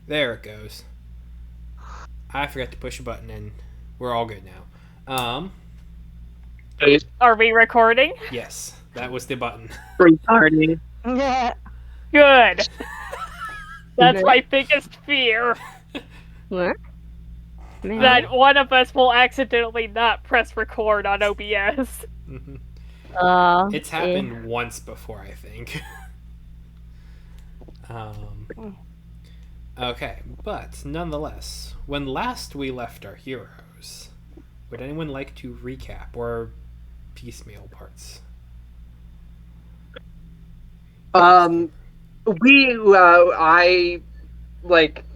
There it goes. I forgot to push a button and we're all good now. Are we recording? Yes, that was the button. Retarded. Yeah. Good. That's Good. my biggest fear. What? Man. That one of us will accidentally not press record on OBS. It's happened once before, I think. Okay, but nonetheless, when last we left our heroes, would anyone like to recap or piecemeal parts? I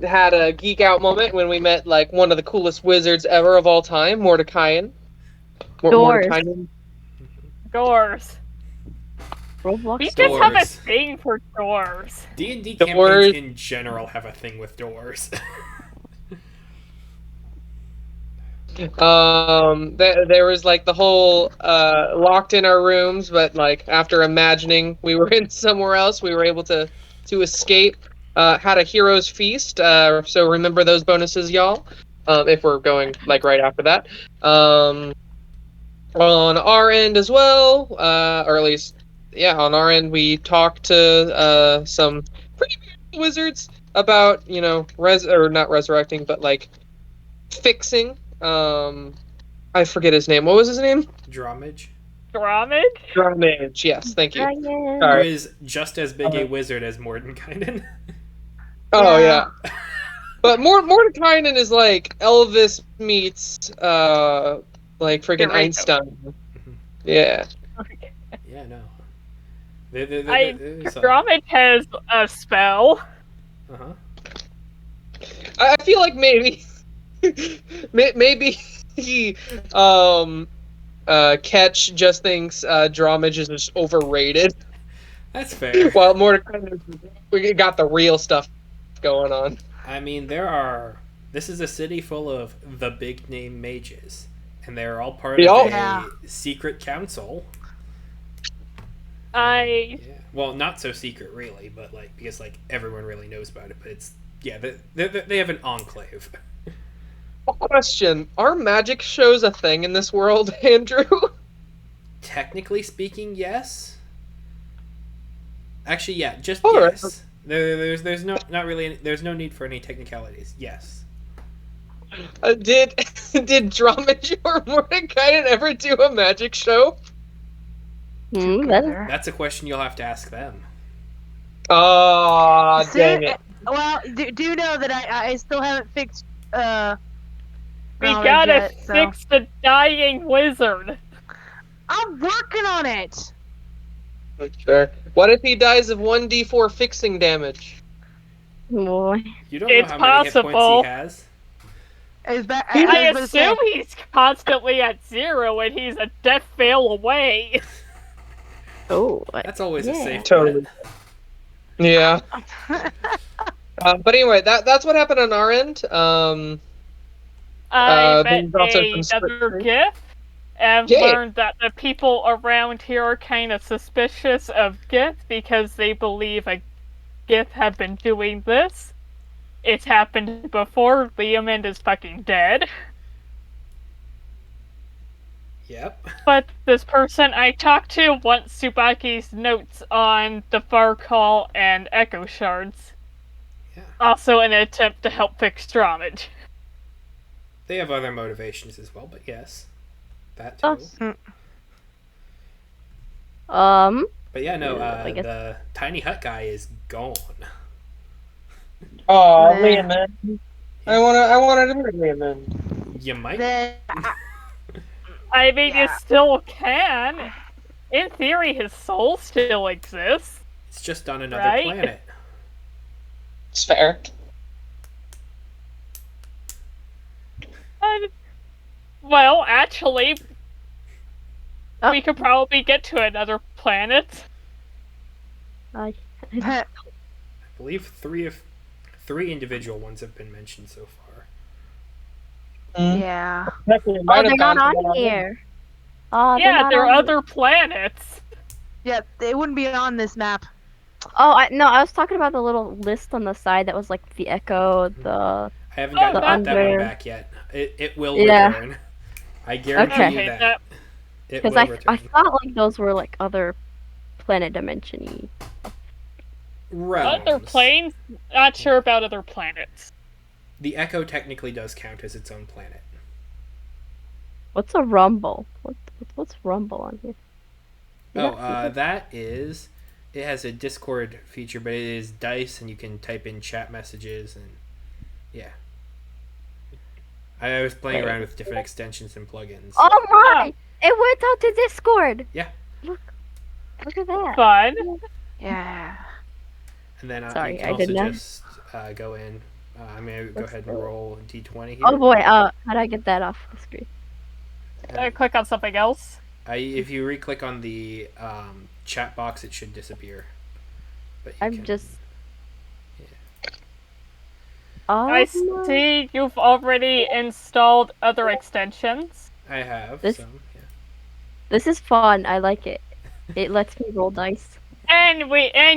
had a geek out moment when we met like one of the coolest wizards ever of all time, Mordecaian. Doors. Mordecaian. Doors. Roblox We just doors. have a thing for doors. D&D Doors. campaigns in general have a thing with doors. There was like the whole locked in our rooms, but like after imagining we were in somewhere else, we were able to escape. Had a hero's feast, so remember those bonuses, y'all. If we're going like right after that. On our end as well, or at least, yeah, on our end, we talked to some pretty big wizards about, you know, not resurrecting, but like fixing. I forget his name. What was his name? Dromage? Dromage. Yes, thank you. Dragon. Who Sorry. is just as big a wizard as Mordenkainen. Oh Yeah. yeah. But Mordecaian is like Elvis meets like freaking Eureka. Einstein. Yeah. Yeah, no. Gromit has a spell. Uh-huh. I feel like maybe maybe he Catch just thinks Dromage is just overrated. That's fair. While Mordecaian, we got the real stuff going on. I mean, this is a city full of the big name mages, and they're all part of a Yeah. secret council. I Yeah. Well, not so secret, really, but like because like everyone really knows about it. But it's they have an enclave. Question: are magic shows a thing in this world, Andrew? Technically speaking, yes. Actually, yeah, just All right. yes. There's no need for any technicalities. Yes. Did Dromage or Mordecaian ever do a magic show? That's a question you'll have to ask them. Oh, dang it! Well, do you know that I still haven't fixed we Gromit gotta yet, so- fix the dying wizard. I'm working on it. Sure. What if he dies of 1d4 fixing damage? Boy. You don't know It's how many hit possible. points he has. Is that I was gonna say- assume he's constantly at 0 and he's a death fail away. Oh. That's always a safe Totally. bet. Yeah. But anyway, that's what happened on our end. I there's met also some another scripting. gift and Yeah. learned that the people around here are kind of suspicious of Gith because they believe a Gith have been doing this. It's happened before. Liamond is fucking dead. Yep. But this person I talked to wants Tsubaki's notes on the Far Call and Echo Shards. Yeah. Also an attempt to help fix Dromage. They have other motivations as well, but yes, that too. But yeah, no. I guess- The tiny hut guy is gone. Oh, Man. Liam, I wanted to meet Liam. You might. Then I mean, you Yeah. still can. In theory, his soul still exists. It's just on another Right? planet. It's fair. And, well, actually, Oh. we could probably get to another planet. I believe three individual ones have been mentioned so far. yeah. Technically, it Oh, might they're have not gone on to- here. Oh, Yeah, not there are on other planets. Yeah, they wouldn't be on this map. No, I was talking about the little list on the side that was like the echo, the I haven't Oh, gotten that- that one under. back yet. It will Yeah. return. I guarantee Okay. you Okay, that. that It Because will I return. thought like those were like other planet dimension-y. other Realms. planes. Not sure about other planets. The Echo technically does count as its own planet. What's a rumble? What's rumble on here? That is. It has a Discord feature, but it is dice, and you can type in chat messages, and yeah. I was playing Wait. around with different extensions and plugins. Oh my! It went out to Discord. Yeah. Look at that. Fun. Yeah. And then Sorry, you can I also did not. just go in. I'm going to go Let's ahead do and it. roll D20 here. Oh boy, how do I get that off the screen? Click on something else. If you re-click on the chat box, it should disappear. But you I'm can, just. Yeah. I No. see you've already installed other extensions. I have This- some. Yeah. This is fun. I like it. It lets me roll dice. And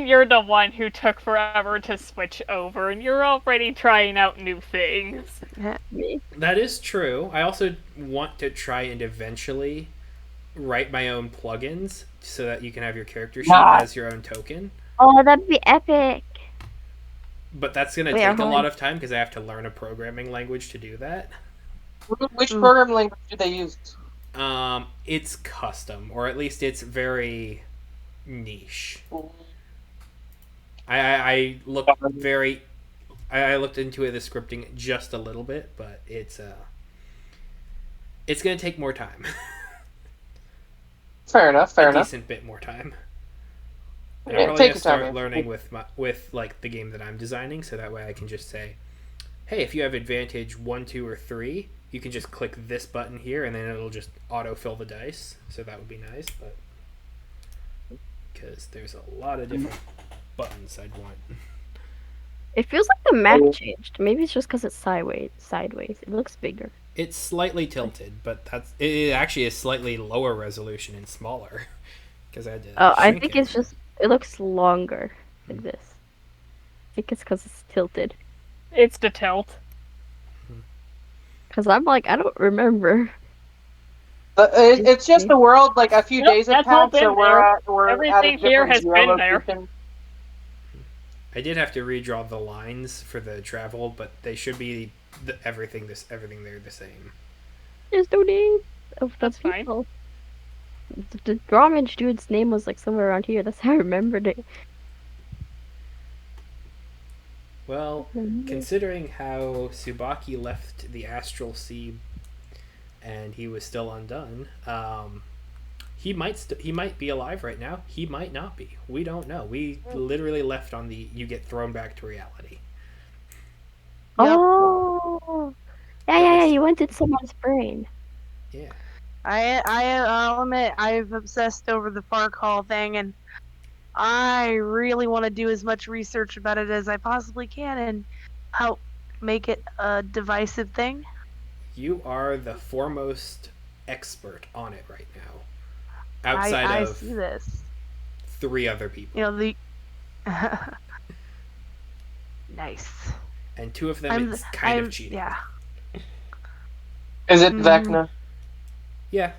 you're the one who took forever to switch over, and you're already trying out new things. Me. That is true. I also want to try and eventually write my own plugins so that you can have your character sheet as your own token. Oh, that'd be epic. But that's going to Wait, take a hold lot on. of time because I have to learn a programming language to do that. Which program language do they use? It's custom, or at least it's very niche. I looked very. I looked into the scripting just a little bit, but it's going to take more time. Fair enough. A decent bit more time. And I'm Yeah, probably take gonna your time, start man. learning with like the game that I'm designing, so that way I can just say, "Hey, if you have advantage 1, 2, or 3, you can just click this button here, and then it'll just autofill the dice." So that would be nice, but because there's a lot of different buttons I'd want. It feels like the map changed. Maybe it's just because it's sideways. It looks bigger. It's slightly tilted, but it actually is slightly lower resolution and smaller because I had to. Oh, I shrink think it. it's just it looks longer like this. I think it's because it's tilted. It's the tilt. Because I'm like, I don't remember. It's just the world. Like a few Nope, days have that's all passed, so been there. we're at a Everything here different has been there. geolocation. I did have to redraw the lines for the travel, but they should be everything there the same. There's no name of the That's fine. people. The Drawmage dude's name was like somewhere around here. That's how I remembered it. Well, considering how Tsubaki left the astral sea and he was still undone, he might be alive right now. He might not be. We don't know. We literally left on the you get thrown back to reality. Oh, yeah. You went in someone's brain. Yeah. I'll admit I've obsessed over the Far Call thing, and I really want to do as much research about it as I possibly can and help make it a divisive thing. You are the foremost expert on it right now. Outside I of see this. 3 other people. You know the. Nice. And 2 of them it's kind of cheating. Yeah. Is it Mm. Vecna? Yeah.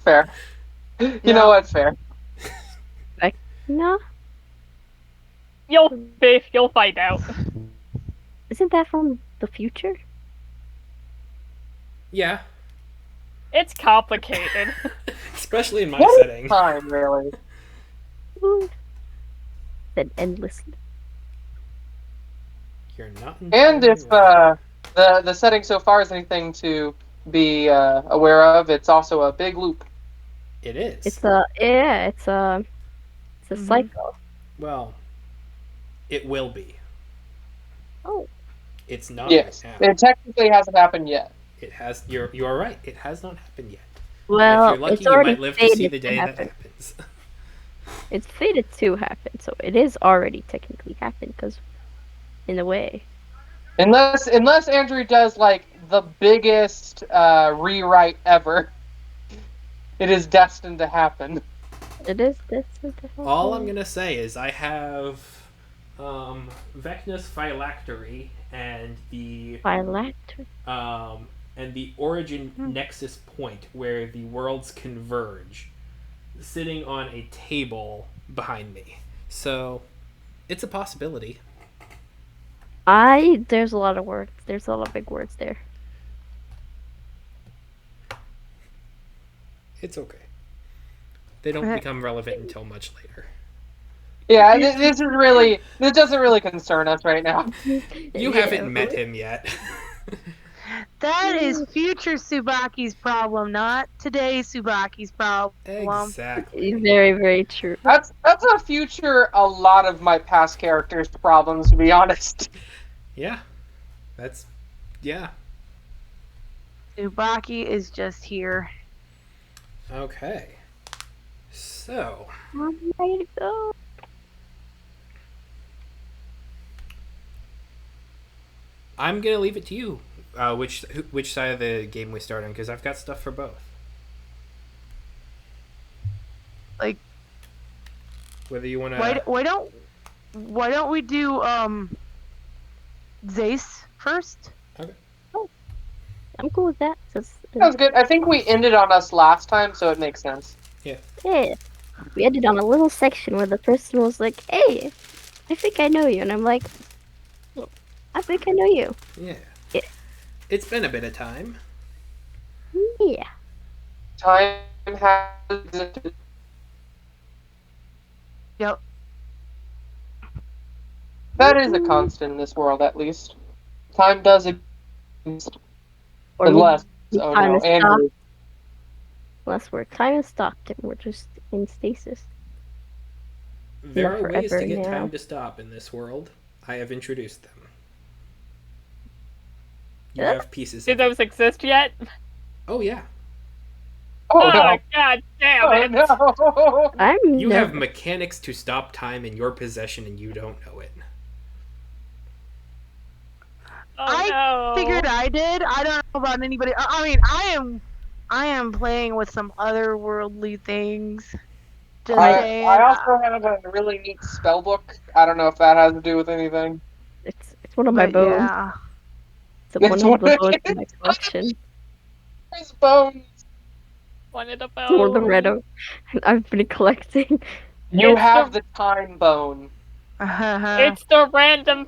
Fair. You know what? Fair. No, You'll find out. isn't that from the future? Yeah. It's complicated. Especially in my What setting. time, really? Ooh. Then endlessly. You're not And if entirely right. the setting so far is anything to be aware of, it's also a big loop. It is. It's a cycle. Well, it will be. Oh, It's not Yes, right now. it technically hasn't happened yet. It has. You are right. It has not happened yet. well, if you're lucky, it's you already might live to see fated the to day that happen. happens. It's fated to happen, so it is already technically happened. Because, in a way, Unless Andrew does like the biggest rewrite ever. It is destined to happen. It is this. All I'm gonna say is I have Vecnus phylactery Phylactery. and the origin nexus point where the worlds converge, sitting on a table behind me. So it's a possibility. There's a lot of words. There's a lot of big words there. It's okay. They don't become relevant until much later. Yeah, this doesn't really concern us right now. You haven't met him yet. That is future Tsubaki's problem, not today's Tsubaki's problem. Exactly. Very, very true. That's a future a lot of my past characters' problems, to be honest. Yeah. Yeah. Tsubaki is just here. Okay. So, I'm ready to go. I'm gonna leave it to you. Which side of the game we start on? Because I've got stuff for both. Like, whether you want to. Why don't we do Zace first? Okay. Oh, I'm cool with that. Sounds good. I think we ended on us last time, so it makes sense. Yeah. Yeah. We ended on a little section where the person was like, "Hey, I think I know you," and I'm like, "I think I know you." Yeah. Yeah. It's been a bit of time. Yeah. Time has existed. Yep. That is a constant in this world, at least. Time does exist. Or Unless, maybe oh time no, is stopped. Andrew. Unless time is stopped and we're just in stasis. There Not are ways to forever get now. time to stop in this world. I have introduced them. You Yeah. have pieces. Do Of those exist yet? Oh yeah. Oh no! God damn Oh it! no! You have mechanics to stop time in your possession, and you don't know it. Oh, I no. figured I did. I don't know about anybody. I mean, I am playing with some otherworldly things. Just saying. I also have a really neat spell book. I don't know if that has to do with anything. It's one of my But bones. yeah. It's one It's of one the of bones his- in my collection. His bones. Wanted a It's one of the bone. red I've been collecting. You It's have the- the time bone. It's the random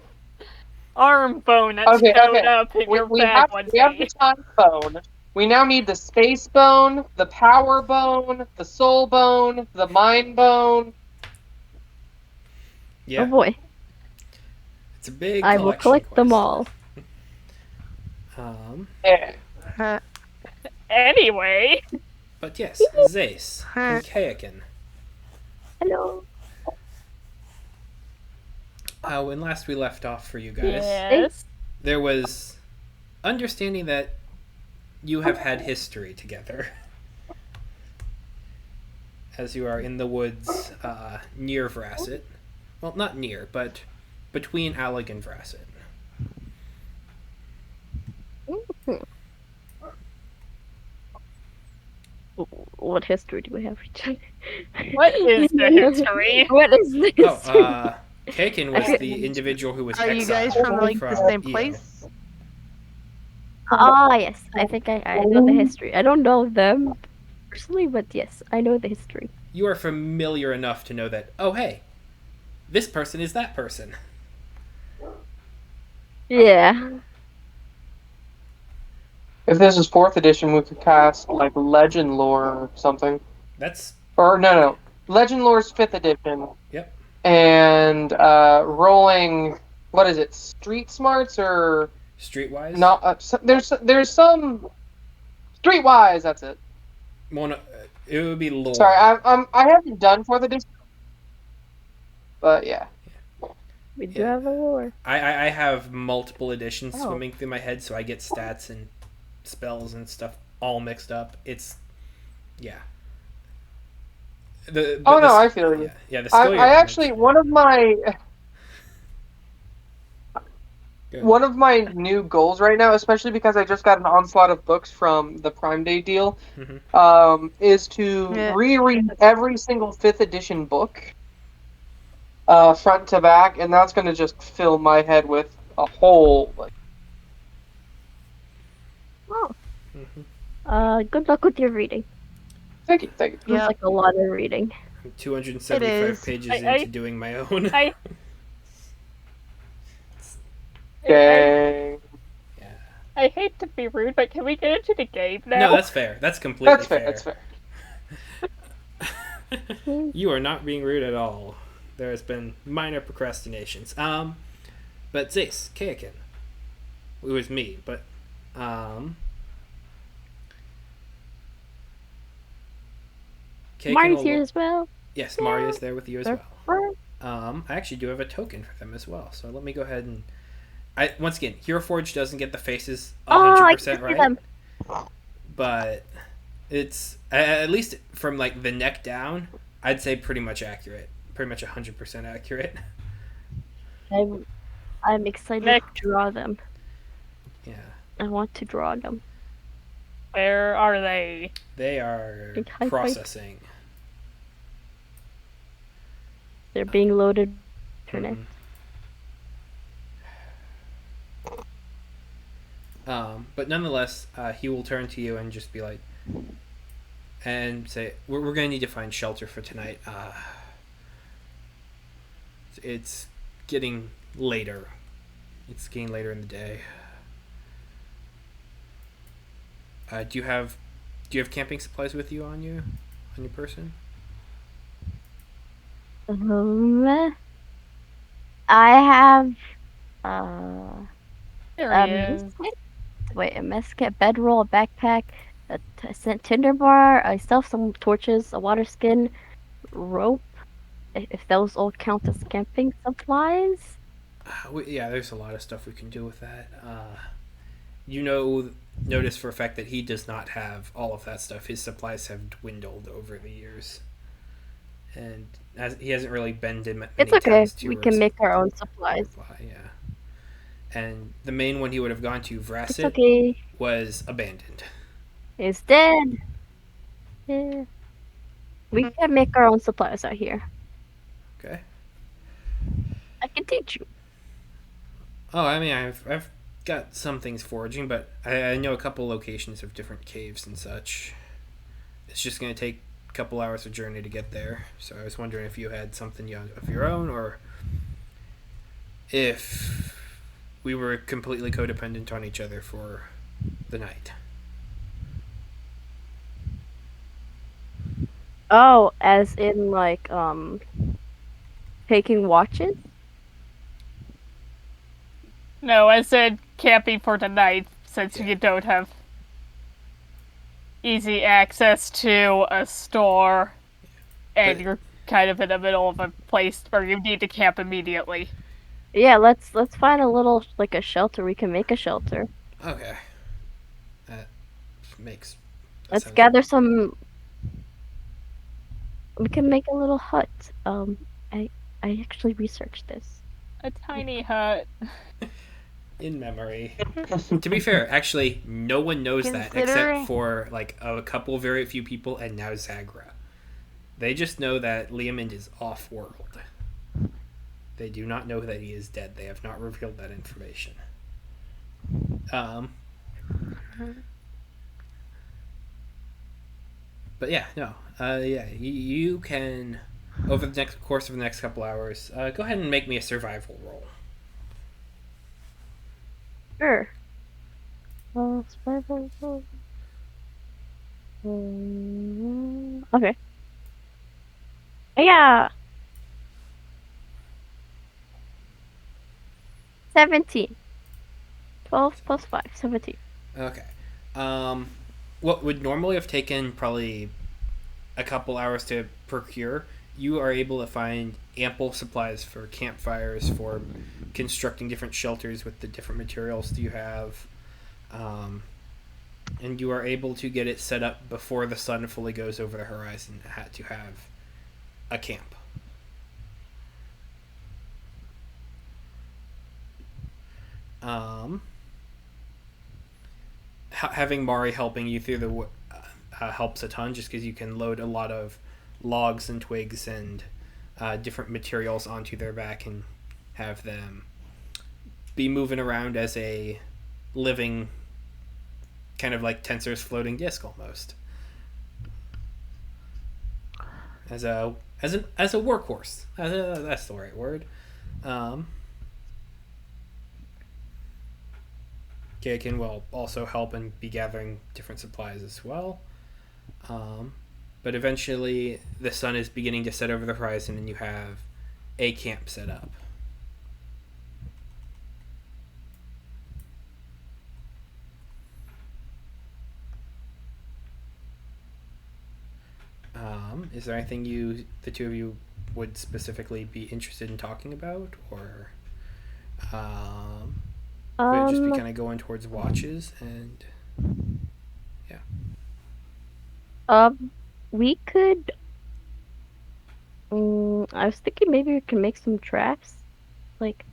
arm bone that Okay, showed okay. up in your bag one We have day. the time bone. We now need the space bone, the power bone, the soul bone, the mind bone. Yeah. Oh boy. It's a big I will collection collect them quest. all. Yeah. Anyway. But yes, Zace and Kayakin. Hello. When last we left off for you guys, Yes. there was understanding that you have had history together. As you are in the woods near Vrasset. Well, not near, but between Alleg and Vrasset. What history do we have each other? What is the history? What is this? Oh, Kayakin was the individual who was Are you exiled guys from like the same EO. place? Ah, yes. I think I know the history. I don't know them personally, but yes, I know the history. You are familiar enough to know that, oh hey, this person is that person. Yeah. If this is 4th edition, we could cast like Legend Lore or something. That's Or no. Legend Lore's 5th edition. Yep. And rolling, what is it? Street Smarts or Streetwise. not? There's some Streetwise. That's it. Well, no, it would be lore. Sorry, I haven't done 4th edition, but yeah. We do have a war. I have multiple editions Oh. swimming through my head, so I get stats and spells and stuff all mixed up. It's yeah. I feel you. Yeah, the skill. I actually one of my Good. one of my new goals right now, especially because I just got an onslaught of books from the Prime Day deal, is to Yeah. reread every single fifth edition book, front to back, and that's going to just fill my head with a whole like. Oh, Mm-hmm. good luck with your reading. Thank you, thank you. Sounds Yep. like a lot of reading. I'm It 275 is. pages into I, doing my own. I, I, Dang. Yeah. I hate to be rude, but can we get into the game No, now? that's fair. That's completely That's fair. fair. That's fair. You are not being rude at all. There has been minor procrastinations. But Zace, Kayakin. It was me, but Kayakin Marty's will here as well. Yes, Yeah. Maria's there with you as They're well. fun. I actually do have a token for them as well. So let me go ahead and once again, Hero Forge doesn't get the faces Oh, I 100% can see right, them. but it's at least from like the neck down, I'd say pretty much accurate, pretty much 100% accurate. I'm excited Next. to draw them. Yeah, I want to draw them. Where are they? they are Big high processing. They're being loaded. Internet. But nonetheless, he will turn to you and just be like, and say, "We're going to need to find shelter for tonight. It's getting later. It's getting later in the day. Do you have camping supplies with you on your person?" I have uh There a he mess is. kit. Wait, a mess kit, bedroll, a backpack, a tinder bar. I still have some torches, a water skin, rope. If those all count as camping supplies. Yeah, there's a lot of stuff we can do with that. Notice for a fact that he does not have all of that stuff. His supplies have dwindled over the years, and he hasn't really been to many It's okay. towns to We can make our own supplies. supply. Yeah, and the main one he would have gone to, It's Vrasset, okay. was abandoned. He's dead. Yeah. We can make our own supplies out here. Okay. I can teach you. Oh, I mean, I've got some things foraging, but I know a couple locations of different caves and such. It's just going to take a couple hours of journey to get there. So I was wondering if you had something of your own, or if we were completely codependent on each other for the night. Oh, as in like taking watches? No, I said camping for tonight since Yeah. you don't have easy access to a store and But- you're kind of in the middle of a place where you need to camp immediately. Yeah, let's find a little like a shelter. We can make a shelter. Okay. That makes. Let's sense. gather some. We can make a little hut. I actually researched this. A tiny hut. In memory. To be fair, actually, no one knows that except Considering- for like a couple, very few people, and now Zagra. They just know that Liamond is off-world. They do not know that he is dead. They have not revealed that information. But yeah, no. Yeah, you can, over the course of the next couple hours, go ahead and make me a survival roll. Sure. Okay. Yeah. 17. 12 plus 5, 17. Okay. What would normally have taken probably a couple hours to procure, you are able to find ample supplies for campfires, for constructing different shelters with the different materials that you have, and you are able to get it set up before the sun fully goes over the horizon to have a camp. Um, having Mari helping you through the helps a ton, just because you can load a lot of logs and twigs and different materials onto their back and have them be moving around as a living, kind of like Tensor's floating disc almost, as a workhorse. That's the right word. Kakin will also help and be gathering different supplies as well. But eventually, the sun is beginning to set over the horizon, and you have a camp set up. Is there anything the two of you, would specifically be interested in talking about, or would it just be kind of going towards watches and yeah? We could. I was thinking maybe we can make some traps, like,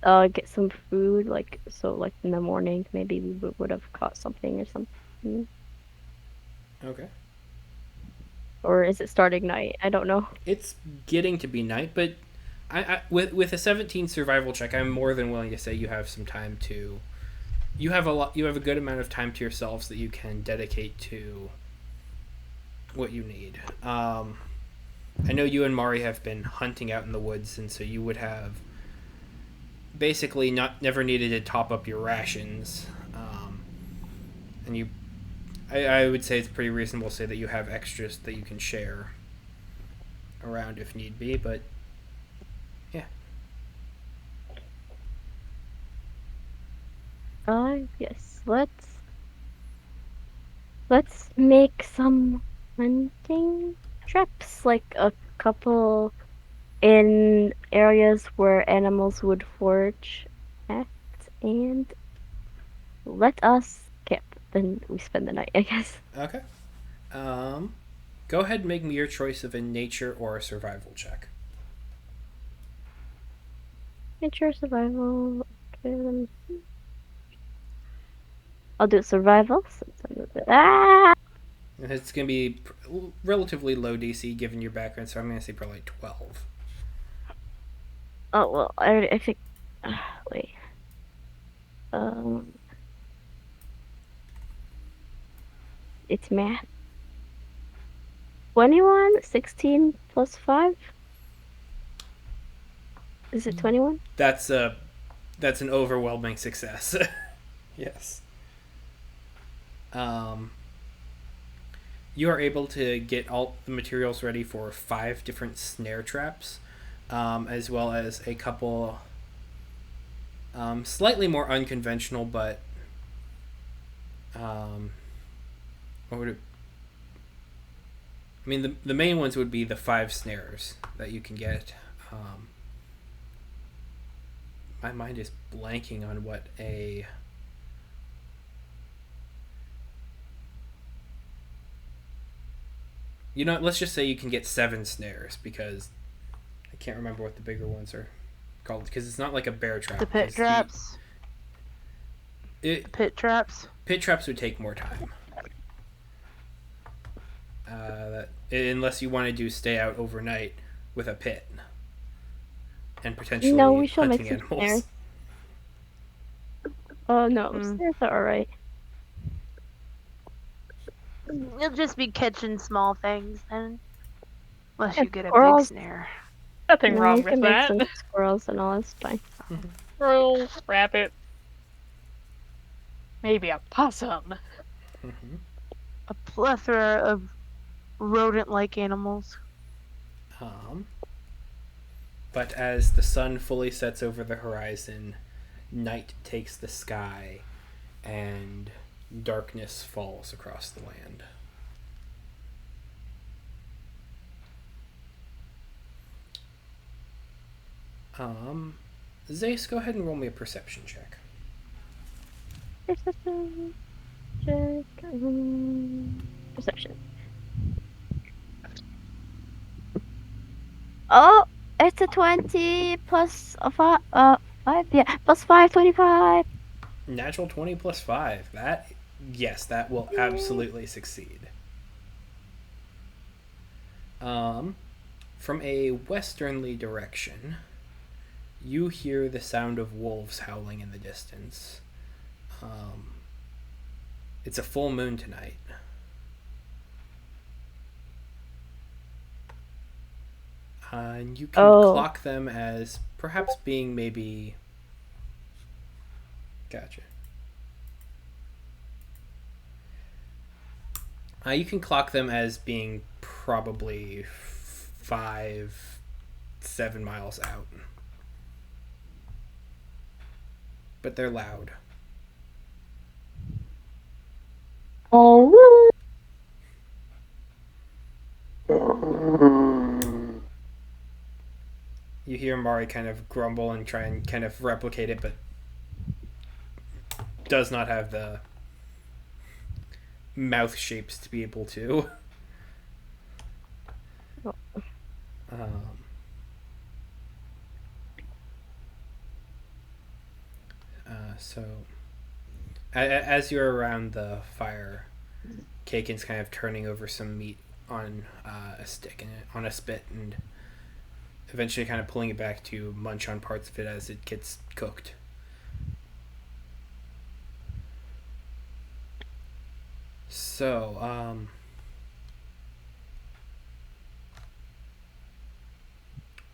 get some food, like, so, like, in the morning, maybe we would have caught something or something. Okay. Or is it starting night? I don't know. It's getting to be night, but with a 17 survival check, I'm more than willing to say you have some time to. You have a good amount of time to yourselves that you can dedicate to what you need. I know you and Mari have been hunting out in the woods, and so you would have basically never needed to top up your rations, and I would say it's pretty reasonable to say that you have extras that you can share around if need be, but yeah. Yes, let's make some hunting traps, like a couple in areas where animals would forage at, and let us camp. Then we spend the night, I guess. Okay. Go ahead and make me your choice of a nature or a survival check. Nature, survival. Okay, let me see. I'll do survival. And it's going to be relatively low DC given your background, so I'm going to say probably 12. Oh well, I think. Wait. It's math. 21, 16 plus 5? Is it 21? That's an overwhelming success. Yes. You are able to get all the materials ready for 5 different snare traps, as well as a couple slightly more unconventional, but what would it? I mean, the main ones would be the 5 snares that you can get. My mind is blanking on what a. Let's just say you can get 7 snares, because I can't remember what the bigger ones are called, because it's not like a bear trap. The pit traps. Pit traps. Pit traps would take more time. Unless you want to stay out overnight with a pit and potentially we shall hunting make some animals. snares. Oh no, snares are alright. You'll just be catching small things then. Unless Yeah, you get a squirrels. big snare. Nothing No, wrong we with can make that. some squirrels and all, that's fine. Squirrel, rabbit, maybe a possum. A plethora of rodent-like animals. But as the sun fully sets over the horizon, night takes the sky, and darkness falls across the land. Zace, go ahead and roll me a perception check. Perception check. Perception. Oh, it's a 20 plus a 5. 5? Yeah, plus 5, 25. Natural 20 plus 5. Yes, that will absolutely succeed. Um, from a westernly direction, you hear the sound of wolves howling in the distance. Um, it's a full moon tonight. And you can Oh. clock them as perhaps being maybe. Gotcha. You can clock them as being probably 5, 7 miles out. But they're loud. Oh. You hear Mari kind of grumble and try and kind of replicate it, but does not have the mouth shapes to be able to. Um, so, as you're around the fire, Kakin's kind of turning over some meat on a stick and on a spit, and eventually kind of pulling it back to munch on parts of it as it gets cooked. So,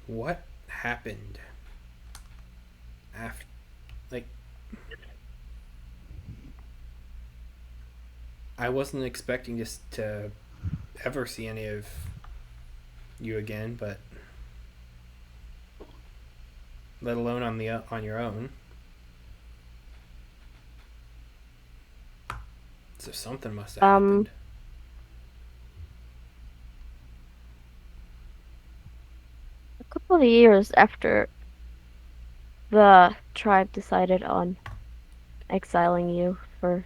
what happened after, like, I wasn't expecting just to ever see any of you again, but let alone on your own. So something must have happened. A couple of years after the tribe decided on exiling you for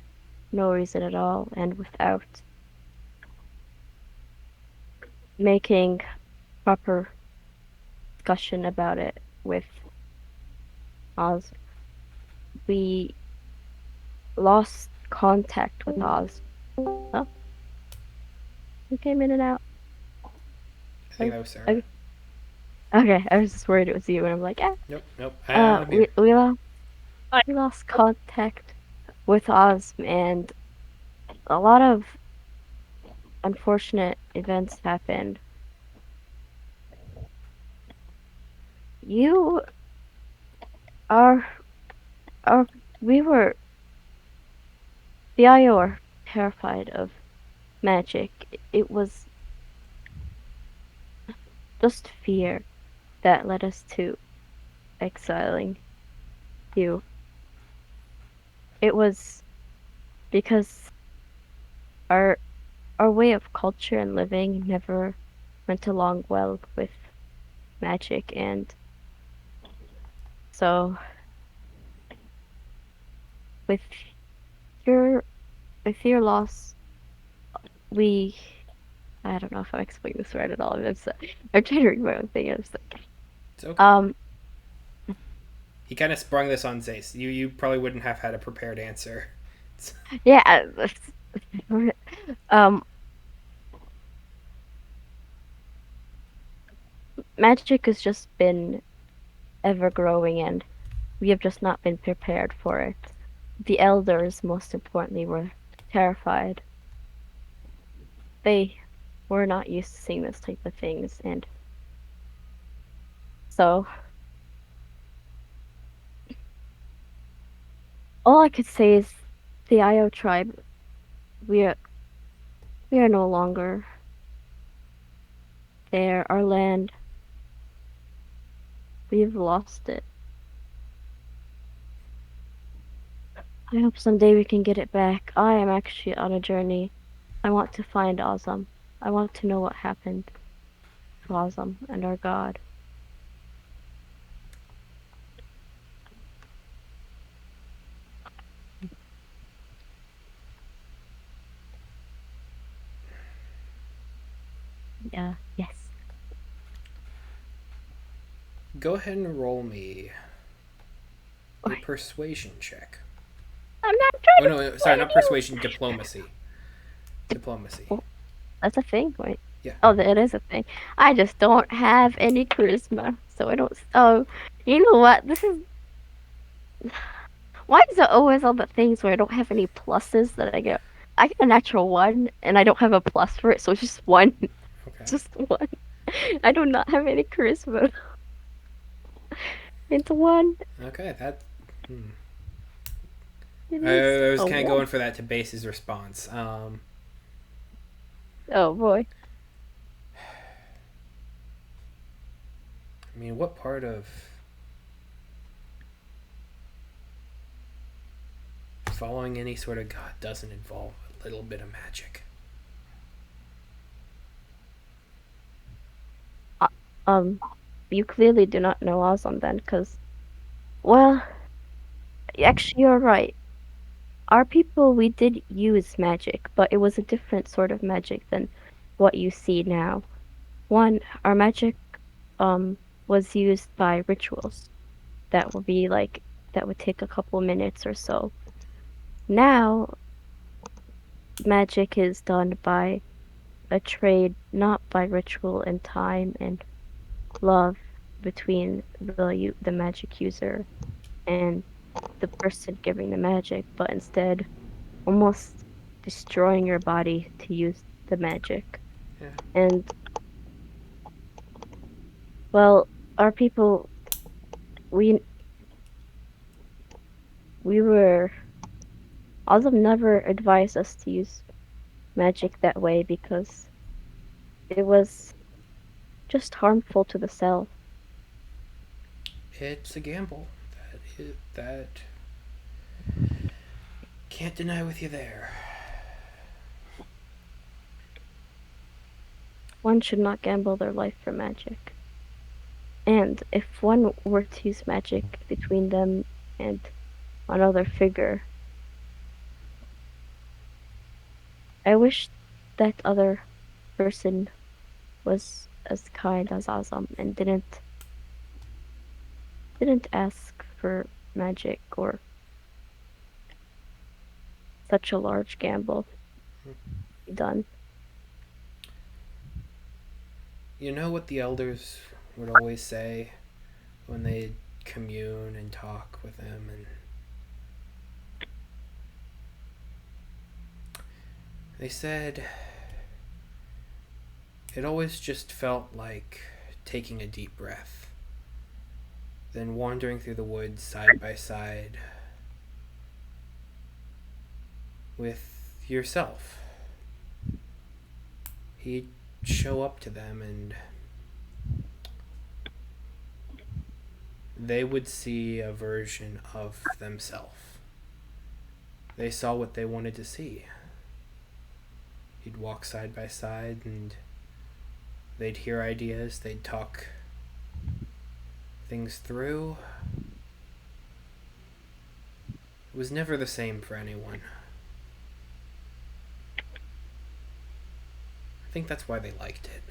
no reason at all and without making proper discussion about it with Oz, we lost contact with Oz. Oh, who came in and out? I think that was Sarah. Okay, I was just worried it was you, and I'm like, Nope. I'm here. We lost contact with Oz, and a lot of unfortunate events happened. You are, are we were the IO are terrified of magic. It was just fear that led us to exiling you. It was because our our way of culture and living never went along well with magic, and so with your with your loss, we I don't know if I'm explaining this right at all. I'm trying to read my own thing. It's okay. He kind of sprung this on Zace. You probably wouldn't have had a prepared answer. Yeah. Magic has just been ever growing, and we have just not been prepared for it. The elders, most importantly, were terrified. They were not used to seeing this type of things, and so all I could say is the IO tribe, we are no longer there. Our land, we've lost it. I hope someday we can get it back. I am actually on a journey. I want to find Ozum. I want to know what happened to Ozum and our god. Yes. Go ahead and roll me a persuasion check. I'm not Oh trying to no, sorry, not persuade persuasion, diplomacy. Diplomacy. you. That's a thing, right? Yeah. Oh, it is a thing. I just don't have any charisma, so I don't. Oh, you know what? This is why is it always all the things where I don't have any pluses that I get? I get a natural one, and I don't have a plus for it, so it's just one. Okay. Just one. I do not have any charisma. It's one. Okay, that. Hmm. It I, is I was a kind of one. going for that to base his response. Oh boy. I mean, what part of following any sort of god doesn't involve a little bit of magic? Um, you clearly do not know Ozum then, because, well, actually, you're right. Our people, we did use magic, but it was a different sort of magic than what you see now. One, our magic, um, was used by rituals that would be like, that would take a couple minutes or so. Now, magic is done by a trade, not by ritual and time and love between the magic user and the person giving the magic, but instead almost destroying your body to use the magic. Yeah. And well, our people, we we were Azam never advised us to use magic that way because it was just harmful to the self. It's a gamble. That can't deny with you there. One should not gamble their life for magic. And if one were to use magic between them and another figure, I wish that other person was as kind as Azam and didn't ask for magic or such a large gamble be done. You know what the elders would always say when they commune and talk with him, and they said it always just felt like taking a deep breath, then wandering through the woods side by side with yourself. He'd show up to them and they would see a version of themselves. They saw what they wanted to see. He'd walk side by side and they'd hear ideas, they'd talk things through. It was never the same for anyone. I think that's why they liked it.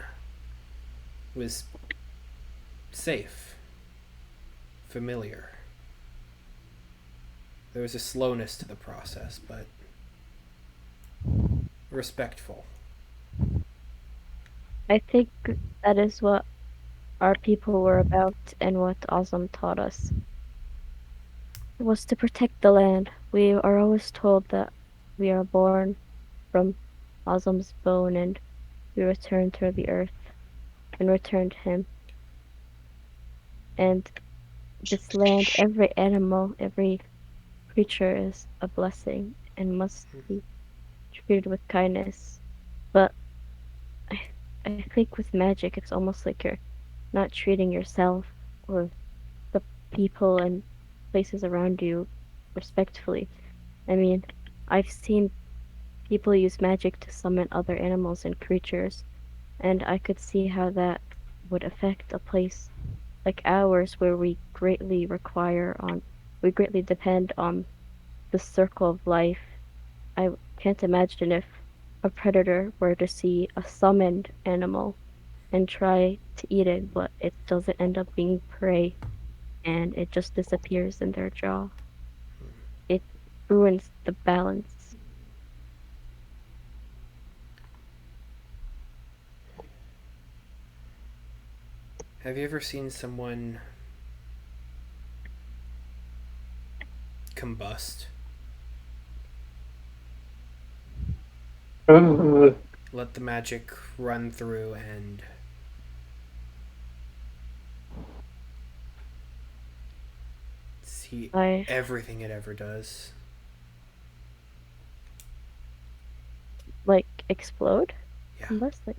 It was safe, familiar. There was a slowness to the process, but respectful. I think that is what our people were about and what Azam taught us. It was to protect the land. We are always told that we are born from Azam's bone and we return to the earth and return to him. And this land, every animal, every creature is a blessing and must be treated with kindness. But I, I think with magic, it's almost like you're not treating yourself or the people and places around you respectfully. I mean, I've seen people use magic to summon other animals and creatures, and I could see how that would affect a place like ours where we greatly depend on the circle of life. I can't imagine if a predator were to see a summoned animal and try to eat it, but it doesn't end up being prey. and it just disappears in their jaw. It ruins the balance. Have you ever seen someone combust? Let the magic run through and see I everything it ever does. like explode. Yeah, Combust. Like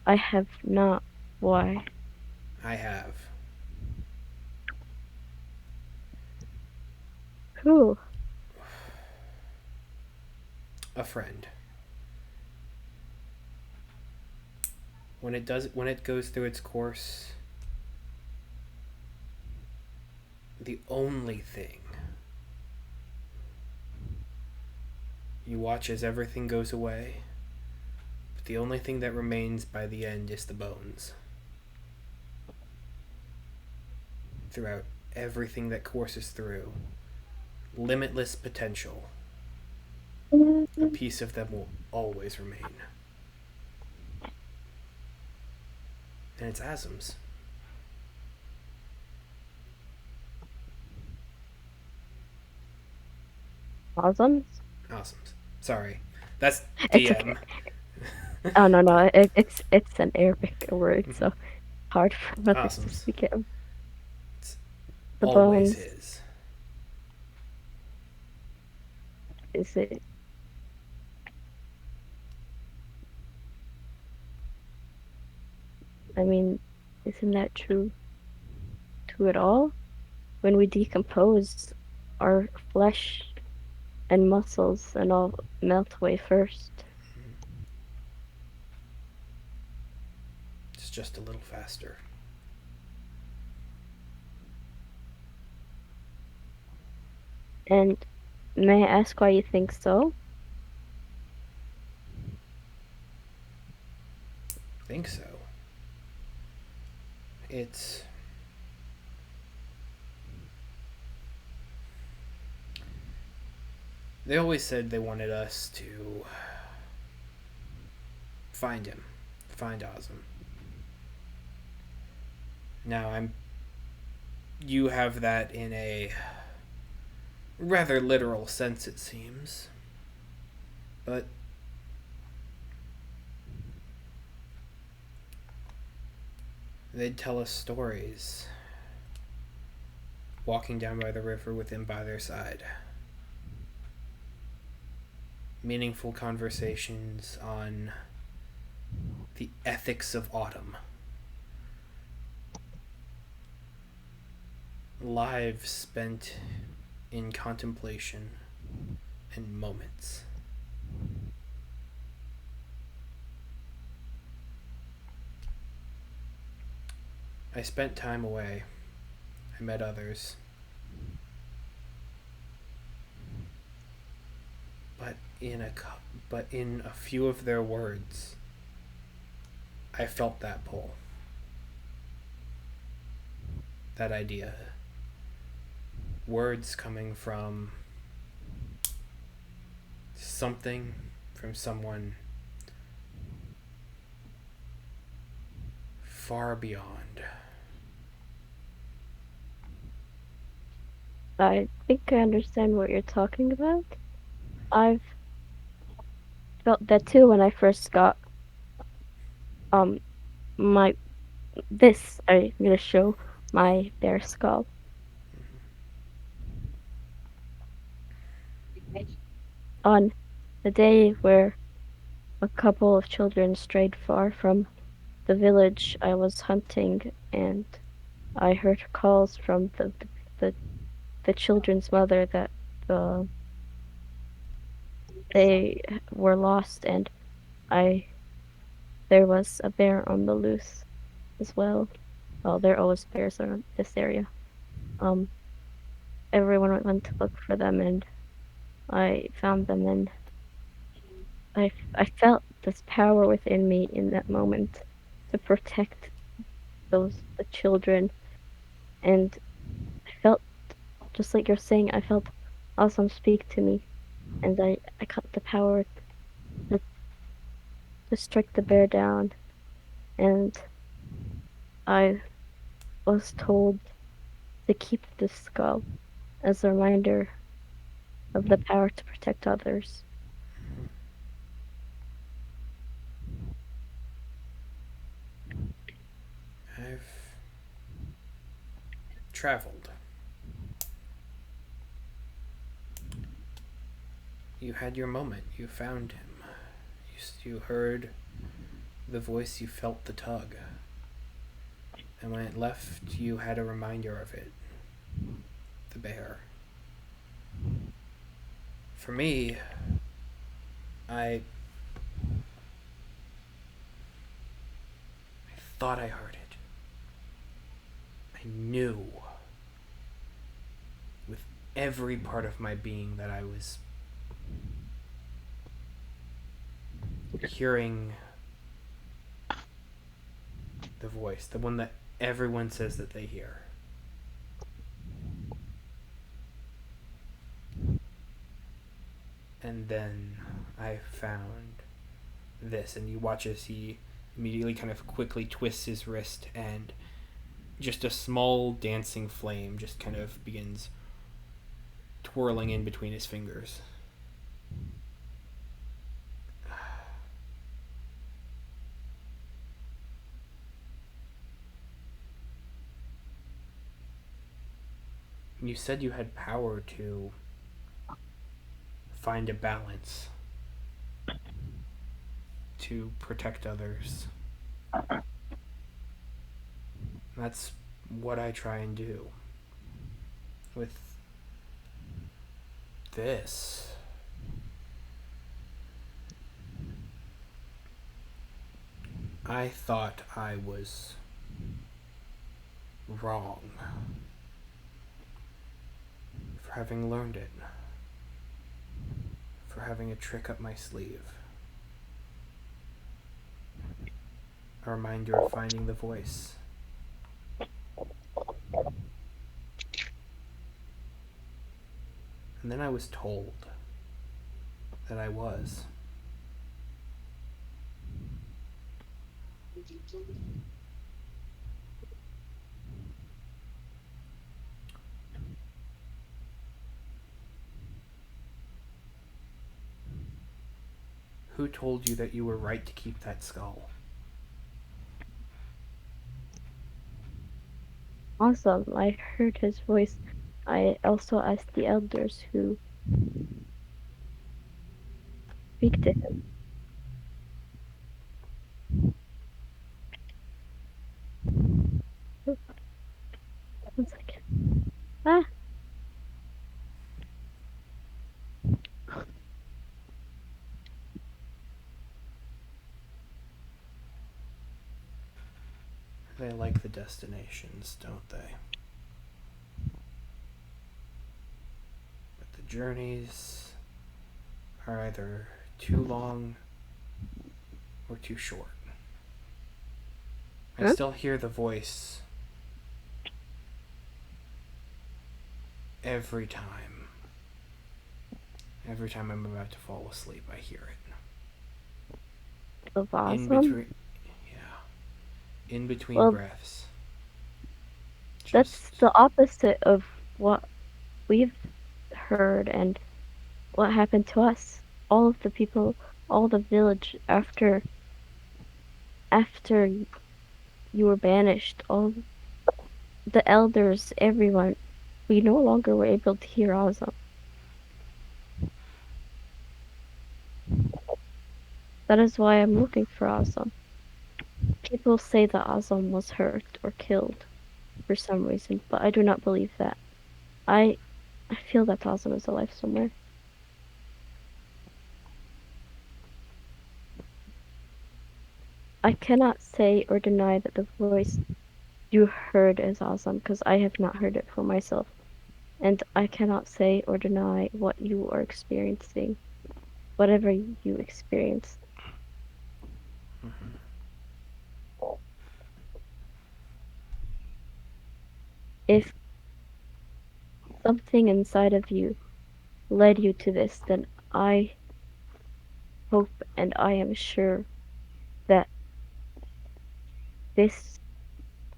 I have not. Why? I have. Who? A friend. When it goes through its course, the only thing you watch as everything goes away, but the only thing that remains by the end is the bones. Throughout everything that courses through, limitless potential. A piece of them will always remain. And it's Asm's. Awesome. Awesomes. Sorry. That's It's okay. DM. Oh no, it's an Arabic word, so hard for others to Awesomes. speak it. It's The always bones. his. Is it? I mean, isn't that true to it all? When we decompose, our flesh and muscles and all melt away first. It's just a little faster. And may I ask why you think so? I think so. It's. They always said they wanted us to find him, find Ozum. Now I'm. You have that in a rather literal sense, it seems. But they'd tell us stories. Walking down by the river with him by their side. Meaningful conversations on the ethics of autumn. Lives spent in contemplation and moments. I spent time away. I met others. But but in a few of their words, I felt that pull. That idea. Words coming from something, from someone far beyond. I think I understand what you're talking about. I've felt that too when I first got um my I'm gonna show my bear skull. On the day where a couple of children strayed far from the village I was hunting, and I heard calls from the, the children's mother that the they were lost, and I there was a bear on the loose as well. Well, there are always bears around this area. Um, everyone went to look for them, and I found them, and I felt this power within me in that moment to protect the children and I felt, just like you're saying, I felt Awesome speak to me, and I got the power to, to strike the bear down, and I was told to keep this skull as a reminder of the power to protect others. I've traveled. You had your moment. You found him. You heard the voice, you felt the tug. And when it left, you had a reminder of it. The bear. For me, I thought I heard it. I knew with every part of my being that I was hearing the voice, the one that everyone says that they hear. And then I found this, and you watch as he immediately kind of quickly twists his wrist, and just a small dancing flame just kind of begins twirling in between his fingers. You said you had power to find a balance, to protect others. That's what I try and do. With this, I thought I was wrong for having learned it, for having a trick up my sleeve, a reminder of finding the voice. And then I was told that I was. Who told you that you were right to keep that skull? Awesome, I heard his voice. I also asked the elders who speak to him. One second. Ah, They like the destinations, don't they? But the journeys are either too long or too short. I huh? still hear the voice every time. Every time I'm about to fall asleep, I hear it. Of In Awesome. between, yeah, in between Well, breaths. that's Just, the opposite of what we've heard and what happened to us. All of the people, all the village after you were banished, all the elders, everyone, we no longer were able to hear Awesome. That is why I'm looking for Awesome. People say that Awesome was hurt or killed for some reason, but I do not believe that. I I feel that Awesome is alive somewhere. I cannot say or deny that the voice you heard is Awesome because I have not heard it for myself. And I cannot say or deny what you are experiencing, whatever you experienced. mm-hmm. if something inside of you led you to this, then I hope and I am sure that this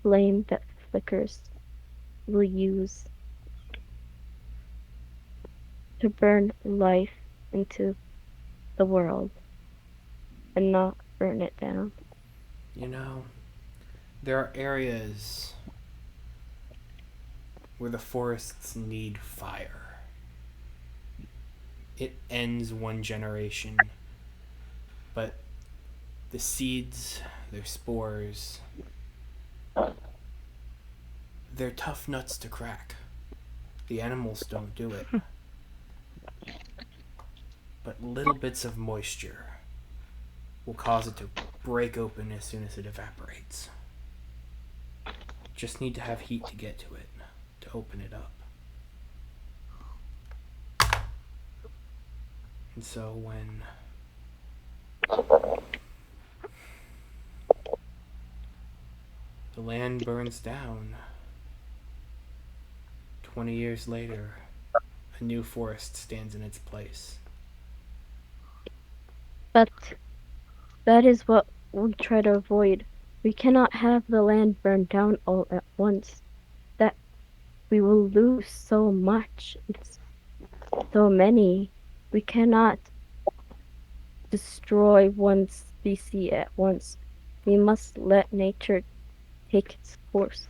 flame that flickers will use to burn life into the world and not burn it down. You know, there are areas where the forests need fire. It ends one generation, but the seeds, their spores, they're tough nuts to crack. The animals don't do it. But little bits of moisture will cause it to break open as soon as it evaporates. Just need to have heat to get to it, to open it up. And so when the land burns down, 20 years later, a new forest stands in its place. But that is what we try to avoid. We cannot have the land burn down all at once. That we will lose so much. It's so many. We cannot destroy one species at once. We must let nature take its course.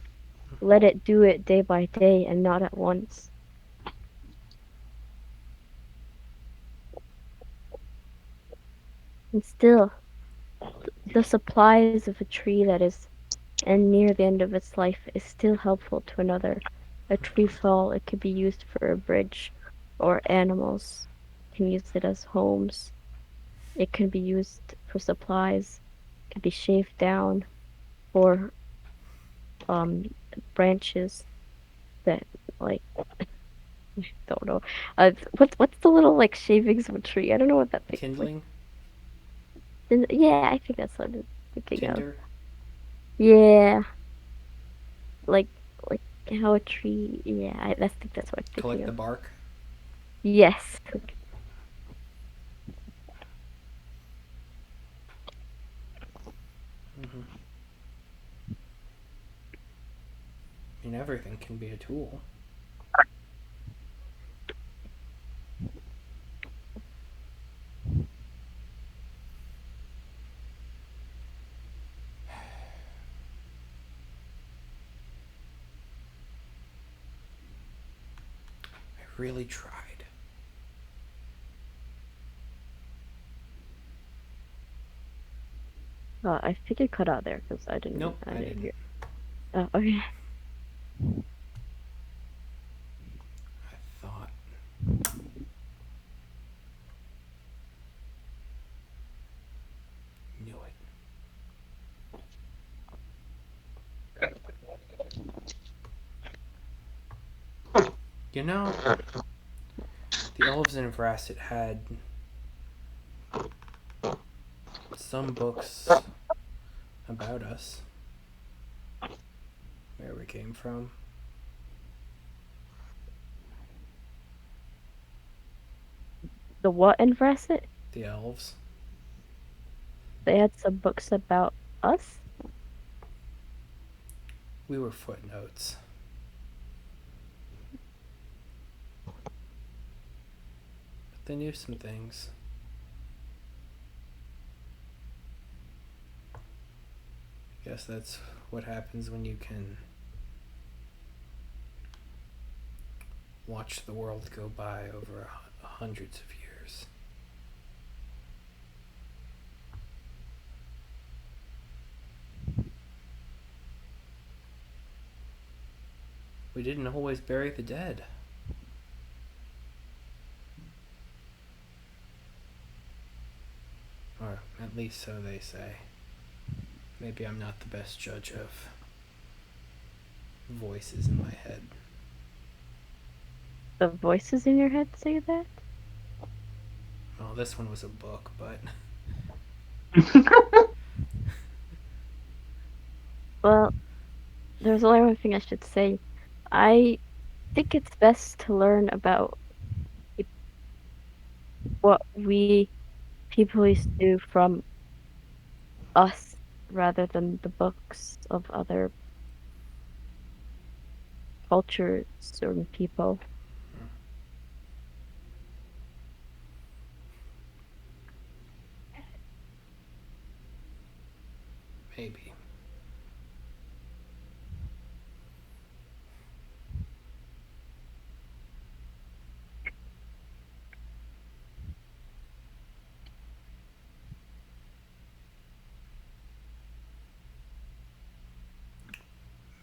Let it do it day by day and not at once. And still, the supplies of a tree that is and near the end of its life is still helpful to another. A tree fall, it could be used for a bridge, or animals can use it as homes. It can be used for supplies. It can be shaved down for branches that like I don't know. What's the little like shavings of a tree? I don't know what that thing is. Kindling? Yeah, I think that's what I'm thinking of. Tinder? Yeah, like like how a tree. Yeah, I think that's what I'm thinking Collect the of. bark? Yes. Mm-hmm. I mean, everything can be a tool. I really tried. I think it cut out there because I didn't. Nope, I I didn't didn't. hear. Oh, okay. I thought. Knew it. You know, the elves in Vrasset had some books about us, where we came from. The what in Vrasset? The elves. They had some books about us. We were footnotes. But they knew some things. I guess that's what happens when you can watch the world go by over hundreds of years. We didn't always bury the dead. Or at least so they say. Maybe I'm not the best judge of voices in my head. The voices in your head say that. Well, this one was a book, but Well, there's only one thing I should say. I think it's best to learn about what we people used to do from us rather than the books of other cultures or people. Maybe.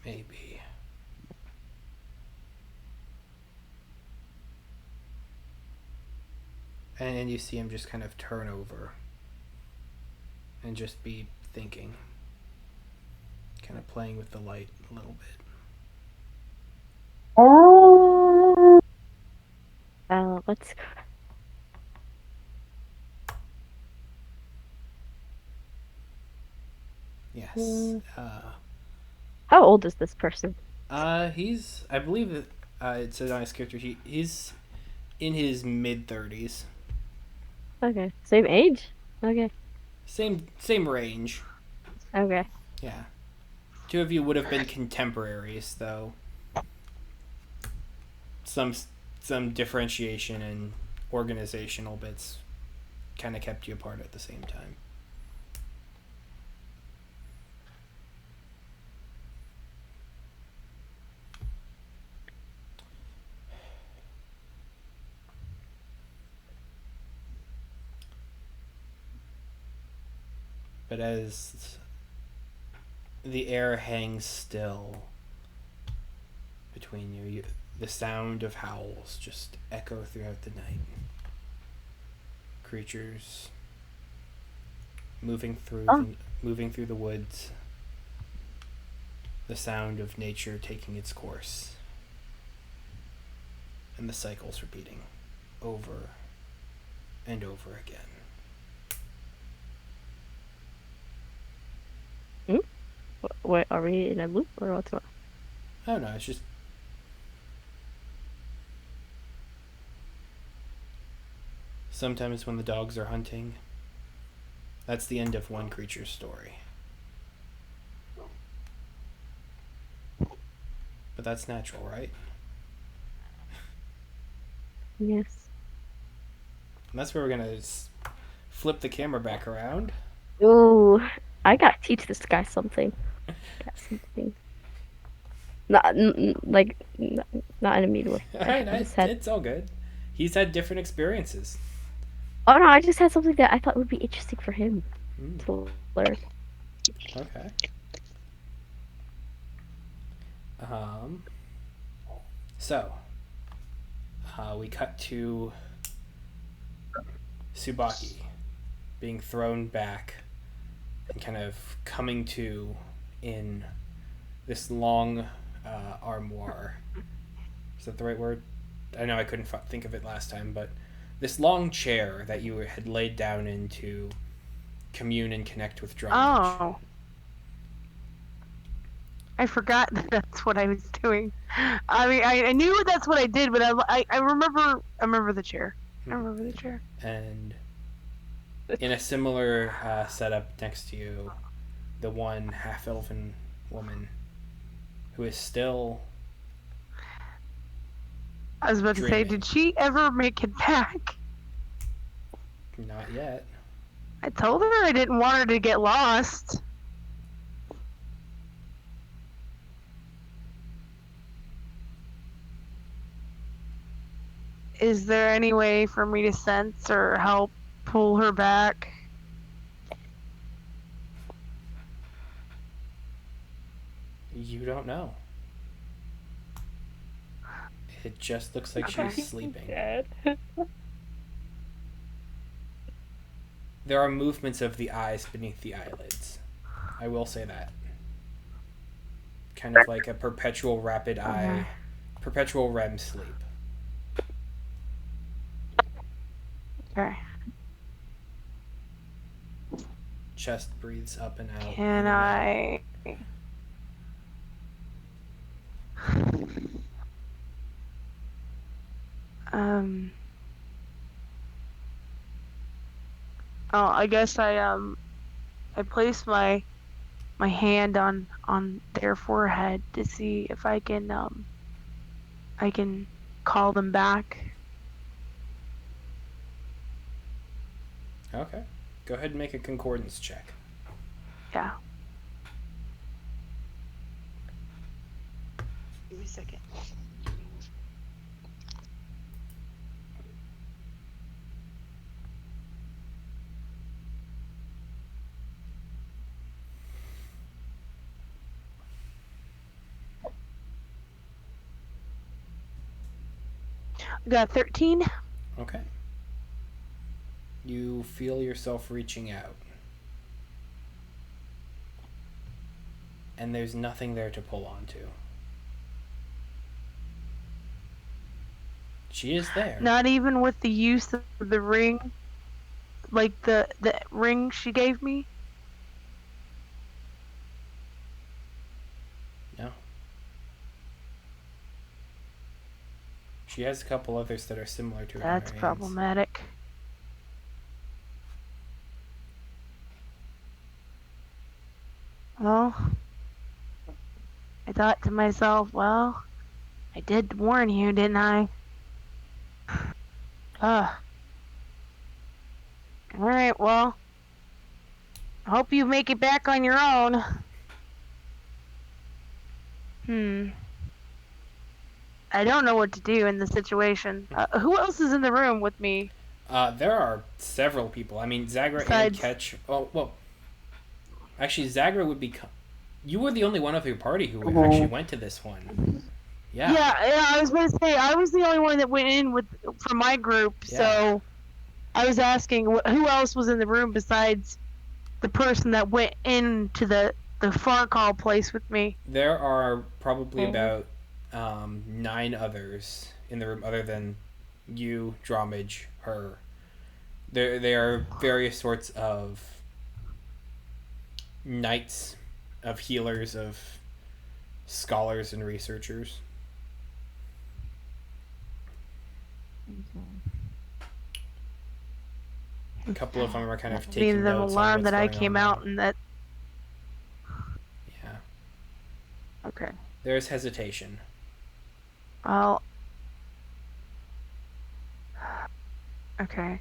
Maybe. And you see him just kind of turn over and just be thinking, kind of playing with the light a little bit. Let's. Yes. How old is this person? He's, I believe that it says on his character sheet, he's in his mid-30s. Okay, same age. Okay. Same range. Okay. Yeah. Two of you would have been contemporaries, though. Some differentiation and organizational bits kind of kept you apart at the same time. But as the air hangs still between you, the sound of howls just echo throughout the night. Creatures moving through the woods. The sound of nature taking its course. And the cycles repeating over and over again. Wait, are we in a loop or what's what? Oh no, it's just sometimes when the dogs are hunting, that's the end of one creature's story. But that's natural, right? Yes. And that's where we're gonna flip the camera back around. Ooh, I gotta teach this guy something. Got something. Not not in a mean way. I just had. It's all good. He's had different experiences. Oh no, I just had something that I thought would be interesting for him Mm, to learn. okay. Um. So, we cut to Tsubaki being thrown back and kind of coming to in this long armoire. Is that the right word? I know I couldn't think of it last time, but this long chair that you had laid down in to commune and connect with Drumage. Oh. I forgot that that's what I was doing. I mean, I knew that's what I did, but I remember the chair. I remember the chair. And in a similar setup next to you, the one half-elven woman who is still I was about to say, dreaming. did she ever make it back? Not yet. I told her I didn't want her to get lost. Is there any way for me to sense or help pull her back? You don't know. It just looks like Okay. she's sleeping. Dead. There are movements of the eyes beneath the eyelids. I will say that. Kind of like a perpetual rapid eye, perpetual REM sleep. Okay. Chest breathes up and out. Can I? Oh, I guess I place my hand on their forehead to see if I can call them back. Okay. Go ahead and make a concordance check. Yeah. Give me a second. I got 13. Okay. You feel yourself reaching out. And there's nothing there to pull onto. She is there. Not even with the use of the ring, like the ring she gave me. No. She has a couple others that are similar to her. That's in her hands. problematic. Well, I thought to myself, well, I did warn you, didn't I? Alright, well, I hope you make it back on your own. I don't know what to do in this situation. Who else is in the room with me? There are several people. I mean, Zagra and Ketch. Oh, well. Actually, Zagra would be. You were the only one of your party who actually went to this one. Yeah. Yeah, I was going to say, I was the only one that went in for my group, so I was asking who else was in the room besides the person that went into the far call place with me. There are probably about 9 others in the room other than you, Dromage, her. There are various sorts of knights, of healers, of scholars and researchers. A couple of them are kind of taking them notes alarmed on that I what's came going on out and that. Yeah. Okay. There's hesitation. Well. Okay.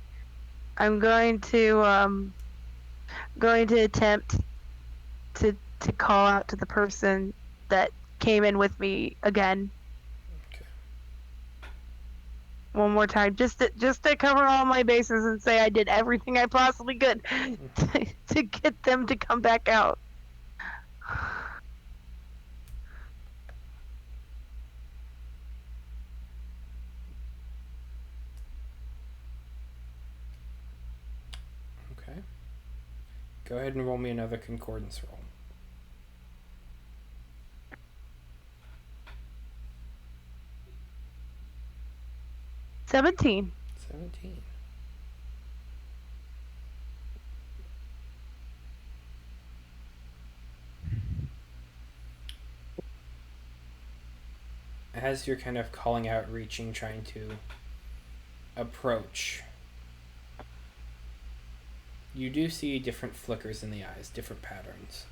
I'm going to attempt to call out to the person that came in with me again. Okay. One more time, just to cover all my bases and say I did everything I possibly could to get them to come back out. Okay. Go ahead and roll me another concordance roll. 17. 17. As you're kind of calling out, reaching, trying to approach, you do see different flickers in the eyes, different patterns,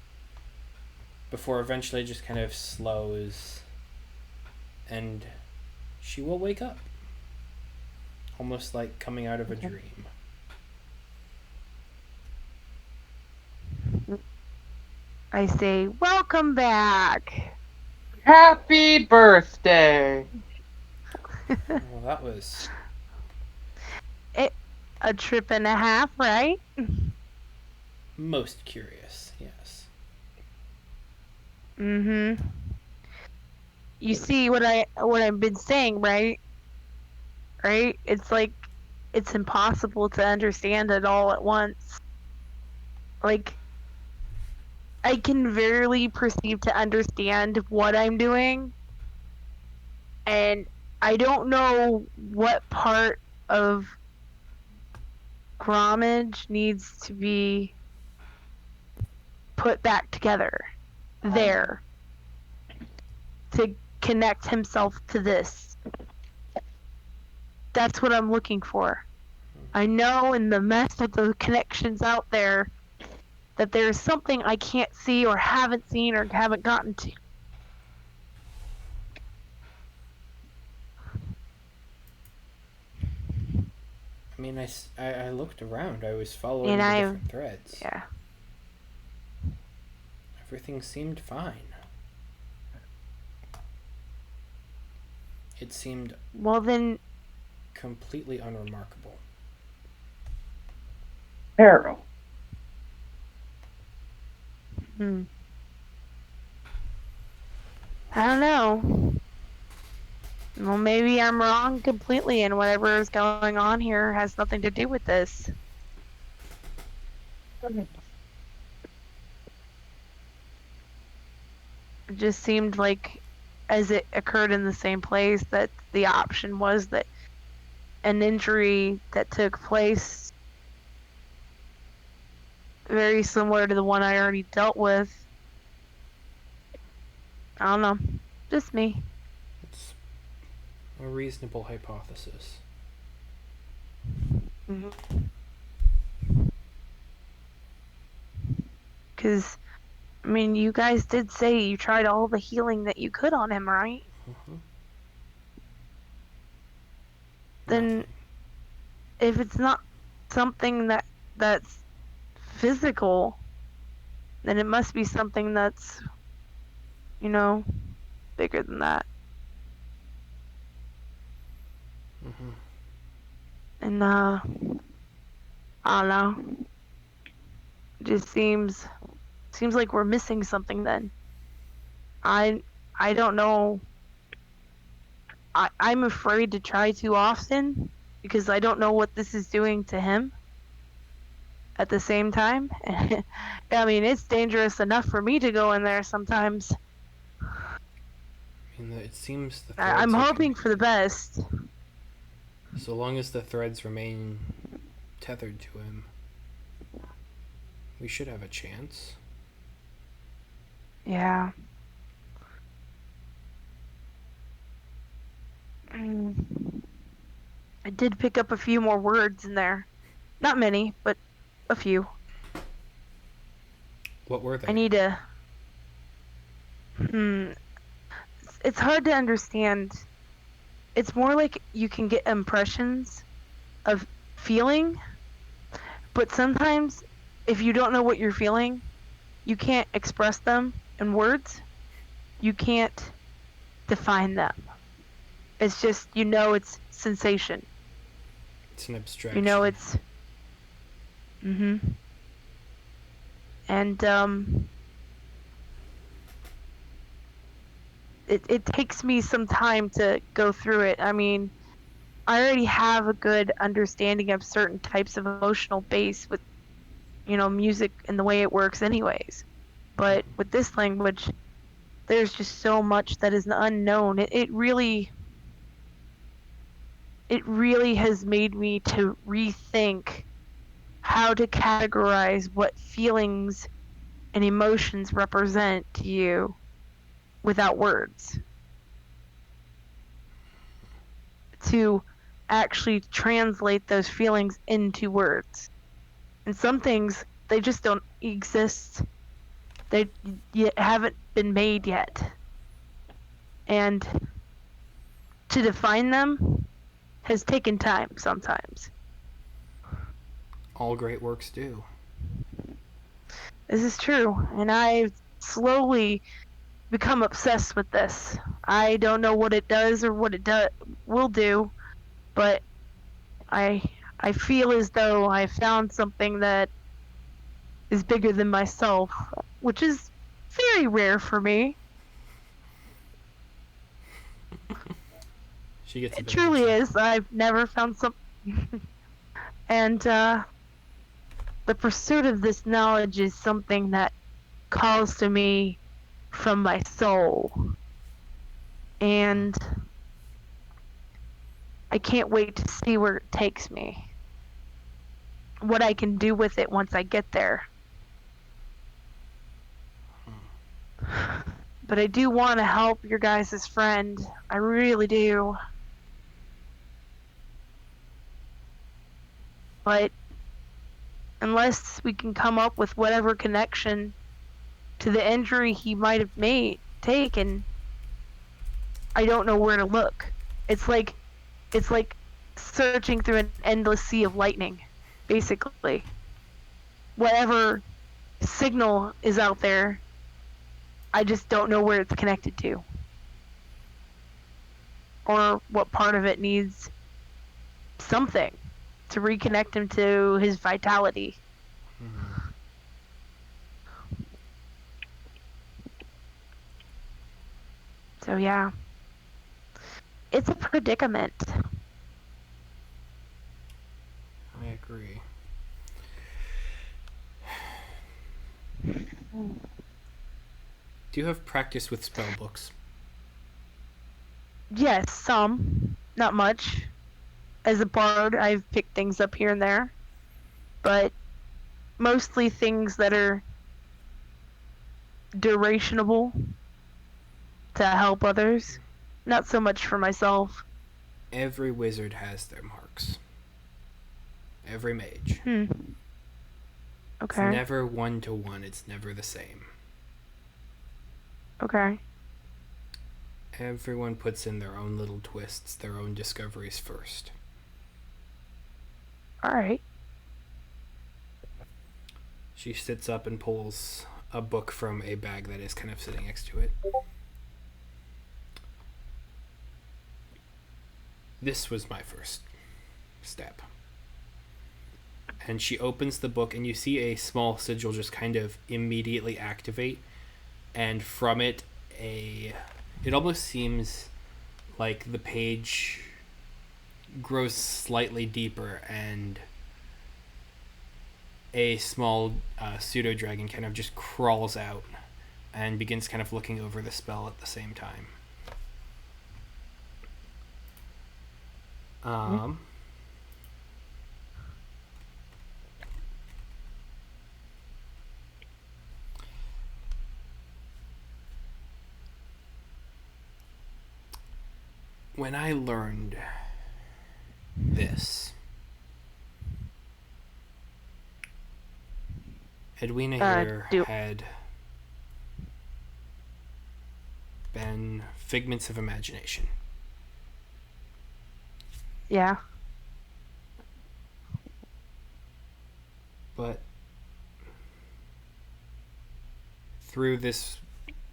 before eventually just kind of slows and she will wake up, almost like coming out of a dream. I say, welcome back. Happy birthday. Well, that was a trip and a half, right? most curious, yes. Mm-hmm. You see what I've been saying, right? Right? It's like it's impossible to understand it all at once. Like I can barely perceive to understand what I'm doing, and I don't know what part of Gromage needs to be put back together there to connect himself to this. that's what I'm looking for. I know in the mess of the connections out there that there's something I can't see or haven't seen or haven't gotten to. I mean, I looked around. I was following And the I, different threads. yeah. Everything seemed fine. It seemed Well then, completely unremarkable. Arrow. I don't know. Well, maybe I'm wrong completely, and whatever is going on here has nothing to do with this. It just seemed like, as it occurred in the same place, that the option was that an injury that took place very similar to the one I already dealt with. I don't know. Just me. It's a reasonable hypothesis. Because, I mean, you guys did say you tried all the healing that you could on him, right? Mm-hmm. Then, Nothing. if it's not something that's physical, then it must be something that's, bigger than that. Mm-hmm. And I don't know. It just seems like we're missing something. Then I don't know. I'm afraid to try too often because I don't know what this is doing to him. At the same time, I mean, it's dangerous enough for me to go in there sometimes. I mean, it seems the I'm threads are hoping for the best. so long as the threads remain tethered to him, we should have a chance. Yeah. I did pick up a few more words in there. Not many, but a few. What were they? I need to. It's hard to understand. It's more like you can get impressions of feeling, but sometimes if you don't know what you're feeling, you can't express them in words. You can't define them. It's just, it's sensation. It's an abstraction. It's. And, it takes me some time to go through it. I mean, I already have a good understanding of certain types of emotional base with, music and the way it works anyways. But with this language, there's just so much that is unknown. It really has made me to rethink how to categorize what feelings and emotions represent to you without words. To actually translate those feelings into words. And some things, they just don't exist. They haven't been made yet. And to define them has taken time sometimes. All great works do. This is true, and I've slowly become obsessed with this. I don't know what it does or what it will do, but I feel as though I found something that is bigger than myself, which is very rare for me. She gets a It bit truly of is. I've never found something. And the pursuit of this knowledge is something that calls to me from my soul. And I can't wait to see where it takes me. What I can do with it once I get there. But I do want to help your guys' friend. I really do. but unless we can come up with whatever connection to the injury he might have taken, I don't know where to look. It's like searching through an endless sea of lightning, basically. Whatever signal is out there, I just don't know where it's connected to. Or what part of it needs something to reconnect him to his vitality. Mm-hmm. So yeah. It's a predicament. I agree. Do you have practice with spell books? Yes, some. Not much. As a bard, I've picked things up here and there. But mostly things that are durationable to help others. Not so much for myself. Every wizard has their marks. Every mage. Okay. It's never 1-to-1. It's never the same. Okay. Everyone puts in their own little twists, their own discoveries first. Alright. She sits up and pulls a book from a bag that is kind of sitting next to it. This was my first step. And she opens the book, and you see a small sigil just kind of immediately activate, and from it it almost seems like the page grows slightly deeper, and a small pseudo dragon kind of just crawls out and begins kind of looking over the spell at the same time. When I learned this, Edwina here had been figments of imagination. Yeah. But through this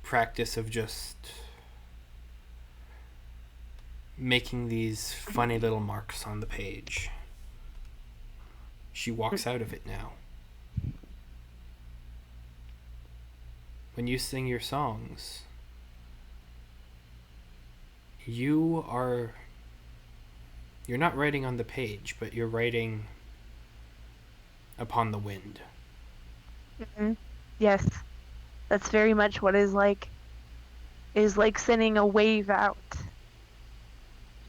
practice of just making these funny little marks on the page, she walks out of it now. When you sing your songs, you're not writing on the page, but you're writing upon the wind. Mm-hmm. Yes. That's very much what is like sending a wave out.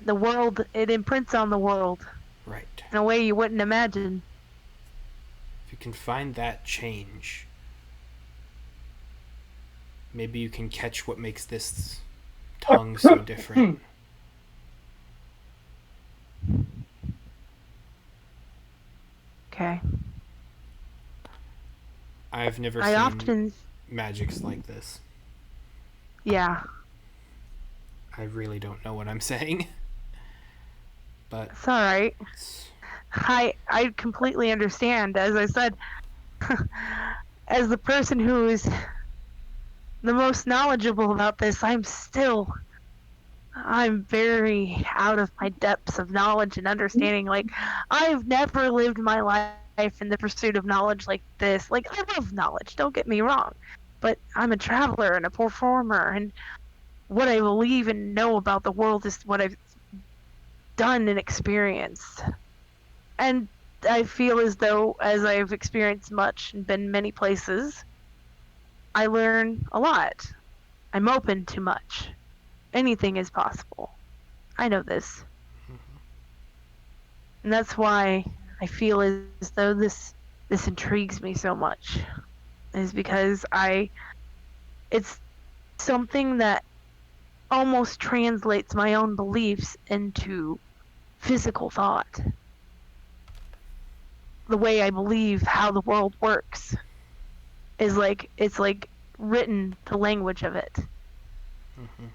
The world, it imprints on the world. Right. In a way you wouldn't imagine. If you can find that change, maybe you can catch what makes this tongue so different. Okay. I've never seen magics like this. Yeah. I really don't know what I'm saying. But it's alright. I completely understand. As I said, as the person who is the most knowledgeable about this, I'm very out of my depths of knowledge and understanding. Like, I've never lived my life in the pursuit of knowledge like this. Like, I love knowledge, don't get me wrong. But I'm a traveler and a performer, and what I believe and know about the world is what I've done and experienced. And I feel as though, as I've experienced much and been many places, I learn a lot. I'm open to much. Anything is possible. I know this. And that's why I feel as though this intrigues me so much. Is because it's something that almost translates my own beliefs into physical thought. the way I believe how the world works is like it's like written the language of it. Mm-hmm.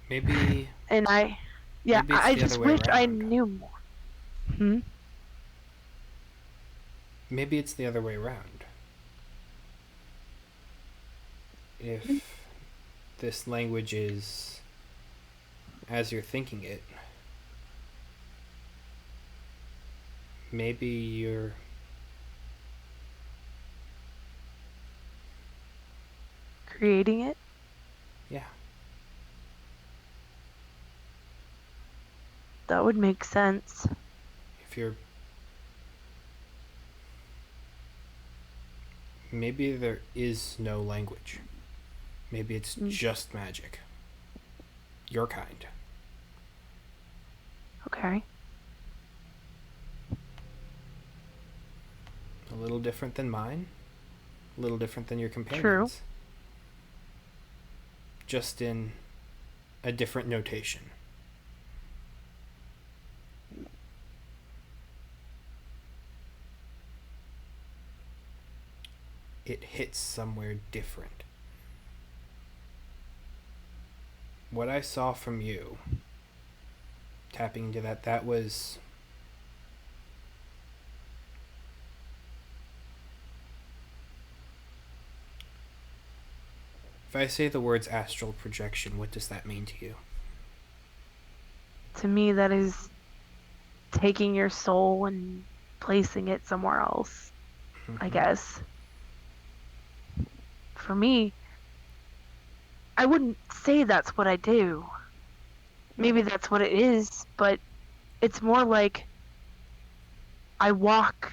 Maybe And maybe it's I the other just way wish I around. knew more. Hmm? Maybe it's the other way around. If this language is as you're thinking it, maybe you're Creating it? yeah. That would make sense. If you're maybe there is no language. Maybe it's just magic. Your kind. Okay. A little different than mine. A little different than your True. companions. Just in a different notation. It hits somewhere different. What I saw from you, tapping into that was if I say the words astral projection, what does that mean to you? To me, that is taking your soul and placing it somewhere else, I guess. For me, I wouldn't say that's what I do. Maybe that's what it is, but it's more like I walk.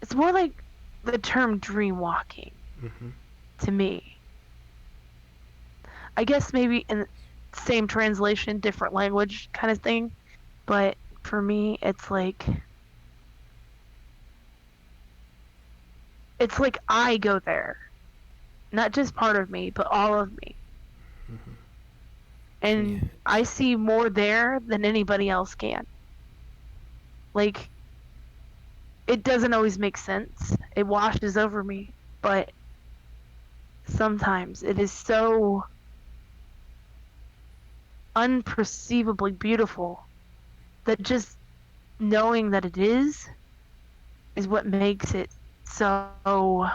It's more like the term dream walking Mm-hmm. to me. I guess maybe in same translation, different language kind of thing, but for me, it's like I go there, not just part of me, but all of me. Mm-hmm. And Yeah. I see more there than anybody else can. Like, it doesn't always make sense. It washes over me, but sometimes it is so unperceivably beautiful that just knowing that it is what makes it so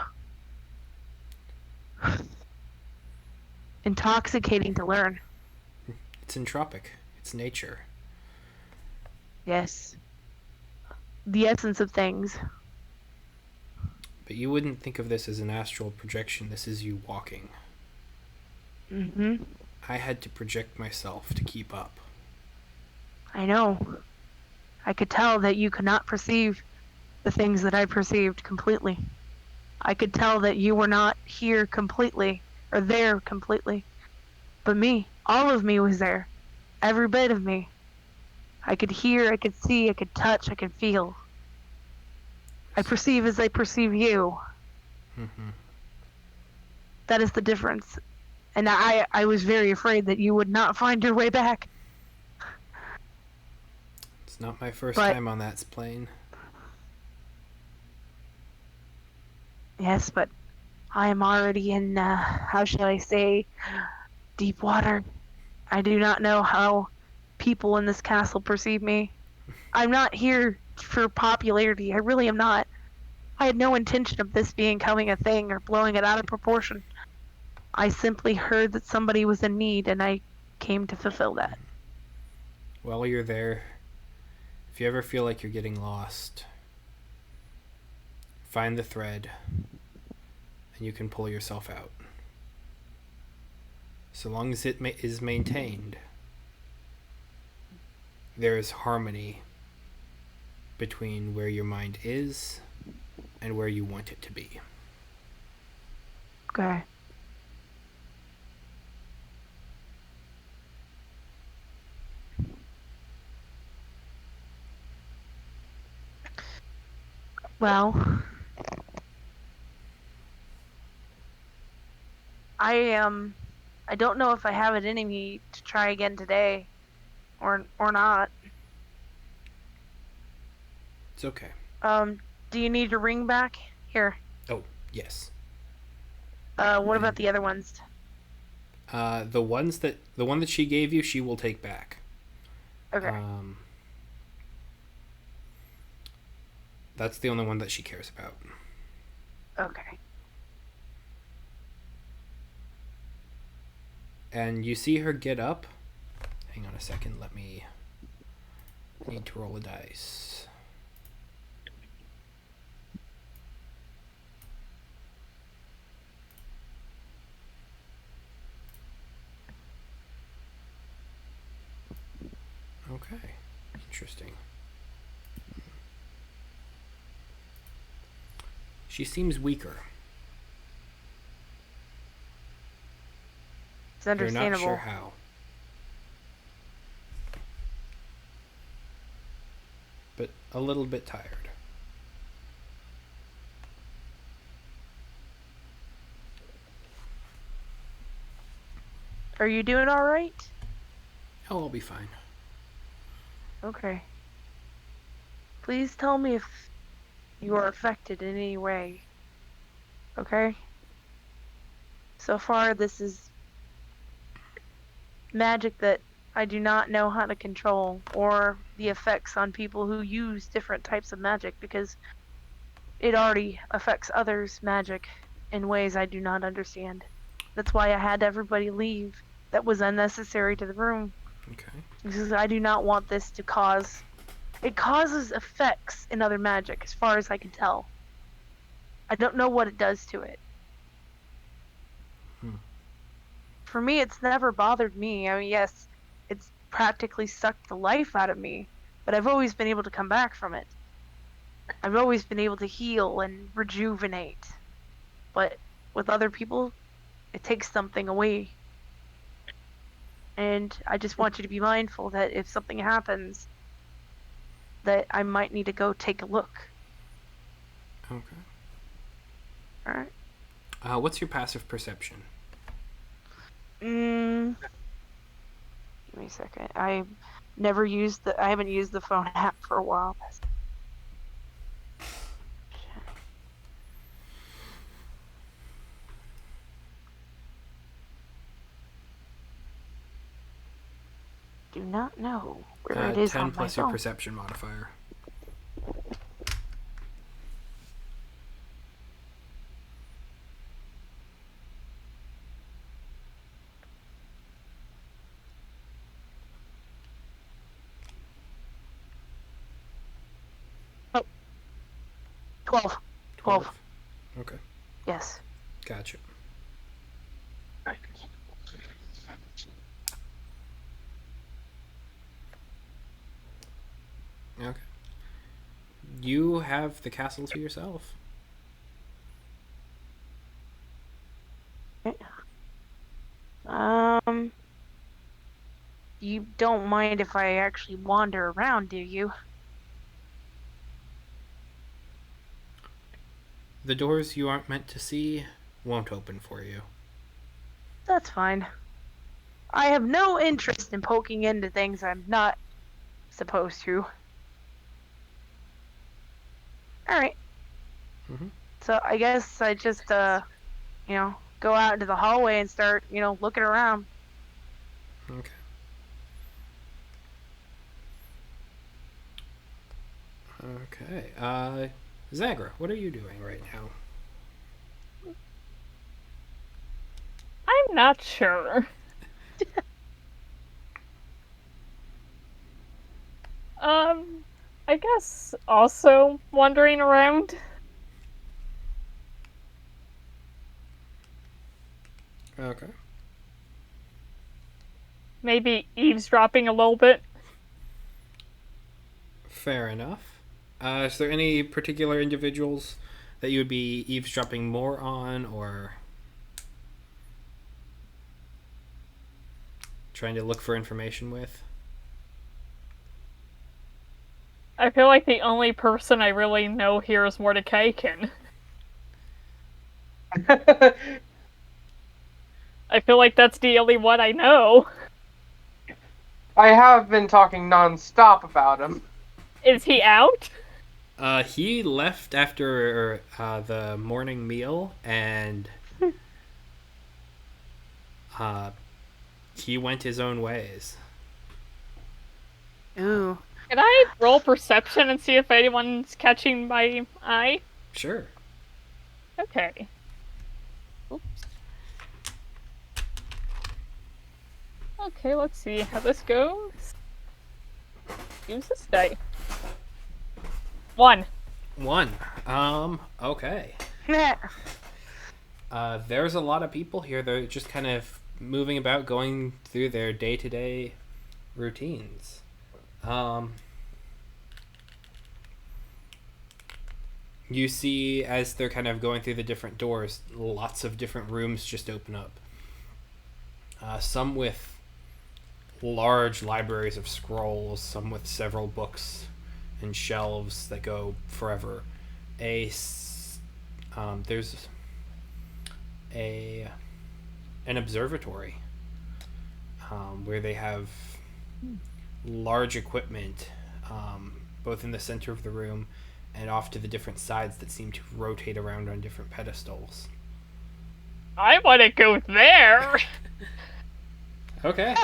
intoxicating to learn. It's entropic. It's nature. Yes. The essence of things. But you wouldn't think of this as an astral projection. This is you walking. Hmm. I had to project myself to keep up. I know. I could tell that you could not perceive the things that I perceived completely. I could tell that you were not here completely, or there completely. But me, all of me was there. Every bit of me. I could hear, I could see, I could touch, I could feel. I perceive as I perceive you. Mm-hmm. That is the difference. And I was very afraid that you would not find your way back. It's not my first But time on that plane. yes, but I am already in, how shall I say, deep water. I do not know how people in this castle perceive me. I'm not here for popularity. I really am not. I had no intention of this becoming a thing or blowing it out of proportion. I simply heard that somebody was in need and I came to fulfill that. While you're there, if you ever feel like you're getting lost, find the thread and you can pull yourself out. So long as it is maintained, there is harmony between where your mind is and where you want it to be. Okay. Well, I don't know if I have it in me to try again today or not. It's okay. Do you need your ring back? Here. Oh, yes. What about the other ones? The one that she gave you, she will take back. Okay. That's the only one that she cares about. Okay. And you see her get up. Hang on a second. Need to roll a dice. Okay. Interesting. She seems weaker. It's You're understandable. not sure how. But a little bit tired. Are you doing all right? Oh, I'll be fine. Okay. Please tell me if you are affected in any way. Okay? So far, this is magic that I do not know how to control, or the effects on people who use different types of magic, because it already affects others' magic in ways I do not understand. That's why I had everybody leave. That was unnecessary to the room. Okay. Because I do not want this to cause... It causes effects in other magic, as far as I can tell. I don't know what it does to it. For me, it's never bothered me. I mean, yes, it's practically sucked the life out of me, but I've always been able to come back from it. I've always been able to heal and rejuvenate. But with other people, it takes something away. And I just want you to be mindful that if something happens, that I might need to go take a look. Okay. Alright? What's your passive perception? Give me a second. I haven't used the phone app for a while. Do not know where it is 10 on my plus your phone. perception modifier. Oh. 12. 12. Okay. Yes. Gotcha. Okay. You have the castle to yourself. You don't mind if I actually wander around, do you? The doors you aren't meant to see won't open for you. That's fine. I have no interest in poking into things I'm not supposed to. Alright. Mm-hmm. So I guess I just, go out into the hallway and start, looking around. Okay. Okay. Zagra, what are you doing right now? I'm not sure. I guess also wandering around. Okay. Maybe eavesdropping a little bit. Fair enough. Is there any particular individuals that you would be eavesdropping more on, or trying to look for information with? I feel like the only person I really know here is Mordecaikin. I feel like that's the only one I know. I have been talking non-stop about him. Is he out? He left after the morning meal, and uh, he went his own ways. Ooh. Can I roll perception and see if anyone's catching my eye? Sure. Okay. Oops. Okay, let's see how this goes. Use this die. 1. 1. Okay. There's a lot of people here. They're just kind of moving about, going through their day-to-day routines. You see, as they're kind of going through the different doors, lots of different rooms just open up. Some with large libraries of scrolls, some with several books and shelves that go forever. There's an observatory where they have large equipment, both in the center of the room and off to the different sides that seem to rotate around on different pedestals. I want to go there! Okay.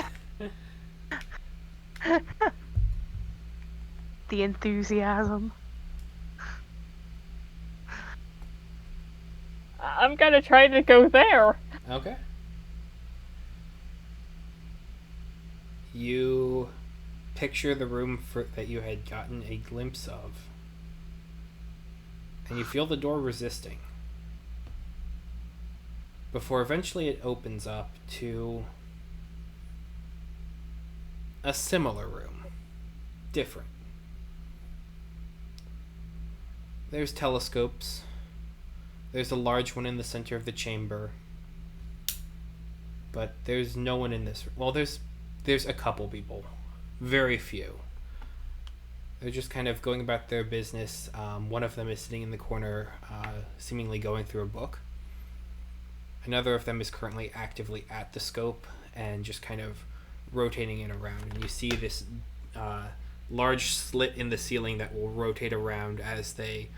The enthusiasm. I'm gonna try to go there. Okay. You picture the room that you had gotten a glimpse of, and you feel the door resisting, before eventually it opens up to a similar room. Different. There's telescopes. There's a large one in the center of the chamber. But there's no one in this. Well, there's a couple people. Very few. They're just kind of going about their business. One of them is sitting in the corner, seemingly going through a book. Another of them is currently actively at the scope and just kind of rotating it around. And you see this large slit in the ceiling that will rotate around as they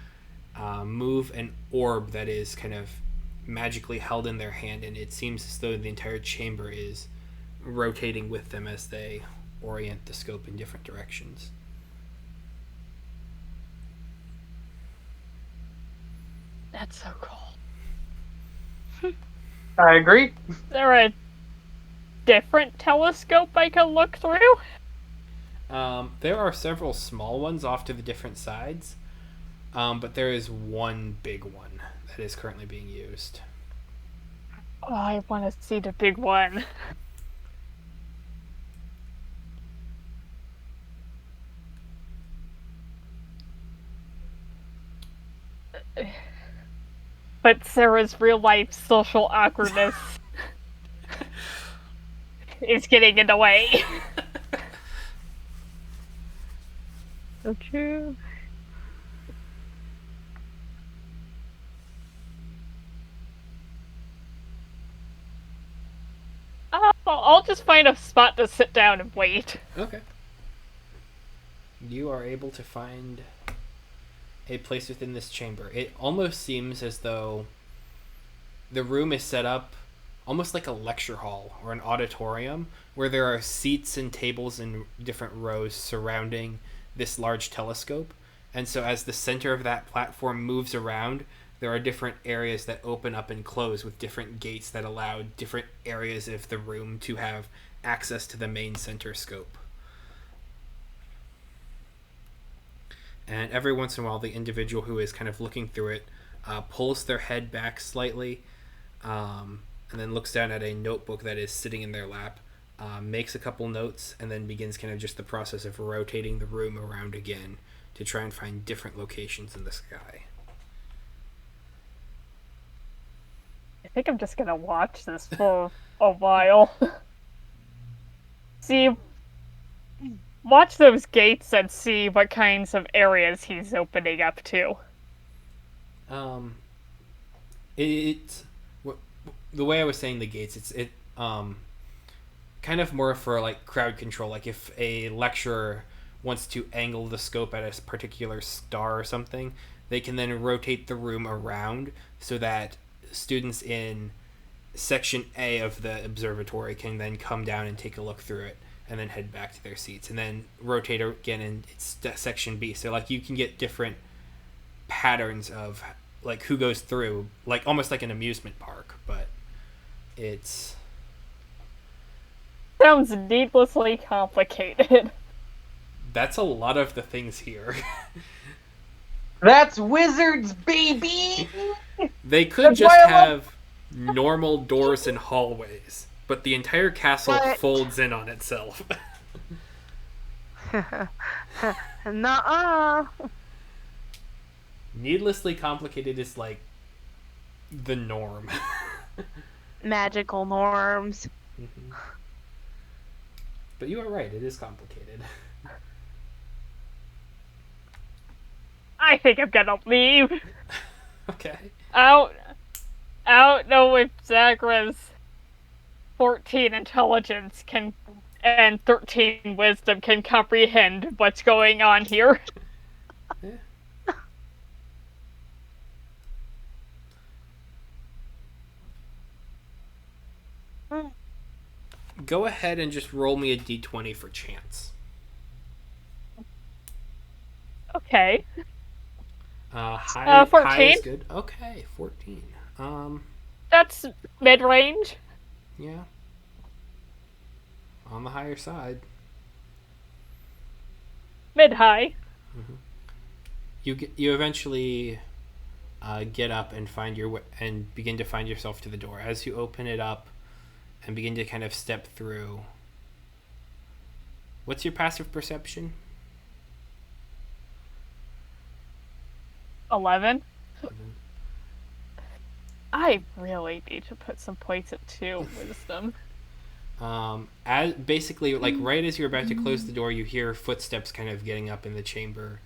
move an orb that is kind of magically held in their hand, and it seems as though the entire chamber is rotating with them as they orient the scope in different directions. That's so cool. I agree. Is there a different telescope I can look through? There are several small ones off to the different sides, but there is one big one that is currently being used. Oh, I want to see the big one. But Sarah's real life social awkwardness is getting in the way. So true. I'll just find a spot to sit down and wait. Okay. You are able to find a place within this chamber. It almost seems as though the room is set up almost like a lecture hall or an auditorium, where there are seats and tables in different rows surrounding this large telescope. And so as the center of that platform moves around, there are different areas that open up and close with different gates that allow different areas of the room to have access to the main center scope. And every once in a while, the individual who is kind of looking through it pulls their head back slightly, and then looks down at a notebook that is sitting in their lap, makes a couple notes, and then begins kind of just the process of rotating the room around again to try and find different locations in the sky. I think I'm just gonna watch this for a while. Watch those gates and see what kinds of areas he's opening up to. The way I was saying the gates, kind of more for like crowd control. Like if a lecturer wants to angle the scope at a particular star or something, they can then rotate the room around so that students in section A of the observatory can then come down and take a look through it and then head back to their seats and then rotate again in section B. So like you can get different patterns of like who goes through, like almost like an amusement park, but it's sounds needlessly complicated. that's a lot of the things here. That's wizards, baby. They could just have normal doors and hallways, but the entire castle folds in on itself. Nuh-uh. Needlessly complicated is like the norm. Magical norms. Mm-hmm. But you are right, it is complicated. I think I'm gonna leave. Okay. I don't know if Zagra's 14 intelligence can and 13 wisdom can comprehend what's going on here. Yeah. Go ahead and just roll me a d20 for chance. Okay. High 14. High is good. Okay, 14. That's mid-range. Yeah. On the higher side. Mid-high. Mm-hmm. You eventually get up and and begin to find yourself to the door. As you open it up and begin to kind of step through. What's your passive perception? 11. I really need to put some points into wisdom. As basically, like right as you're about to close the door, you hear footsteps kind of getting up in the chamber,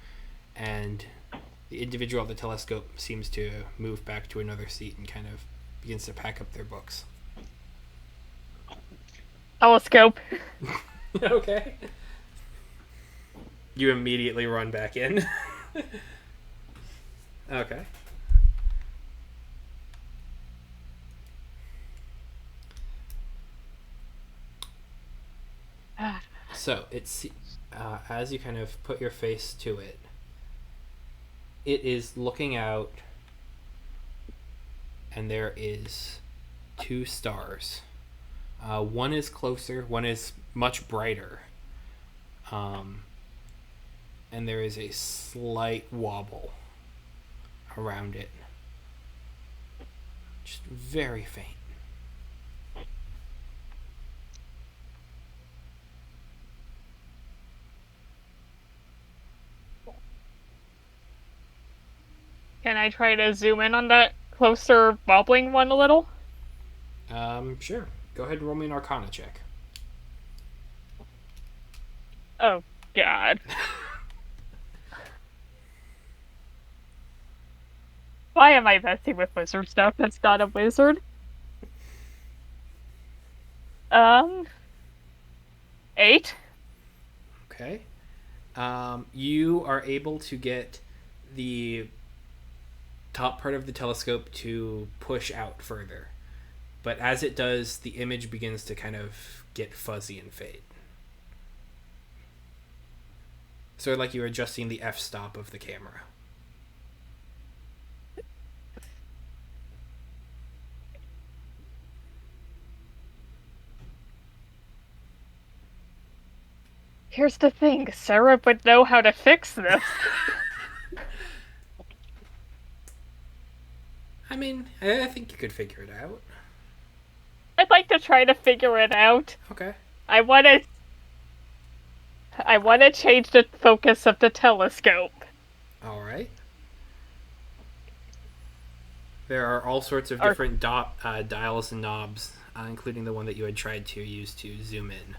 and the individual at the telescope seems to move back to another seat and kind of begins to pack up their books. Telescope. Okay. You immediately run back in. Okay. So it's as you kind of put your face to it, it is looking out, and there is 2 stars. One is closer, one is much brighter, and there is a slight wobble around it, just very faint. Can I try to zoom in on that closer wobbling one a little? Sure. Go ahead and roll me an Arcana check. Oh, God. Why am I messing with wizard stuff? That's not a wizard. 8. Okay. You are able to get the top part of the telescope to push out further. But as it does, the image begins to kind of get fuzzy and fade. So like you're adjusting the f-stop of the camera. Here's the thing, Sarah would know how to fix this. I mean, I think you could figure it out. I'd like to try to figure it out. Okay. I want to change the focus of the telescope. All right. There are all sorts of different dials and knobs, including the one that you had tried to use to zoom in.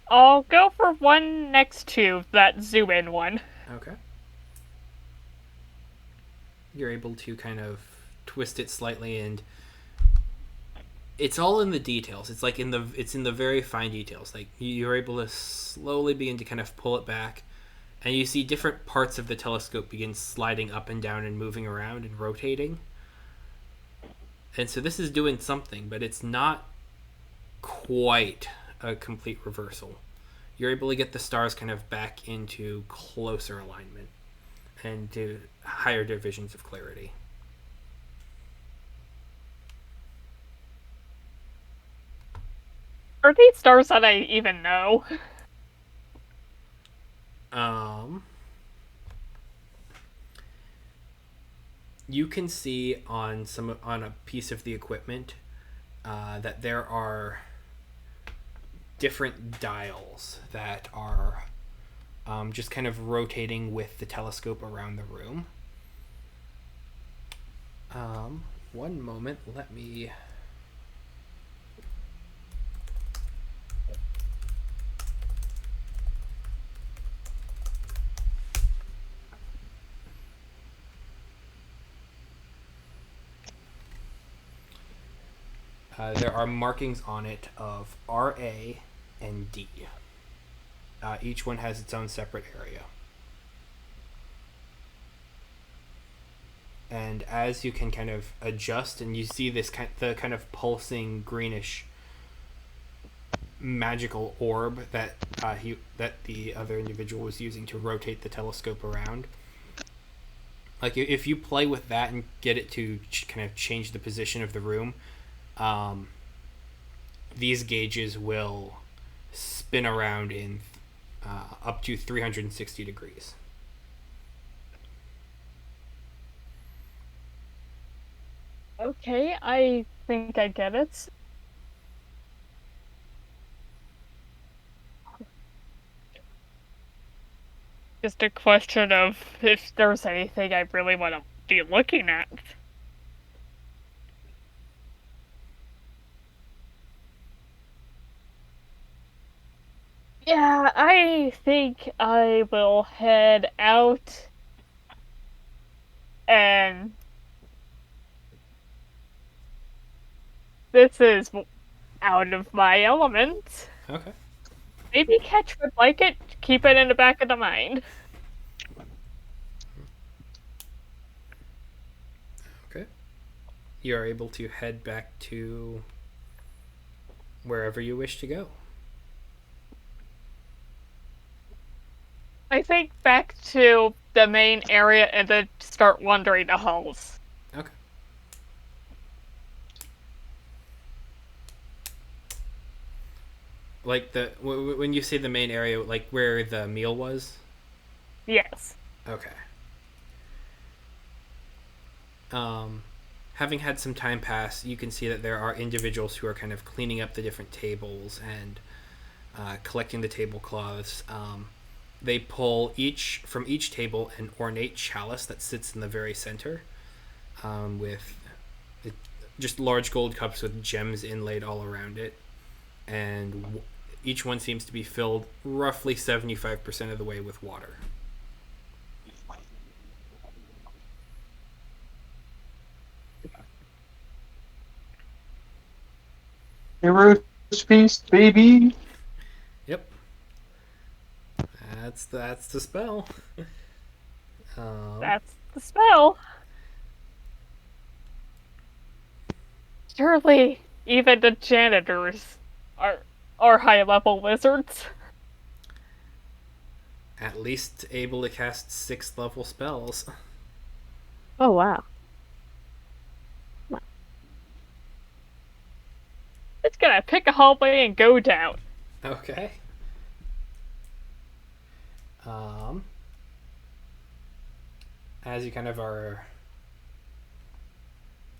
I'll go for one next to that zoom in one. Okay. You're able to kind of twist it slightly, and it's all in the details. It's like it's in the very fine details. Like you're able to slowly begin to kind of pull it back, and you see different parts of the telescope begin sliding up and down and moving around and rotating. And so this is doing something, but it's not quite a complete reversal. You're able to get the stars kind of back into closer alignment and to higher divisions of clarity. Are these stars that I even know? You can see on a piece of the equipment that there are different dials that are just kind of rotating with the telescope around the room. One moment, let me. There are markings on it of RA and D. Each one has its own separate area. And as you can kind of adjust, and you see the kind of pulsing greenish magical orb that the other individual was using to rotate the telescope around. Like if you play with that and get it to kind of change the position of the room, these gauges will spin around in up to 360 degrees. Okay, I think I get it. Just a question of if there's anything I really want to be looking at. Yeah, I think I will head out and this is out of my element. Okay. Maybe Catch would like it, keep it in the back of the mind. Okay. You are able to head back to wherever you wish to go. I think back to the main area and then start wandering the halls. Okay. Like when you say the main area, like where the meal was? Yes. Okay. Having had some time pass, you can see that there are individuals who are kind of cleaning up the different tables and collecting the tablecloths. They pull from each table an ornate chalice that sits in the very center, with just large gold cups with gems inlaid all around it, and each one seems to be filled roughly 75% of the way with water. Hero feast, baby. Yep. That's the spell. That's the spell. Surely, even the janitors are high-level wizards. At least able to cast 6th level spells. Oh wow. It's gonna pick a hallway and go down. Okay. As you kind of are,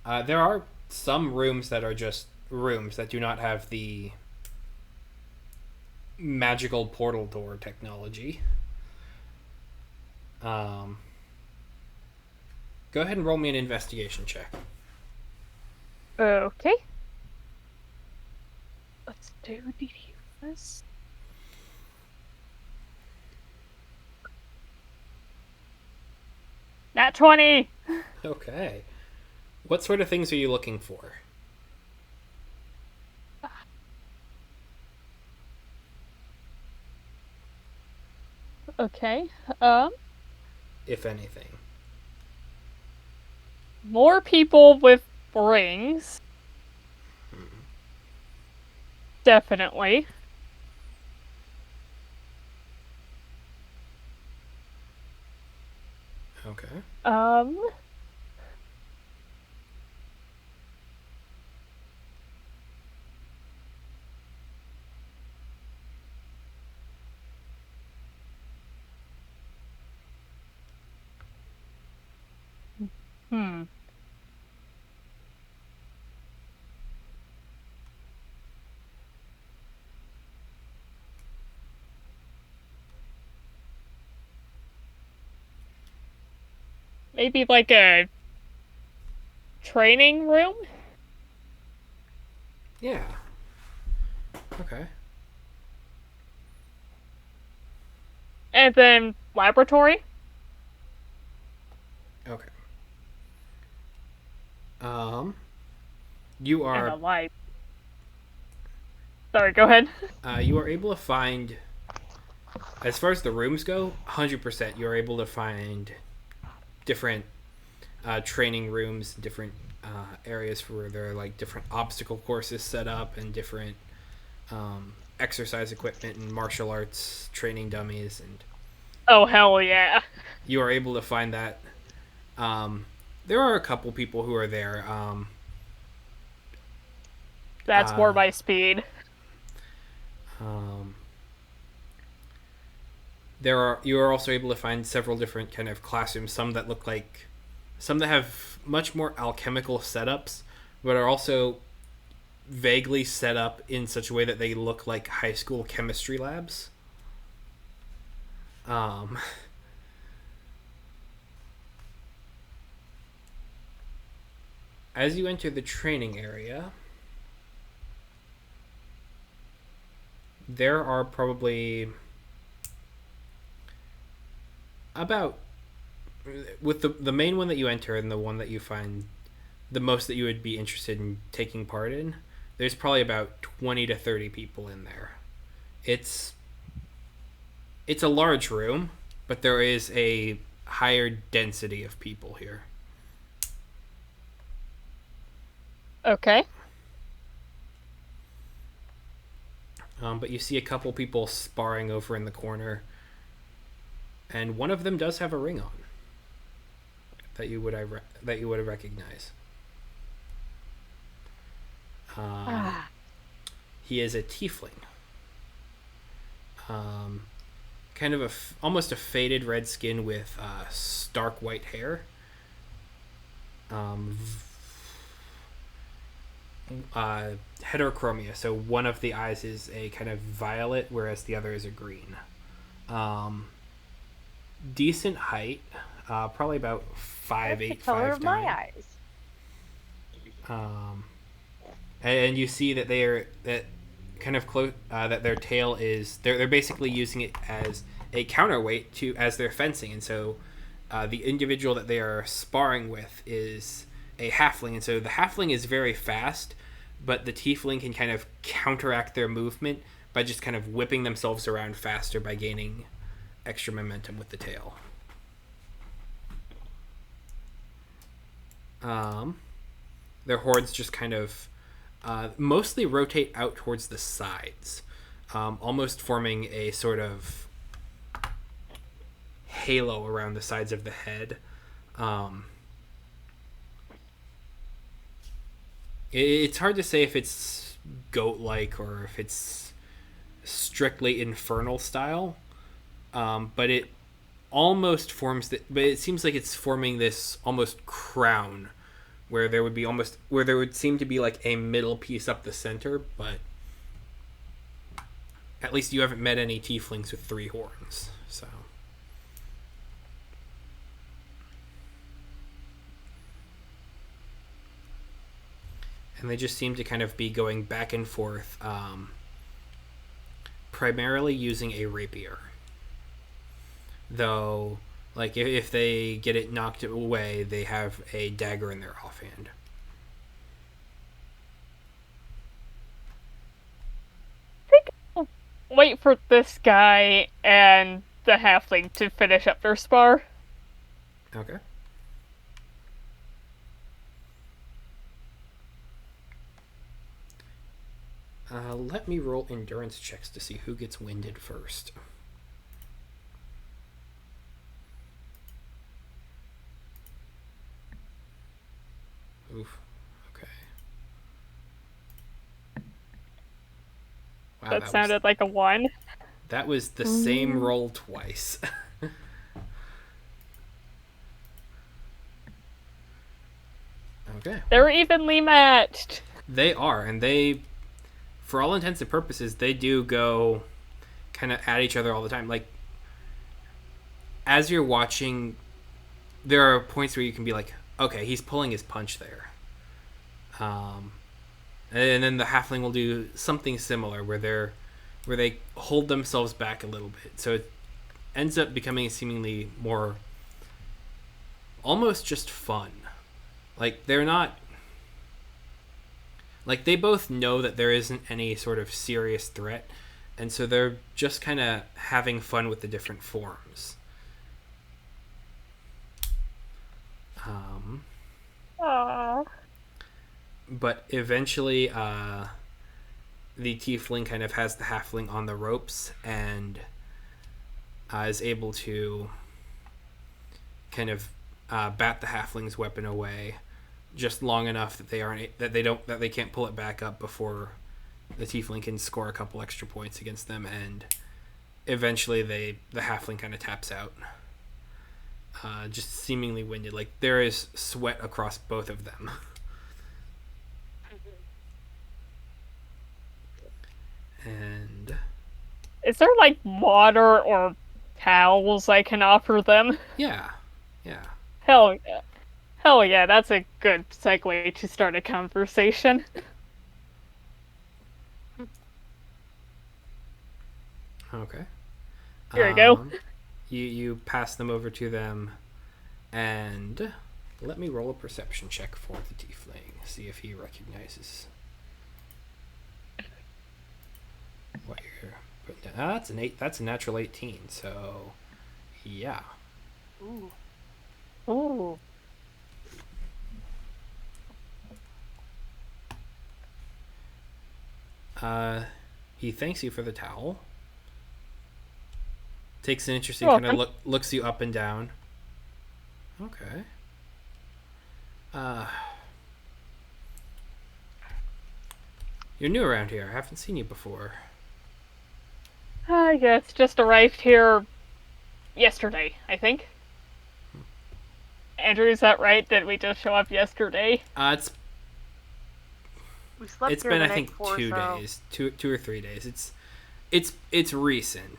there are some rooms that are just rooms that do not have the magical portal door technology. Go ahead and roll me an investigation check. Okay. Let's do this. Nat 20! Okay. What sort of things are you looking for? Okay. if anything. More people with rings. Definitely. Okay. Um. Hmm. Maybe like a training room? Yeah. Okay. And then laboratory? Okay. You And are a light. Sorry, go ahead. you are able to find, as far as the rooms go, 100%. You are able to find different training rooms, different areas where there are like different obstacle courses set up and different exercise equipment and martial arts training dummies, and Oh, hell yeah. you are able to find that. There are a couple people who are there. That's more my speed. Um, there are you are also able to find several different kind of classrooms. Some that have much more alchemical setups, but are also vaguely set up in such a way that they look like high school chemistry labs. Um, as you enter the training area, there are probably about, with the main one that you enter and the one that you find the most that you would be interested in taking part in, there's probably about 20 to 30 people in there. It's it's a large room, but there is a higher density of people here. Okay. But you see a couple people sparring over in the corner, and one of them does have a ring on that you would recognize. Ah. He is a tiefling. Kind of almost a faded red skin with stark white hair. Um, Heterochromia. So one of the eyes is a kind of violet, whereas the other is a green. Decent height, probably about 5'8", the color of 5'9". my eyes. And you see that they are that kind of close that their tail is they're basically using it as a counterweight to as they're fencing, and so the individual that they are sparring with is a halfling, and so the halfling is very fast, but the tiefling can kind of counteract their movement by just kind of whipping themselves around faster by gaining extra momentum with the tail. Their hordes just kind of mostly rotate out towards the sides, almost forming a sort of halo around the sides of the head. It's hard to say if it's goat-like or if it's strictly infernal style, but it almost forms that. But it seems like it's forming this almost crown, where there would seem to be like a middle piece up the center, but at least you haven't met any tieflings with 3 horns, so. And they just seem to kind of be going back and forth, primarily using a rapier. Though, like, if they get it knocked away, they have a dagger in their offhand. I think I'll wait for this guy and the halfling to finish up their spar. Okay. Let me roll endurance checks to see who gets winded first. Oof. Okay. Wow, That sounded like a 1. That was the same roll twice. Okay. They're evenly matched. They are, and they, for all intents and purposes, they do go kind of at each other all the time. Like, as you're watching, there are points where you can be like, okay, he's pulling his punch there. And then the halfling will do something similar where they hold themselves back a little bit. So it ends up becoming seemingly more almost just fun. Like, they're not, like, they both know that there isn't any sort of serious threat, and so they're just kind of having fun with the different forms. Aww. But eventually, the tiefling kind of has the halfling on the ropes and is able to kind of bat the halfling's weapon away just long enough that they can't pull it back up before the tiefling can score a couple extra points against them, and eventually the halfling kind of taps out, just seemingly winded. Like, there is sweat across both of them. And is there like water or towels I can offer them? yeah. Hell yeah, that's a good segue to start a conversation. Okay. Here we go. You pass them over to them, and let me roll a perception check for the tiefling. See if he recognizes what you're putting down. That's an 8. That's a natural 18. So, yeah. Ooh. He thanks you for the towel. Takes an interesting kind of looks you up and down. Okay. You're new around here. I haven't seen you before. I guess just arrived here yesterday, I think. Andrew, is that right? Did we just show up yesterday? It's been, I think, 2 days, two or 3 days. It's recent.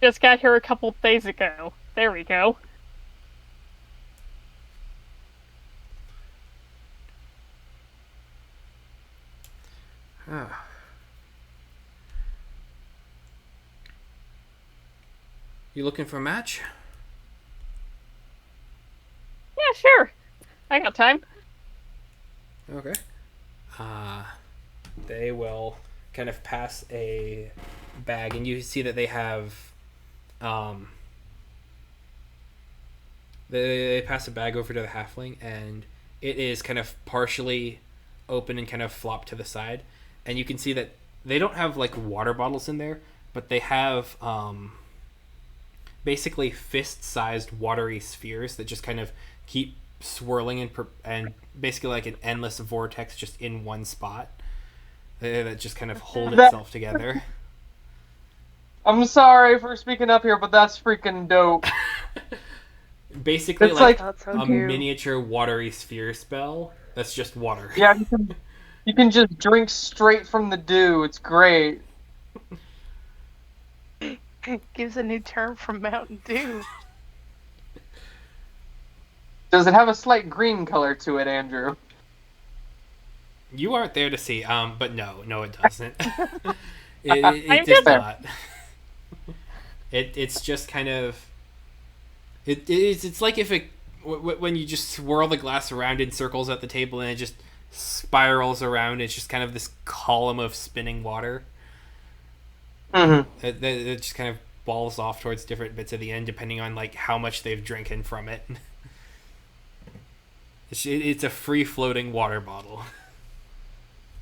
Just got here a couple days ago. There we go. You looking for a match? Yeah, sure. I got time. Okay. They will kind of pass a bag, and you see that they have they pass a bag over to the halfling, and it is kind of partially open and kind of flopped to the side, and you can see that they don't have like water bottles in there, but they have basically fist-sized watery spheres that just kind of keep swirling and basically like an endless vortex just in one spot that just kind of hold itself together. I'm sorry for speaking up here, but that's freaking dope. Basically, it's like so a miniature watery sphere spell that's just water. Yeah, you can just drink straight from the dew. It's great. Gives a new term from Mountain Dew. Does it have a slight green color to it, Andrew? You aren't there to see, but no, it doesn't. it does not. It's just kind of it's like if when you just swirl the glass around in circles at the table and it just spirals around. It's just kind of this column of spinning water. Mm-hmm. It just kind of balls off towards different bits of the end depending on like how much they've drinking from it. It's a free floating water bottle.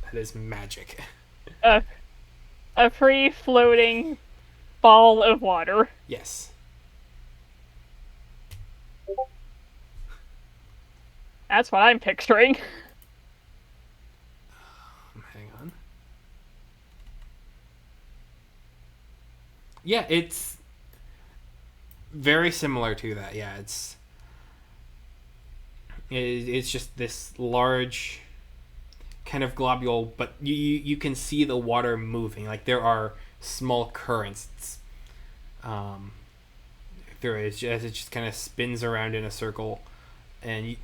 That is magic. A free floating ball of water. Yes. That's what I'm picturing. Hang on. Yeah, it's very similar to that. Yeah, it's just this large kind of globule, but you can see the water moving. Like there are small currents. There is, as it just kind of spins around in a circle, and you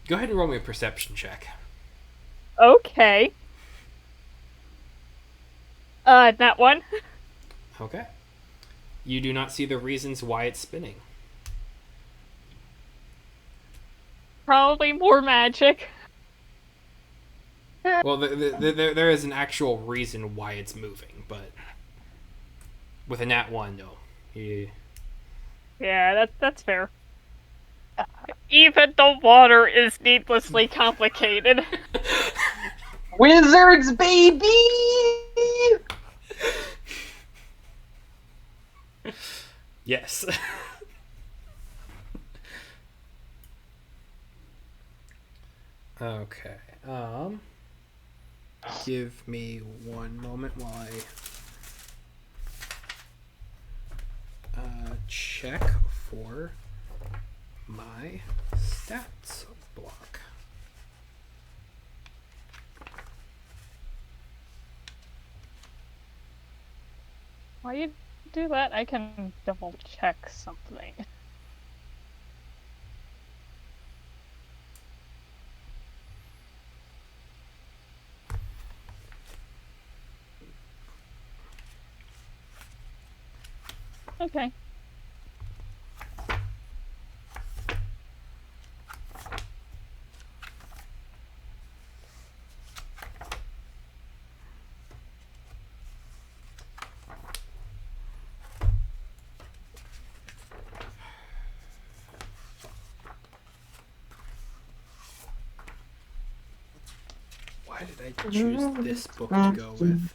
go ahead and roll me a perception check. Okay. That one. Okay. You do not see the reasons why it's spinning. Probably more magic. Well, there is an actual reason why it's moving, but with a nat 1, no. Yeah, that's fair. Even the water is needlessly complicated. Wizards, baby! Yes. Okay. Give me one moment while I check for my stats block. While you do that, I can double check something. Okay. Why did I choose this book to go with?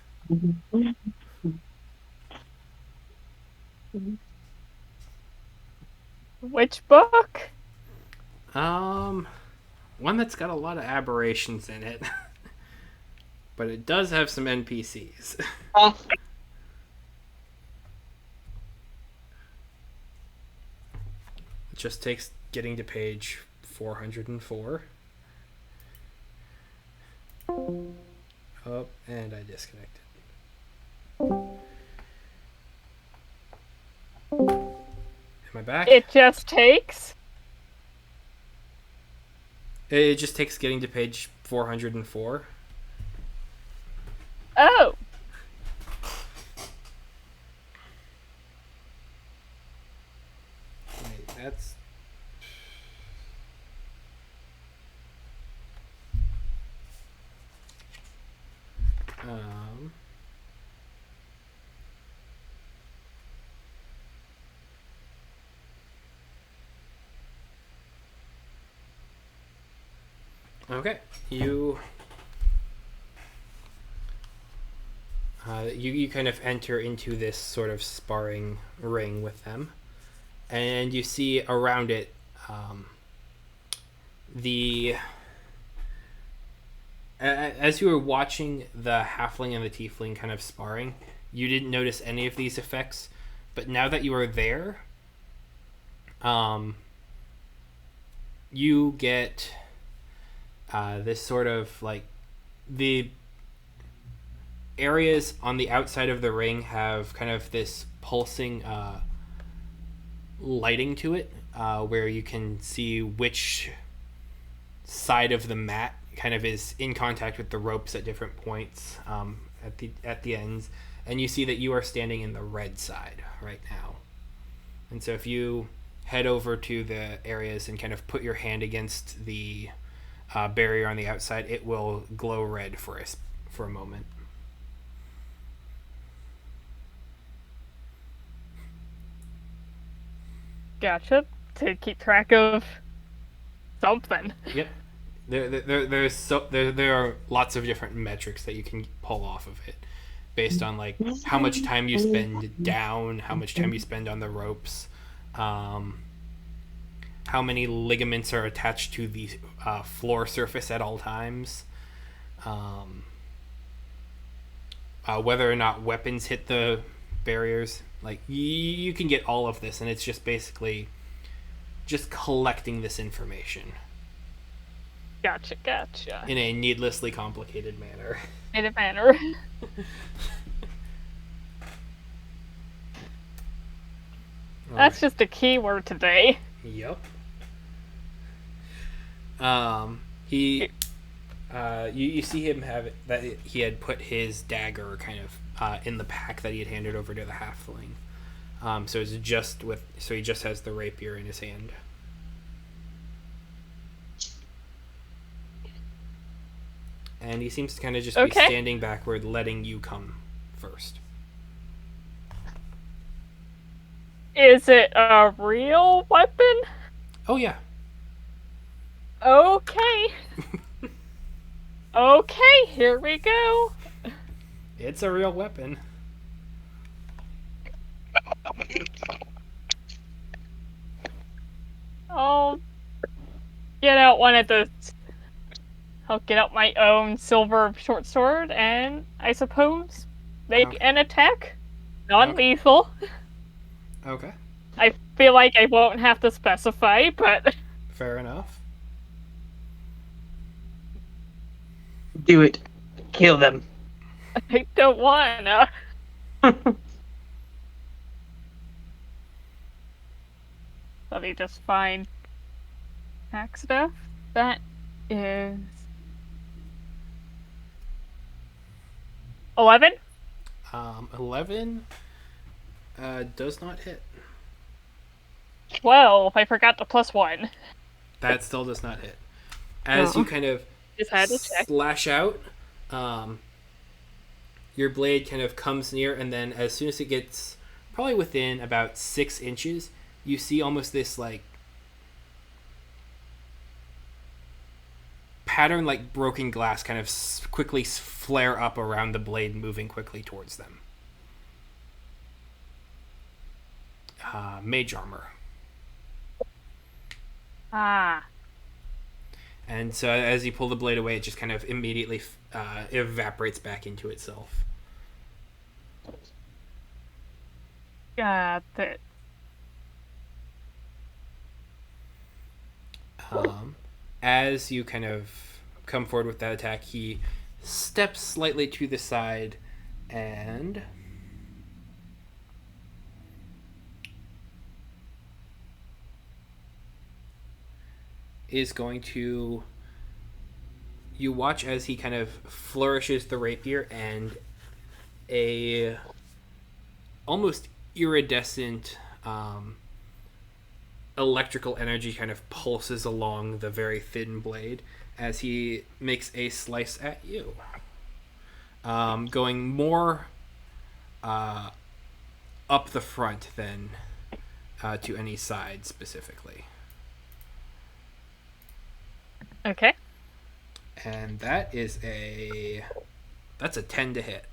Which book? One that's got a lot of aberrations in it. But it does have some NPCs. It just takes getting to page 404. Oh, and I disconnected. Am I back? It just takes? It just takes getting to page 404. Oh. Wait, that's... Okay, you kind of enter into this sort of sparring ring with them, and you see around it as you were watching the halfling and the tiefling kind of sparring, you didn't notice any of these effects, but now that you are there, you get this sort of like the areas on the outside of the ring have kind of this pulsing lighting to it, where you can see which side of the mat kind of is in contact with the ropes at different points at the ends, and you see that you are standing in the red side right now. And so if you head over to the areas and kind of put your hand against the barrier on the outside, it will glow red for a moment. Gotcha. To keep track of something. Yep. There are lots of different metrics that you can pull off of it, based on like how much time you spend down, how much time you spend on the ropes, how many ligaments are attached to the floor surface at all times, whether or not weapons hit the barriers. Like you can get all of this, and it's just basically just collecting this information Gotcha. in a needlessly complicated manner. In a manner. That's just a keyword today. Yep. He, you see him have it, that he had put his dagger kind of in the pack that he had handed over to the halfling. So he just has the rapier in his hand. And he seems to kind of just be standing backward, letting you come first. Is it a real weapon? Oh, yeah. Okay. Okay, here we go. It's a real weapon. I'll get out one of the... I'll get out my own silver short sword and, I suppose, make an attack. Non-lethal. Okay. I feel like I won't have to specify, but... Fair enough. Do it. Kill them. I don't wanna. Let me just find hack stuff. That is 11. 11 does not hit. 12. I forgot the +1. That still does not hit. As you kind of just had to check. Slash out, your blade kind of comes near, and then as soon as it gets probably within about 6 inches, you see almost this like pattern like broken glass kind of quickly flare up around the blade, moving quickly towards them. Mage armor. Ah. And so as you pull the blade away, it just kind of immediately evaporates back into itself. Got it. As you kind of come forward with that attack, he steps slightly to the side and is going to... You watch as he kind of flourishes the rapier, and a almost iridescent electrical energy kind of pulses along the very thin blade as he makes a slice at you, going more up the front than to any side specifically. Okay. And that's a 10 to hit.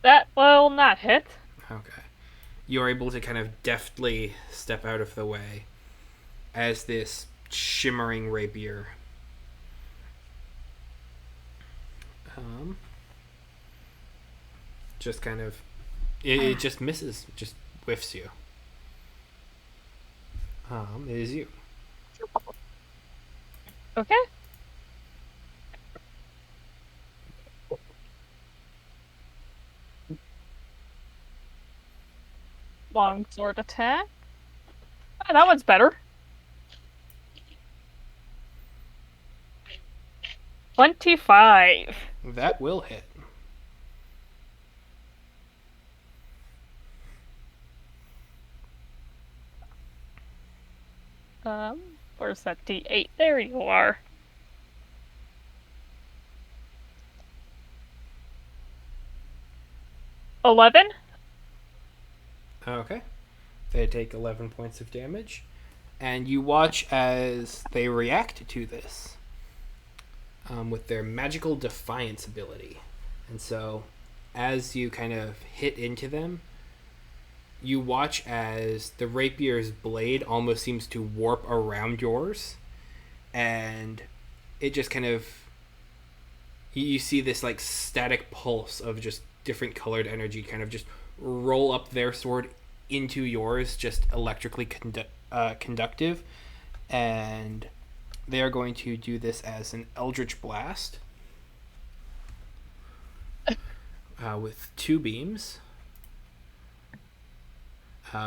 That will not hit. Okay. You're able to kind of deftly step out of the way as this shimmering rapier just kind of it just misses, just whiffs you. It is you. Okay. Longsword attack. Oh, that one's better. 25. That will hit. Where's that D8? There you are. $11. Okay. They take 11 points of damage. And you watch as they react to this with their magical defiance ability. And so, as you kind of hit into them, you watch as the rapier's blade almost seems to warp around yours. And it just kind of. You see this like static pulse of just different colored energy kind of just roll up their sword into yours, just electrically conductive, and they are going to do this as an Eldritch Blast with 2 beams.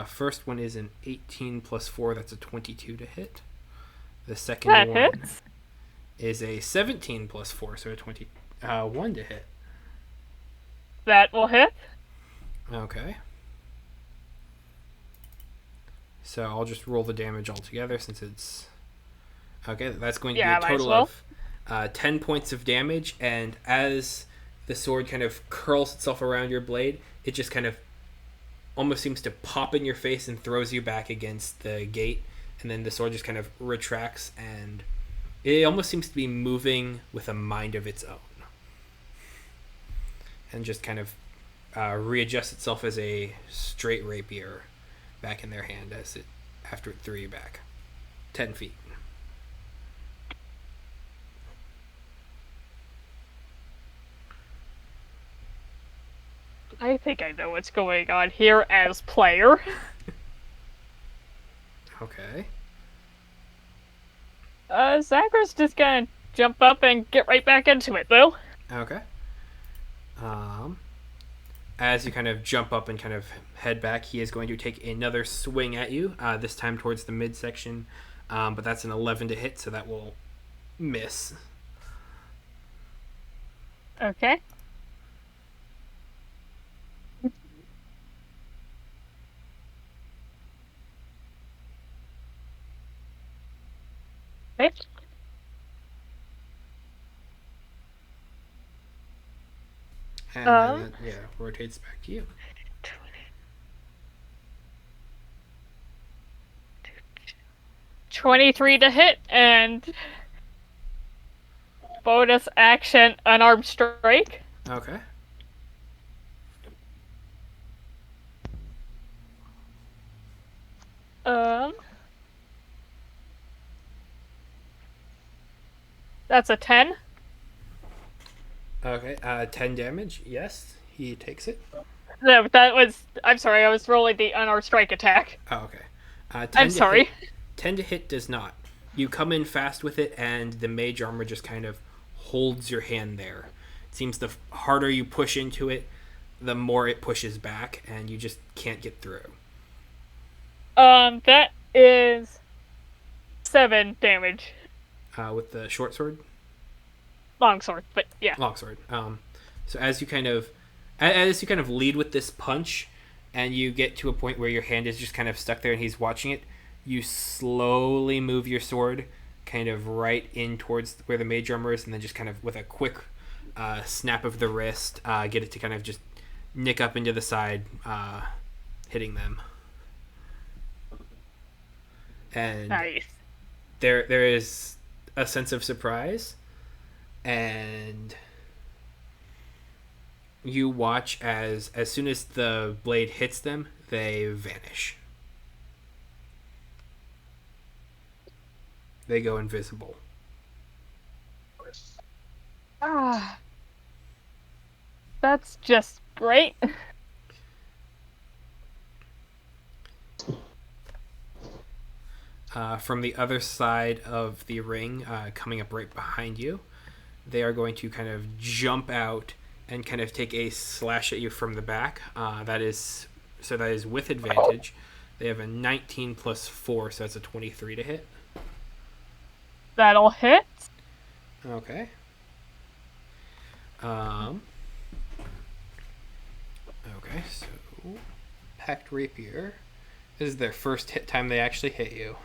First one is an 18 plus 4, that's a 22 to hit. The second That one hits. is a 17 plus 4, so a 21 to hit. That will hit. Okay. So I'll just roll the damage all together since it's... Okay, that's going to be a total of 10 points of damage, and as the sword kind of curls itself around your blade, it just kind of almost seems to pop in your face and throws you back against the gate, and then the sword just kind of retracts, and it almost seems to be moving with a mind of its own. And just kind of readjusts itself as a straight rapier back in their hand after it threw you back 10 feet. I think I know what's going on here as player. Okay. Zagra's just gonna jump up and get right back into it, though. Okay. As you kind of jump up and kind of head back, he is going to take another swing at you, this time towards the midsection, but that's an 11 to hit, so that will miss. Okay. Okay. And then rotates back to you. 23 to hit, and bonus action unarmed strike. Okay. That's a 10. Okay, 10 damage. Yes, he takes it. No, that was... I'm sorry, I was rolling the unarmed strike attack. Oh, okay. 10 I'm sorry. 10 to hit does not. You come in fast with it, and the mage armor just kind of holds your hand there. It seems the harder you push into it, the more it pushes back, and you just can't get through. That is 7 damage. With the short sword? Longsword, but yeah. Longsword. So as you kind of lead with this punch, and you get to a point where your hand is just kind of stuck there and he's watching it, you slowly move your sword kind of right in towards where the mage armor is, and then just kind of with a quick snap of the wrist, get it to kind of just nick up into the side, hitting them. And Nice. there is a sense of surprise, and you watch as soon as the blade hits them, they vanish. They go invisible. That's just great. From the other side of the ring, coming up right behind you, they are going to kind of jump out and kind of take a slash at you from the back. That is with advantage. They have a 19 plus 4, so that's a 23 to hit. That'll hit. Okay. Okay, so Packed Rapier. This is their first hit time they actually hit you.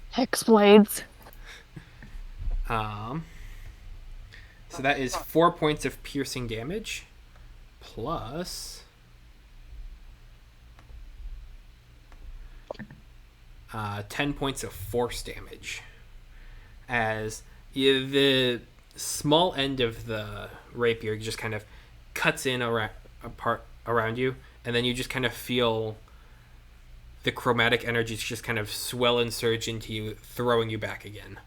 Hex blades. So that is 4 points of piercing damage plus 10 points of force damage. As the small end of the rapier just kind of cuts in around you, and then you just kind of feel the chromatic energies just kind of swell and surge into you, throwing you back again.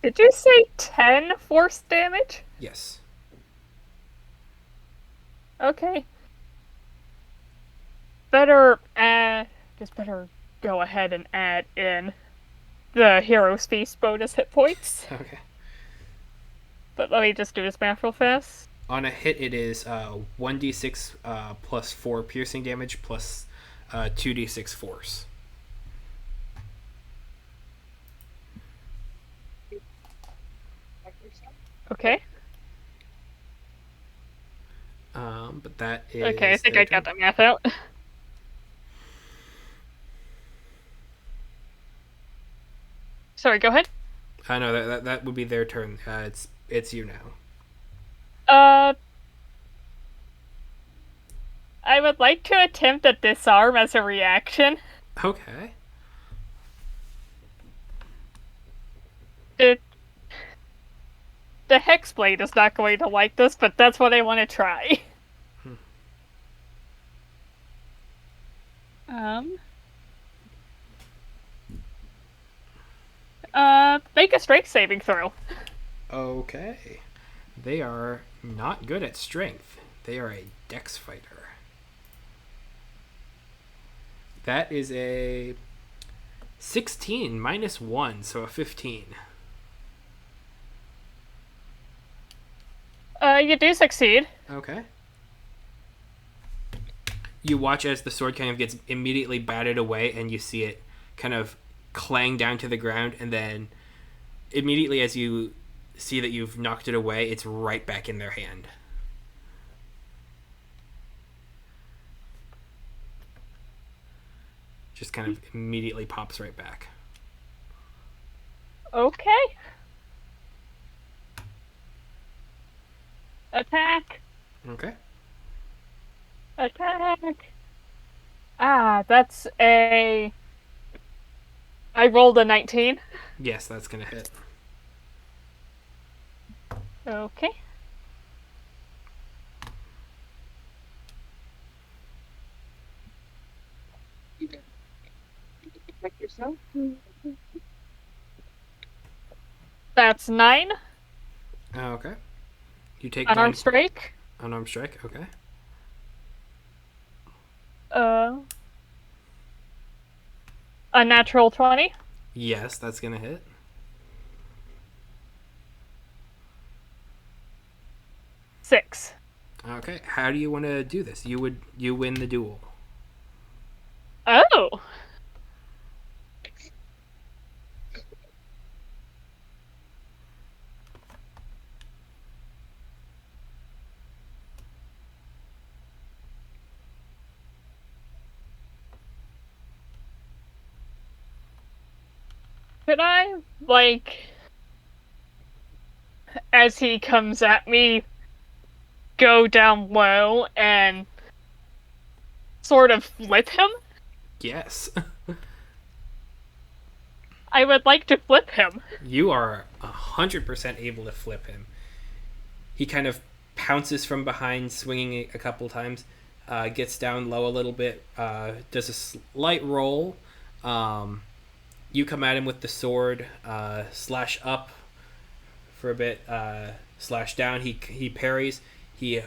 Did you say 10 force damage? Yes. Okay. Better go ahead and add in the Hero's Feast bonus hit points. Okay. But let me just do this math real fast. On a hit, it is 1d6 plus 4 piercing damage plus 2d6 force. Okay. But that is... Okay, I think I got the math out. Sorry, go ahead. No, that would be their turn. It's you now. I would like to attempt a disarm as a reaction. Okay. The Hexblade is not going to like this, but that's what I want to try. Make a strength saving throw. Okay. They are not good at strength. They are a dex fighter. That is a 16 minus 1, so a 15. You do succeed. Okay. You watch as the sword kind of gets immediately batted away, and you see it kind of clang down to the ground, and then immediately as you see that you've knocked it away, it's right back in their hand. Just kind of immediately pops right back. Okay. Attack. Okay. Attack. That's a... I rolled a 19. Yes, that's gonna hit. Okay. Protect yourself. That's 9. Okay. You take Unarmed 9... strike. Unarmed strike, okay. A natural 20. Yes, that's gonna hit. 6. Okay, how do you want to do this? You win the duel. Oh. Could I, as he comes at me, go down low and sort of flip him? Yes. I would like to flip him. You are 100% able to flip him. He kind of pounces from behind, swinging a couple times, gets down low a little bit, does a slight roll. You come at him with the sword, slash up for a bit, slash down. He parries. He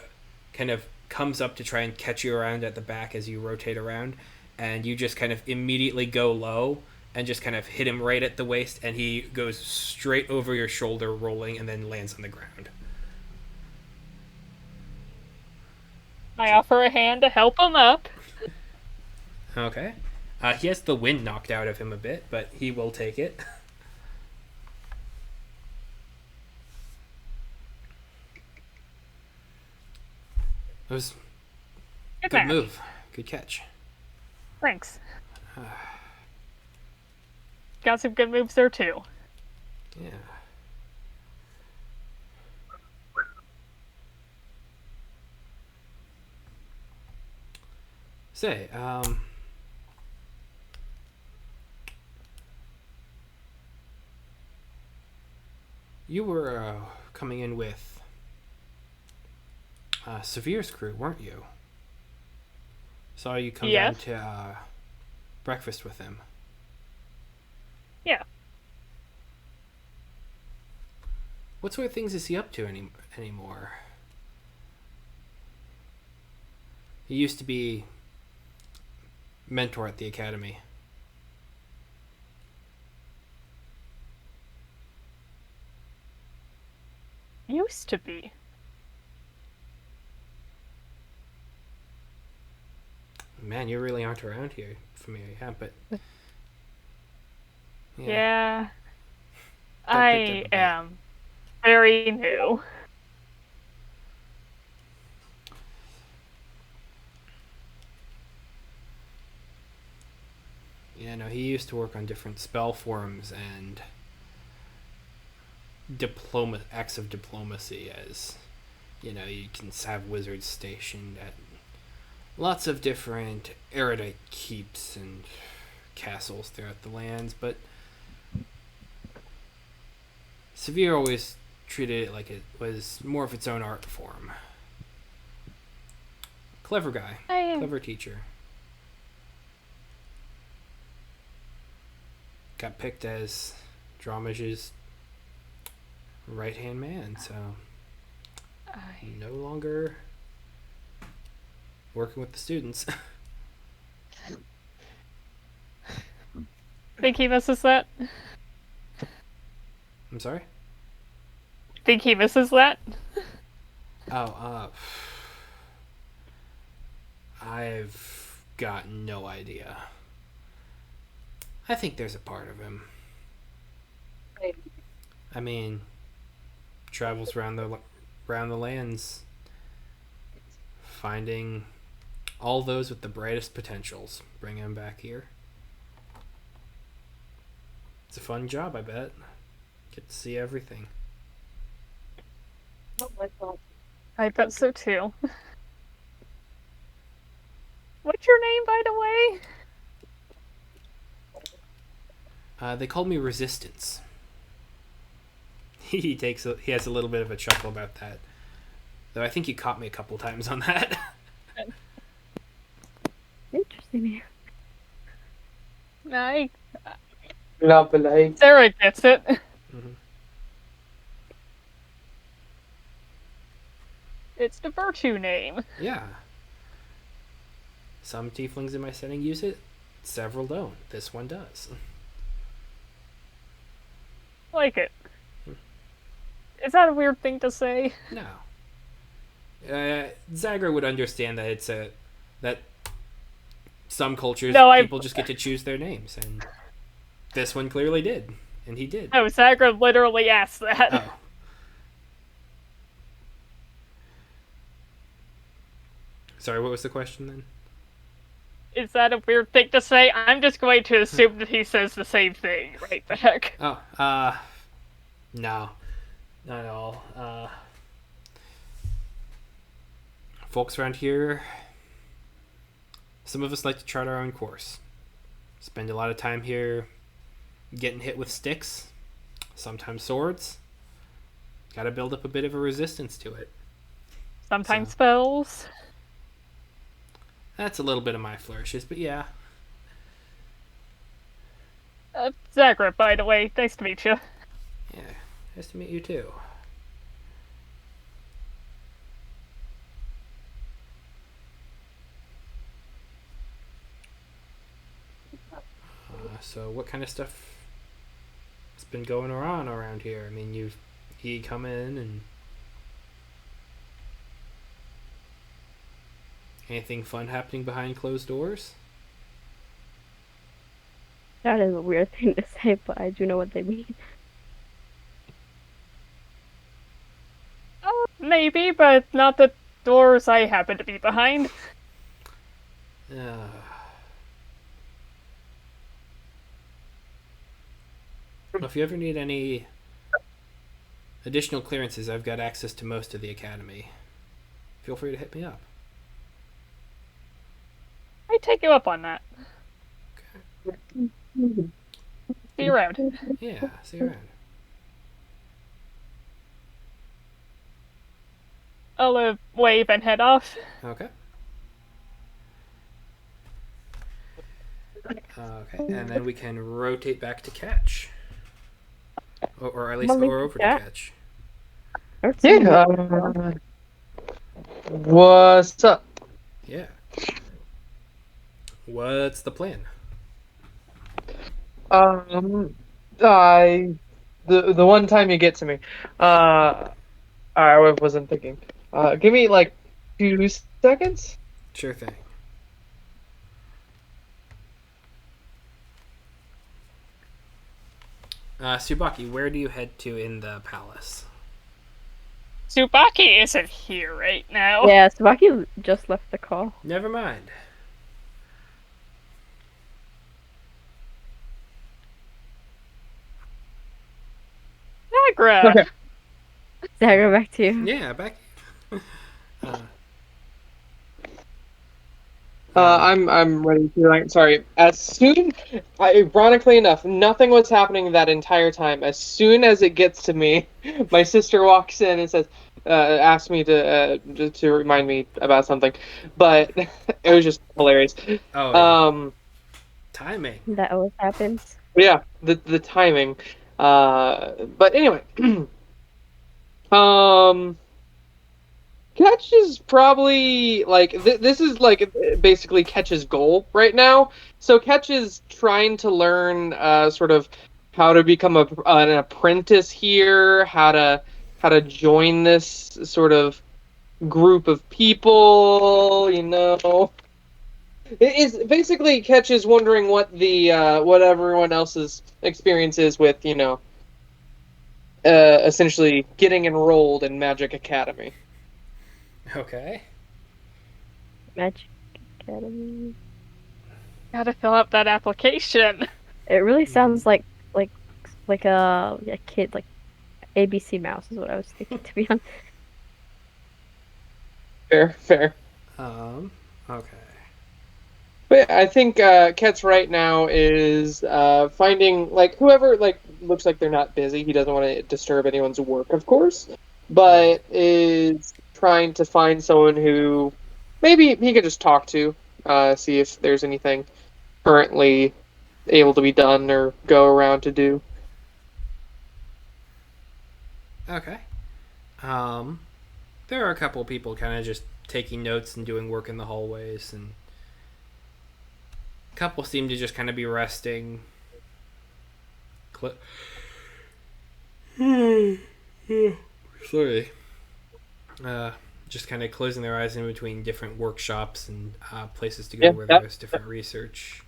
kind of comes up to try and catch you around at the back as you rotate around, and you just kind of immediately go low and just kind of hit him right at the waist, and he goes straight over your shoulder, rolling, and then lands on the ground. I offer a hand to help him up. Okay. He has the wind knocked out of him a bit, but he will take it. It was good move. Good catch. Thanks. Got some good moves there too. Yeah. Say, you were coming in with Severe's crew, weren't you? Saw you come down Yes. to breakfast with him. Yeah. What sort of things is he up to anymore? He used to be mentor at the academy. Used to be. Man, you really aren't around here for me, yeah, but Yeah. Got picked up a I bit. am very new. Yeah, no, he used to work on different spell forms and acts of diplomacy, as you know, you can have wizards stationed at lots of different erudite keeps and castles throughout the lands, but Severe always treated it like it was more of its own art form. Clever guy, clever teacher. Got picked as Dramage's right-hand man, so no longer working with the students. Think he misses that? I'm sorry? Think he misses that? Oh, I've got no idea. I think there's a part of him. I mean, travels around the lands, finding all those with the brightest potentials, bringing them back here. It's a fun job, I bet. Get to see everything. I bet so too. What's your name, by the way? They called me Resistance. He has a little bit of a chuckle about that, though I think he caught me a couple times on that. Interesting. I Lovely. Sarah gets it. Mhm. It's the virtue name. Yeah. Some tieflings in my setting use it, several don't. This one does. Like it. Is that a weird thing to say? No. Zagra would understand that that some cultures people just get to choose their names, and this one clearly did, and he did. Oh, Zagra literally asked that. Oh. Sorry, what was the question then? Is that a weird thing to say? I'm just going to assume that he says the same thing right back. Oh, no. Not at all. Folks around here, some of us like to chart our own course. Spend a lot of time here getting hit with sticks, sometimes swords. Gotta build up a bit of a resistance to it. Sometimes spells. That's a little bit of my flourishes, but yeah. Zagra, by the way, nice to meet you. Yeah, nice to meet you too. So what kind of stuff has been going on around here? I mean, he come in and anything fun happening behind closed doors? That is a weird thing to say, but I do know what they mean. Maybe, but not the doors I happen to be behind. Well, if you ever need any additional clearances, I've got access to most of the academy. Feel free to hit me up. I take you up on that. Okay. See you around. Yeah, see you around. I'll wave and head off. Okay. Okay, and then we can rotate back to catch. Or at least Molly, or over to yeah. catch. Yeah. What's up? Yeah. What's the plan? I the one time you get to me, I wasn't thinking. Give me like 2 seconds. Sure thing. Subaki, where do you head to in the palace? Tsubaki isn't here right now. Yeah, Tsubaki just left the call. Never mind. Nagra. Okay. Zagra, back to you. Yeah, back. I'm ready to. Sorry. As soon, ironically enough, nothing was happening that entire time. As soon as it gets to me, my sister walks in and says, asks me to remind me about something, but it was just hilarious. Oh, yeah. Timing. That always happens. Yeah, the timing. But anyway, um. Catch is probably like this is like basically Catch's goal right now. So Catch is trying to learn sort of how to become an apprentice here, how to join this sort of group of people. It is basically Catch is wondering what everyone else's experience is with essentially getting enrolled in Magic Academy. Okay. Magic Academy. Gotta fill out that application. It really sounds like a kid, like ABC Mouse is what I was thinking, to be honest. Fair. Okay. But I think Ket's right now is finding like whoever like looks like they're not busy. He doesn't want to disturb anyone's work, of course, but is trying to find someone who maybe he could just talk to, see if there's anything currently able to be done or go around to do. Okay. There are a couple people kind of just taking notes and doing work in the hallways, and a couple seem to just kind of be resting. Sorry. Just kind of closing their eyes in between different workshops and places to go where there's different research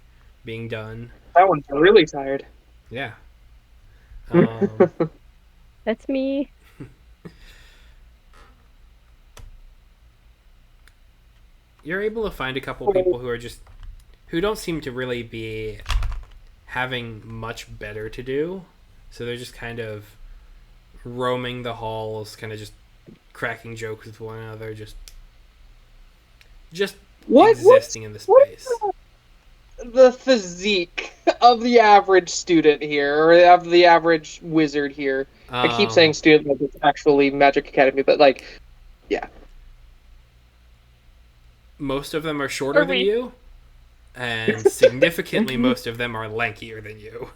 being done. That one's really tired. Yeah. That's me. You're able to find a couple people who don't seem to really be having much better to do, so they're just kind of roaming the halls, kind of just cracking jokes with one another, just existing in the space. The physique of the average student here, or of the average wizard here. I keep saying student like it's actually Magic Academy, but like, yeah. Most of them are shorter than you, and significantly most of them are lankier than you.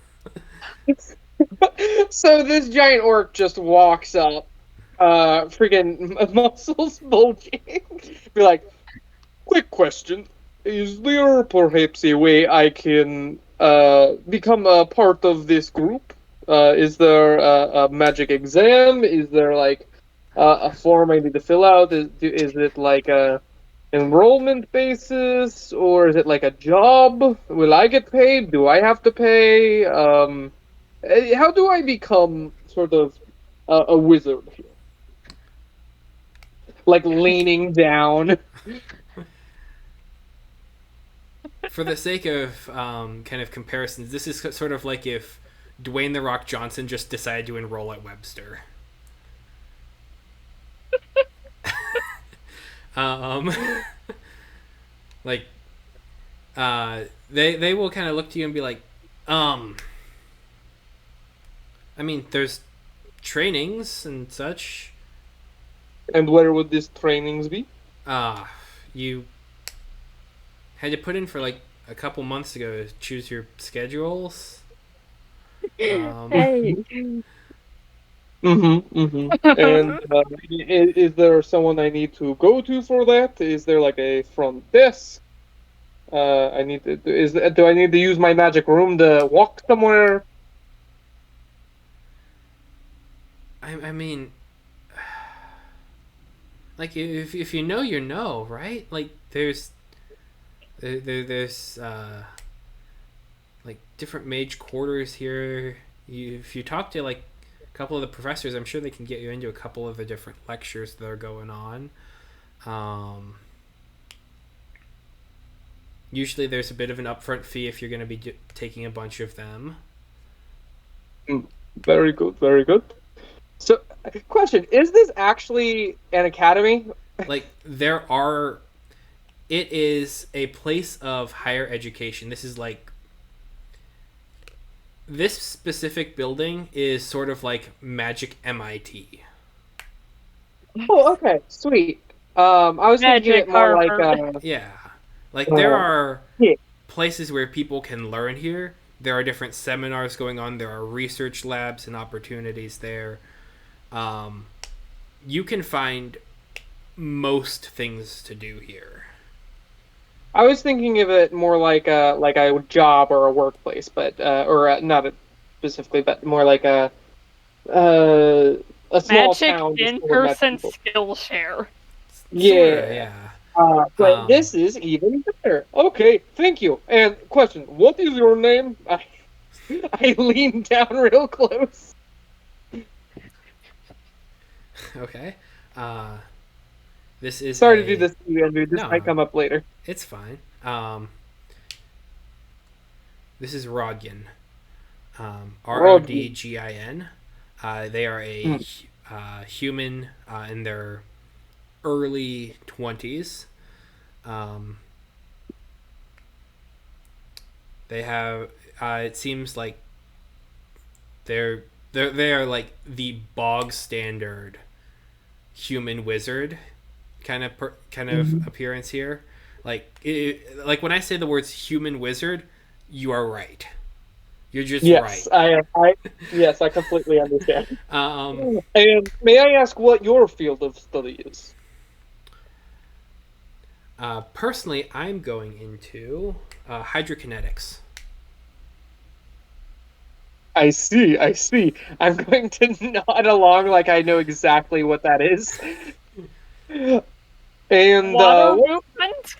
So this giant orc just walks up, freaking muscles bulging. Be like, quick question. Is there perhaps a way I can become a part of this group? Is there a magic exam? Is there like a form I need to fill out? Is it like a enrollment basis, or is it like a job? Will I get paid? Do I have to pay? How do I become sort of a wizard here? Like leaning down. For the sake of kind of comparisons, this is sort of like if Dwayne "The Rock" Johnson just decided to enroll at Webster. Like, they will kind of look to you and be like, I mean, there's trainings and such. And where would these trainings be? You had to put in for like a couple months ago to choose your schedules. Hey. And is there someone I need to go to for that? Is there like a front desk? I need to. Do I need to use my magic room to walk somewhere? I mean, like if you know, you know, right? Like there's like different mage quarters here. If you talk to like a couple of the professors, I'm sure they can get you into a couple of the different lectures that are going on. Usually there's a bit of an upfront fee if you're going to be taking a bunch of them. Very good, very good. So, question: is this actually an academy? Like it is a place of higher education. This is like this specific building is sort of like Magic MIT. Oh, okay, sweet. I was thinking Magic it more like Harvard. Yeah. Like there are yeah. places where people can learn here. There are different seminars going on. There are research labs and opportunities there. You can find most things to do here. I was thinking of it more like a job or a workplace, but not specifically, but more like a small Magic town. in-person Skillshare. Yeah. Sort of, yeah. But this is even better. Okay, thank you. And question: what is your name? I lean down real close. Okay. This is Sorry to do this to you, Andrew. This No. might come up later. It's fine. This is Rodgin. Rodgin. They are a human in their early 20s. They have. It seems like they are like the bog standard human wizard kind of appearance here. Like when I say the words human wizard, you are right. You're just yes, right. Yes, I completely understand. And may I ask what your field of study is? personally, I'm going into hydrokinetics. I see. I'm going to nod along like I know exactly what that is. And Water movement?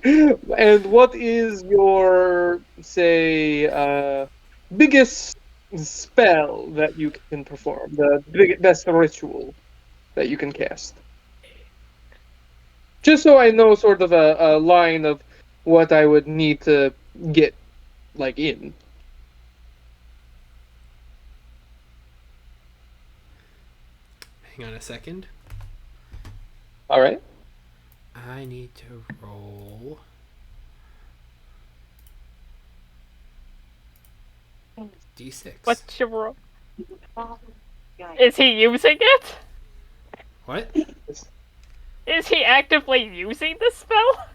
and what is your, say, biggest spell that you can perform? The best ritual that you can cast? Just so I know sort of a line of what I would need to get, like, in. Hang on a second. All right. I need to roll. D6. What's your roll? Is he using it? What? Is he actively using the spell?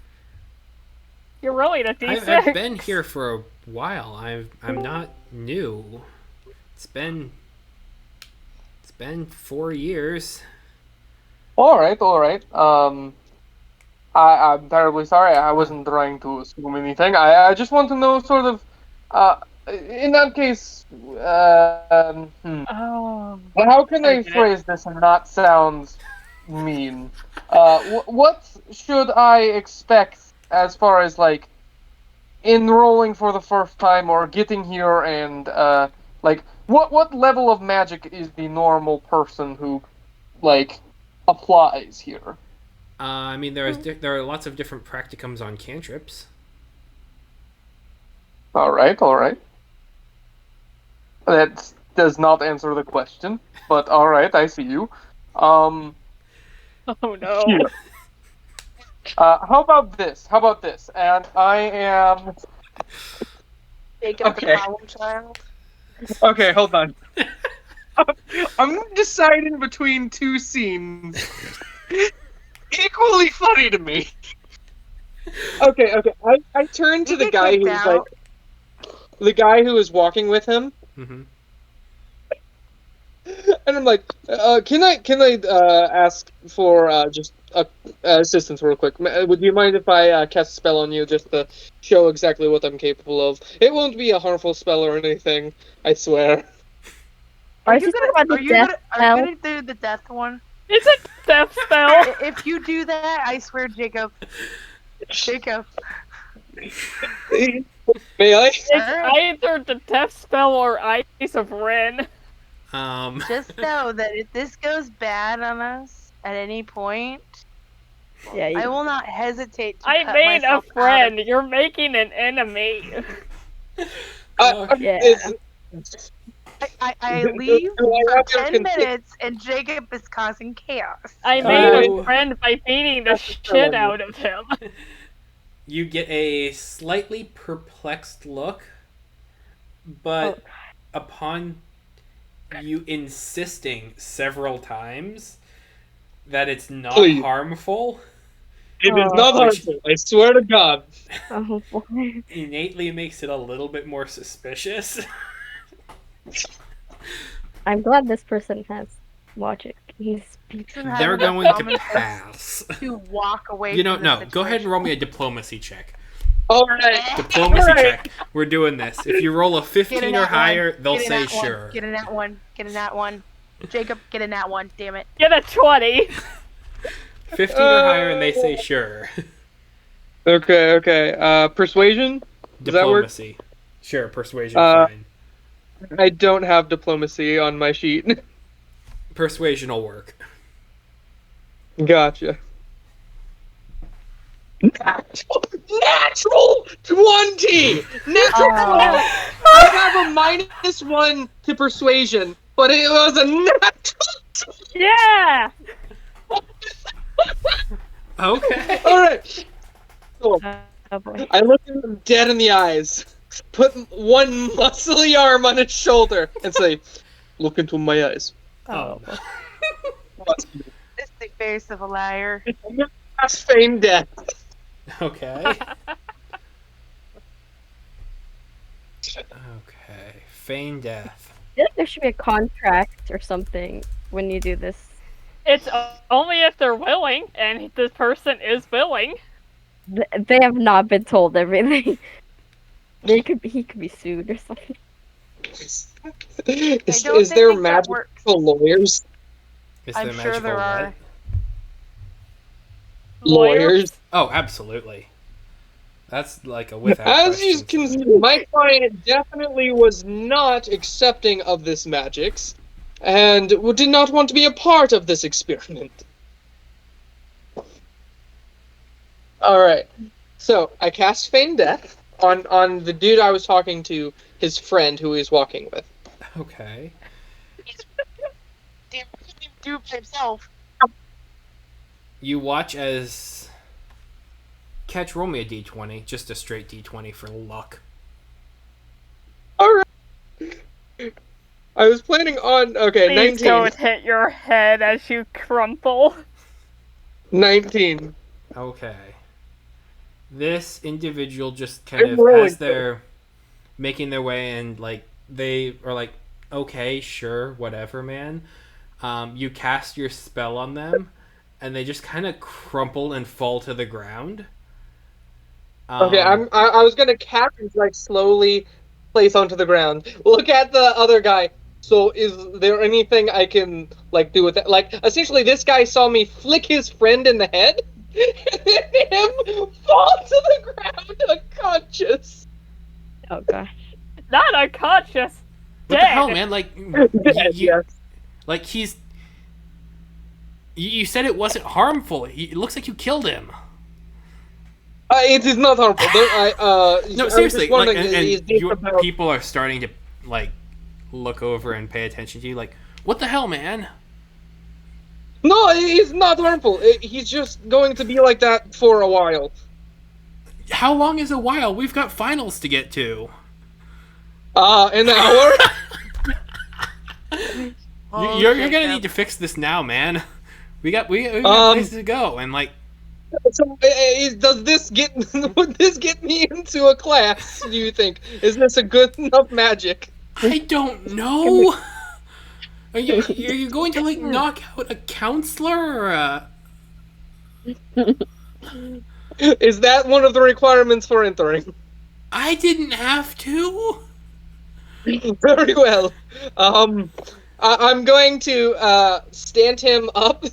You're rolling a d6. I've been here for a while. I'm not new. It's been 4 years. All right. I'm terribly sorry. I wasn't trying to assume anything. I just want to know sort of, in that case, Oh. well, how can I Okay. phrase this and not sound mean? What should I expect as far as, like, enrolling for the first time or getting here and, like, what level of magic is the normal person who, like, applies here? I mean, there are lots of different practicums on cantrips. All right. That does not answer the question, but all right, I see you. Oh no. Here. How about this? How about this? And I am... Jacob Okay. the problem child. Okay, hold on. I'm deciding between two scenes. Equally funny to me. Okay. I turn to You the get guy kicked who's like... out. The guy who is walking with him. Mm-hmm. And I'm like, can I ask for just assistance real quick? Would you mind if I cast a spell on you just to show exactly what I'm capable of? It won't be a harmful spell or anything, I swear. Are you talking about the death are spell? you gonna do the death one? It's a death spell. If you do that, I swear, Jacob. Jacob. May I? It's either the death spell or Eyes of Ren. Just know that if this goes bad on us at any point, Yeah, I will not hesitate to I cut made a myself friend. You're making an enemy. Yeah. I leave Do I for have to 10 continue? minutes and Jacob is causing chaos. I made Oh. a friend by beating the shit out of him. You get a slightly perplexed look, but upon you insisting several times that it's not Please. harmful, It is not harmful, I swear to God. Oh boy. innately makes it a little bit more suspicious. I'm glad this person has logic. He's They're going to pass. To walk away. You know, from no. the Go ahead and situation. roll me a diplomacy check. Alright. Diplomacy check. We're doing this. If you roll a Get 15 in or that higher, one. they'll Get in say that one. sure. Get in that one. Get in that one. Jacob, get in that one. Damn it. Get a 20. 15 or higher, and they say sure. Okay. Persuasion? Does that work? Diplomacy. Sure, persuasion, fine. I don't have diplomacy on my sheet. Persuasion will work. Gotcha. Natural 20! Natural 20! I have a -1 to persuasion, but it was a natural. Yeah. Okay. Alright. Cool. oh boy. I look him dead in the eyes, put one muscly arm on his shoulder, and say, "Look into my eyes." Oh. What's It's the face of a liar. past fame death? Okay. Okay. Feign death. I feel like there should be a contract or something when you do this. It's only if they're willing, and this person is willing. They have not been told everything. He could be sued or something. Is there magical lawyers? Is I'm there sure magical there what? are. Lawyers. Oh, absolutely. That's like a without As you question can sort see, of- my client definitely was not accepting of this magics, and did not want to be a part of this experiment. Alright, so I cast Feign Death on the dude I was talking to, his friend who he was walking with. Okay. Damn, he couldn't even do it by himself. You watch as... Catch, roll me a d20. Just a straight d20 for luck. Alright. I was planning on... Okay, Please 19. don't hit your head as you crumple. 19. Okay. This individual just kind I'm of, rolling as they're making their way and, like, they are like, okay, sure, whatever, man. You cast your spell on them, and they just kind of crumple and fall to the ground. Okay, I was gonna cap and like slowly place onto the ground. Look at the other guy. So is there anything I can like do with that? Like essentially, this guy saw me flick his friend in the head, and then him fall to the ground unconscious. Oh gosh. Not unconscious. What Dead. the hell, man? Like, Yes. like he's... You said it wasn't harmful. It looks like you killed him. It is not harmful. No, I was seriously. just Like, wondering, is this about- people are starting to, like, look over and pay attention to you. Like, what the hell, man? No, he's not harmful. He's just going to be like that for a while. How long is a while? We've got finals to get to. An hour? You're gonna need to fix this now, man. We got places to go, and like. So, does this would this get me into a class, do you think? Is this a good enough magic? I don't know. Are you going to like knock out a counselor? Or Is that one of the requirements for entering? I didn't have to. Very well. I'm going to stand him up,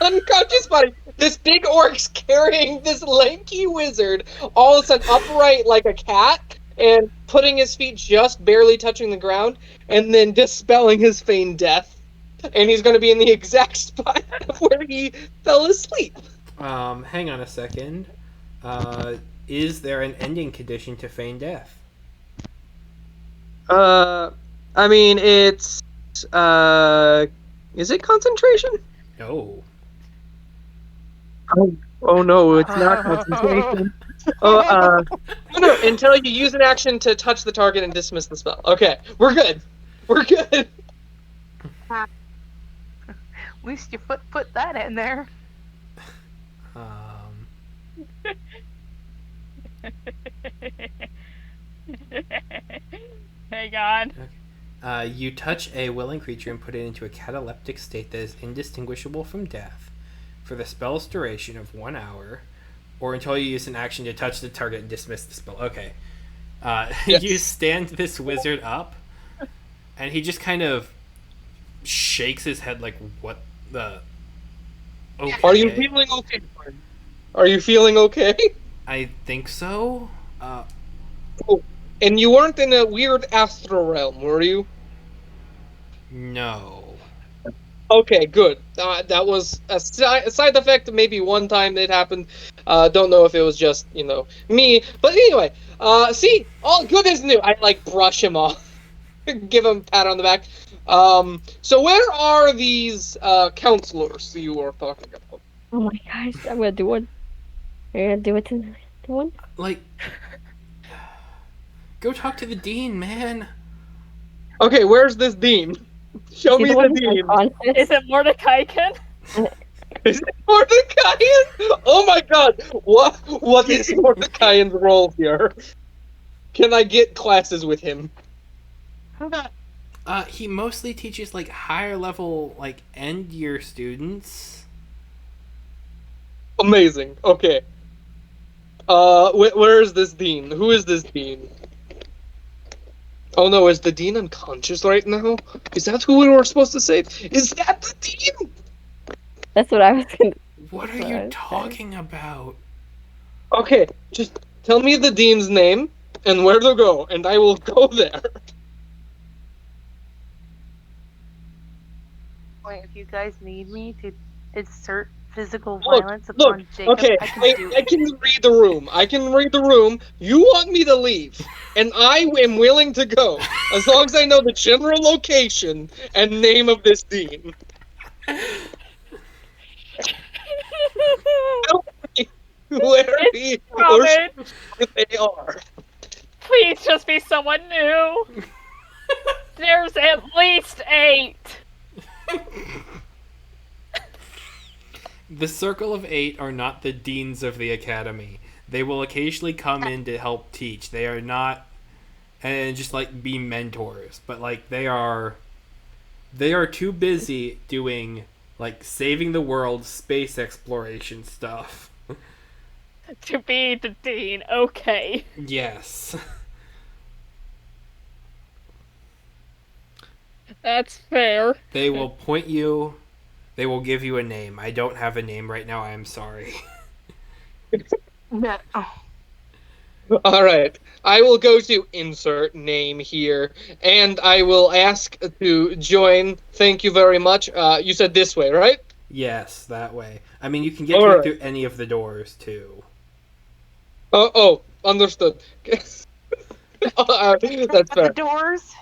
unconscious body. This big orc's carrying this lanky wizard, all of a sudden upright like a cat, and putting his feet just barely touching the ground, and then dispelling his feigned death. And he's going to be in the exact spot where he fell asleep. Hang on a second. Is there an ending condition to feign death? I mean, it's is it concentration? No. Oh no, it's not concentration. No, until you use an action to touch the target and dismiss the spell. Okay, we're good. We're good. At least you put that in there. Hang on. You touch a willing creature and put it into a cataleptic state that is indistinguishable from death for the spell's duration of 1 hour, or until you use an action to touch the target and dismiss the spell. Okay. Yes. You stand this wizard up, and he just kind of shakes his head like, what the... Okay. Are you feeling okay? Are you feeling okay? I think so. Cool. And you weren't in a weird astral realm, were you? No. Okay, good. That was a side effect of maybe one time it happened. Don't know if it was just, me. But anyway, see, all good is new. I, brush him off. Give him a pat on the back. So where are these, counselors you were talking about? Oh my gosh, I'm gonna do one. You're gonna do it to one? Like, go talk to the dean, man. Okay, where's this dean? Show me the dean. Is it Mordecaican? Is it Mordecaian? Oh my god! What is Mordecaian's role here? Can I get classes with him? He mostly teaches higher level end year students. Amazing. Okay. Where is this dean? Who is this dean? Oh no, is the dean unconscious right now? Is that who we were supposed to say? Is that the dean? That's what I was gonna. What are you talking about? Okay, just tell me the dean's name and where to go, and I will go there. Wait, if you guys need me to insert physical violence Look, upon Jacob, okay, I can do I it. can read the room. I can read the room. You want me to leave, and I am willing to go, as long as I know the general location and name of this dean. Tell me where they are. Please just be someone new. There's at least 8. The Circle of 8 are not the deans of the academy. They will occasionally come in to help teach. They are not, and just be mentors. But they are too busy doing saving the world, space exploration stuff. To be the dean, okay. Yes. That's fair. They will point you. They will give you a name. I don't have a name right now. I am sorry. No. All right. I will go to insert name here, and I will ask to join. Thank you very much. You said this way, right? Yes, that way. I mean, you can get to it through any of the doors, too. Oh, understood. That's fair. The doors?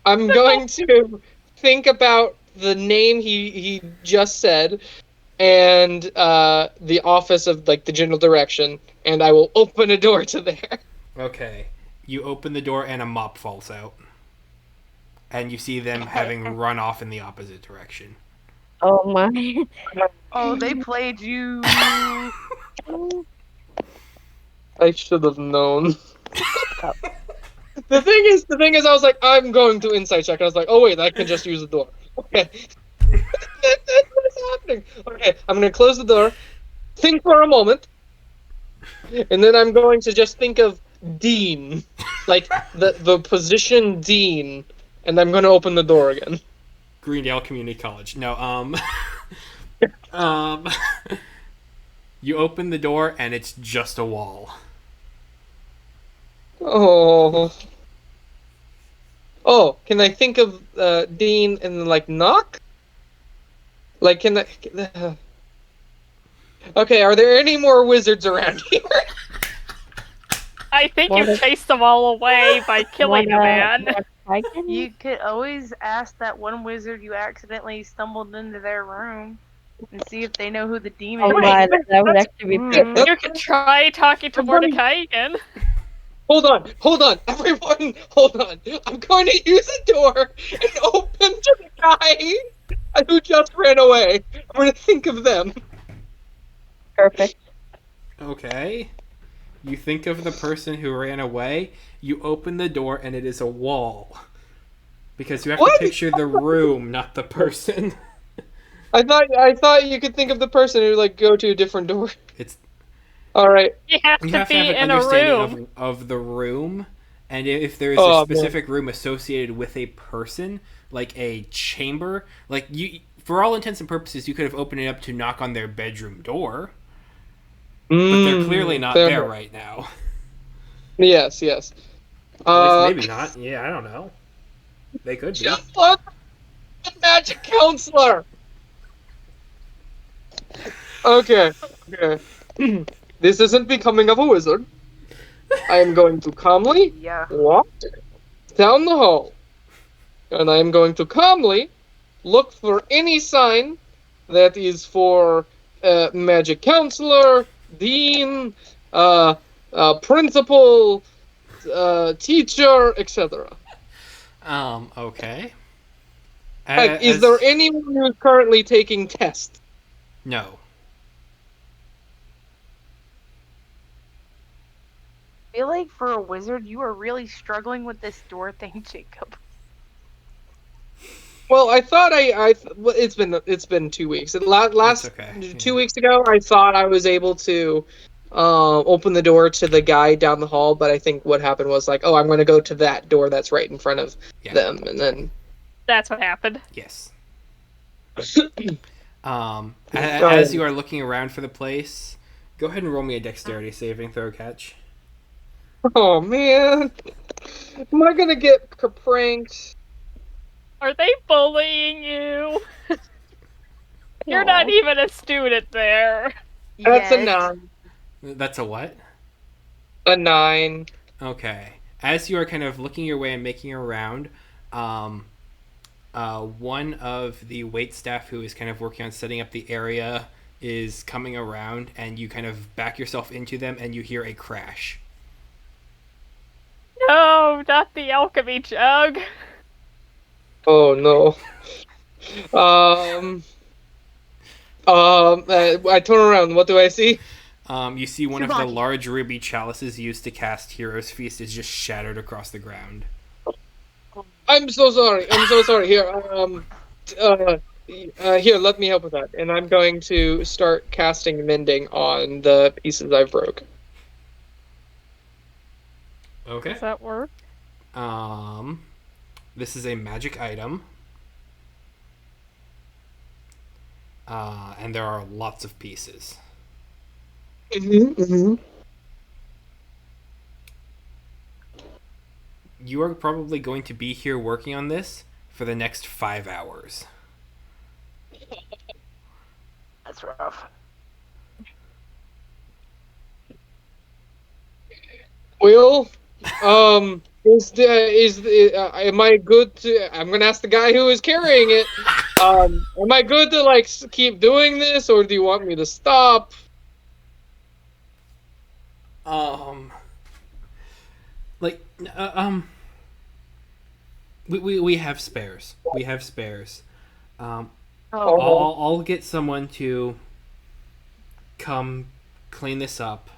I'm going to think about the name he just said, and the office of like the general direction, and I will open a door to there. Okay. You open the door and a mop falls out. And you see them having run off in the opposite direction. Oh my. Oh, they played you. I should have known. The thing is, I was like, I'm going to insight check. And I was like, oh wait, I can just use the door. Okay. That's what's happening. Okay, I'm gonna close the door, think for a moment, and then I'm going to just think of Dean, like the position Dean, and I'm gonna open the door again. Greendale Community College. No, you open the door and it's just a wall. Oh, can I think of Dean and like knock? Like, can I? Okay, are there any more wizards around here? I think you chased them all away by killing a man. You could always ask that one wizard you accidentally stumbled into their room and see if they know who the demon Oh is. my, that would actually be perfect. You could try talking to Mordecai again. Hold on, everyone, hold on. I'm going to use a door and open to the guy who just ran away. I'm going to think of them. Perfect. Okay. You think of the person who ran away, you open the door, and it is a wall. Because you have to picture the room, not the person. I thought you could think of the person who like go to a different door. It's all right. You have to have be an in a understanding room. of the room, and if there is a specific room associated with a person, like a chamber, like you, for all intents and purposes, you could have opened it up to knock on their bedroom door. But they're clearly not there right now. Yes. At least maybe not. Yeah, I don't know. They could be. Just look at magic counselor. Okay. This isn't becoming of a wizard. I am going to calmly walk down the hall, and I am going to calmly look for any sign that is for magic counselor, dean, principal, teacher, etc. Okay. Is there anyone who's currently taking tests? No. I feel like for a wizard, you are really struggling with this door thing, Jacob. Well, I thought it's been 2 weeks. Last okay. 2 weeks ago, I thought I was able to open the door to the guy down the hall, but I think what happened was like, oh, I'm going to go to that door that's right in front of them, and then that's what happened. Yes. As you are looking around for the place, go ahead and roll me a dexterity saving throw, Catch. Oh man, am I gonna get pranked? Are they bullying you? You're not even a student there. That's a 9. That's a what? A 9. Okay. As you are kind of looking your way and making around, one of the waitstaff who is kind of working on setting up the area is coming around, and you kind of back yourself into them, and you hear a crash. No, not the alchemy jug. Oh no. I turn around. What do I see? You see one of the large ruby chalices used to cast Hero's Feast is just shattered across the ground. I'm so sorry. Here, here, let me help with that. And I'm going to start casting mending on the pieces I broke. Okay. Does that work? This is a magic item. And there are lots of pieces. You are probably going to be here working on this for the next 5 hours. That's rough. Well, am I good to? I'm gonna ask the guy who is carrying it. Am I good to like keep doing this, or do you want me to stop? Like, we have spares. We have spares. Um, Oh, I'll get someone to come clean this up.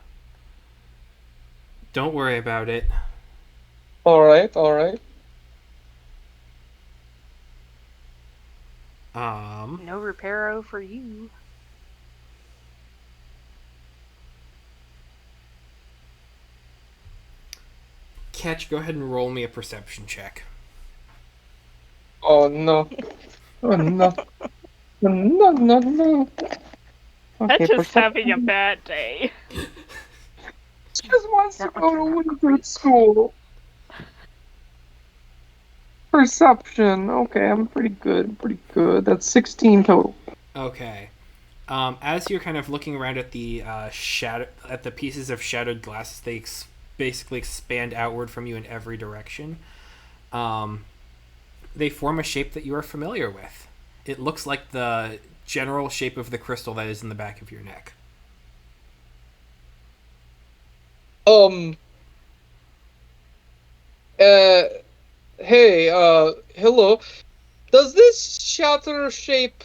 Don't worry about it. All right, all right. no reparo for you. Catch, go ahead and roll me a perception check. Oh no. Oh no. No, no, no. Okay, That's just having a perception. bad day. Just wants to That go one's to not wizard great. school. Perception. Okay, I'm pretty good. Pretty good. That's 16 total. Okay. As you're kind of looking around at the at the pieces of shattered glass, they basically expand outward from you in every direction. They form a shape that you are familiar with. It looks like the general shape of the crystal that is in the back of your neck. Um. Hey. Hello. Does this shatter shape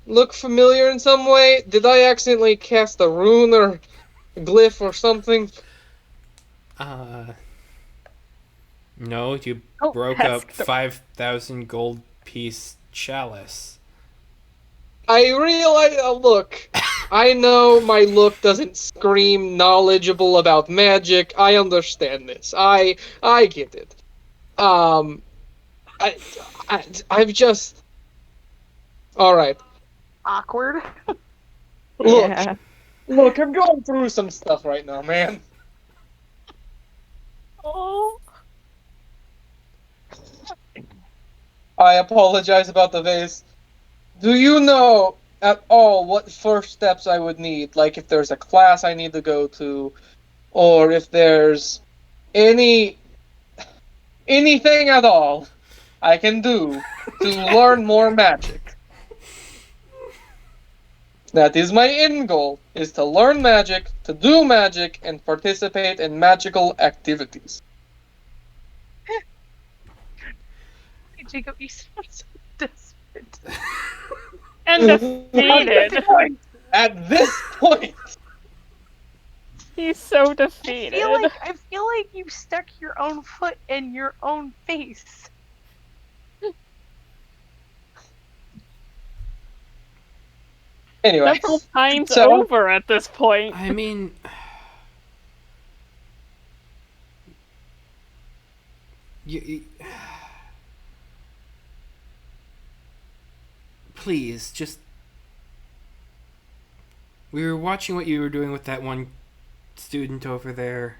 look familiar in some way? Did I accidentally cast a rune or a glyph or something? No, you Oh, broke ask up the 5,000 gold piece chalice. I realize. Look, I know my look doesn't scream knowledgeable about magic. I understand this. I get it. Um, I, I've just. All right. Awkward. Look, Yeah. look. I'm going through some stuff right now, man. Oh, I apologize about the vase. Do you know at all what first steps I would need? Like if there's a class I need to go to, or if there's any anything at all I can do to learn more magic. That is my end goal, is to learn magic, to do magic, and participate in magical activities. Hey, Jacob, you sound so desperate. and defeated. At this point, He's so I defeated. feel like you stuck your own foot in your own face. anyway, Several times so over at this point. I mean, you please just. We were watching what you were doing with that one student over there,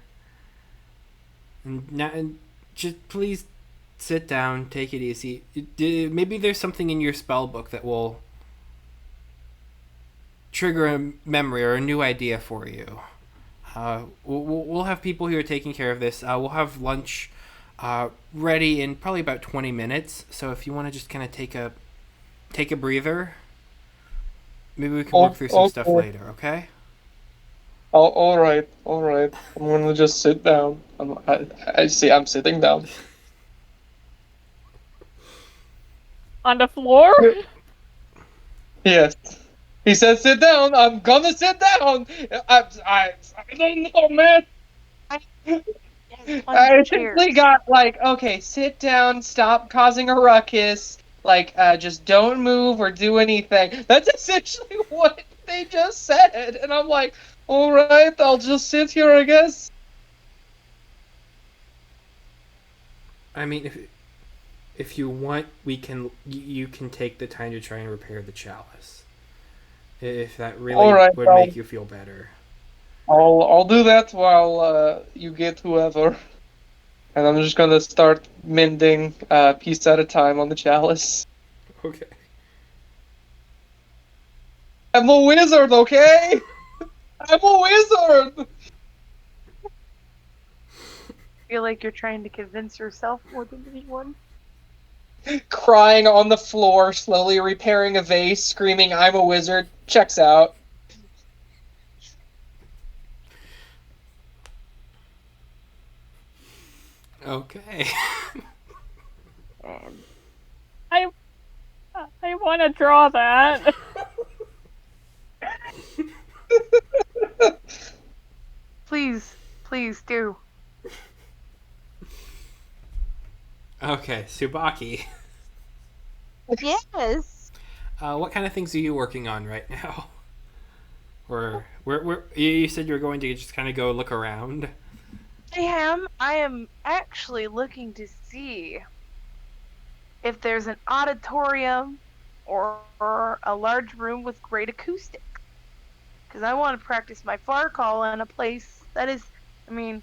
and just please sit down, take it easy. Maybe there's something in your spell book that will trigger a memory or a new idea for you. We'll have people here taking care of this. We'll have lunch ready in probably about 20 minutes. So if you want to just kind of take a breather, maybe we can work through some stuff later. Okay? all right, all right. I'm gonna just sit down. I see. I'm sitting down. On the floor? Yes. He said, "Sit down." I'm gonna sit down. I don't know, man. Yes, I chairs. simply got like, okay, sit down, stop causing a ruckus, like, just don't move or do anything. That's essentially what they just said, and I'm like, all right, I'll just sit here, I guess. I mean, if you want, you can take the time to try and repair the chalice. If that really All right, would make you feel better. I'll do that while you get whoever, and I'm just gonna start mending piece at a time on the chalice. Okay. I'm a wizard, okay? I'm a wizard. I feel like you're trying to convince yourself more than anyone. crying on the floor, slowly repairing a vase, screaming, "I'm a wizard." Checks out. Okay. I I want to draw that. Please, please do. Okay, Subaki. Yes. What kind of things are you working on right now? Or you said you were going to just kind of go look around? I am actually looking to see if there's an auditorium or a large room with great acoustics. Because I want to practice my far call in a place that is, I mean,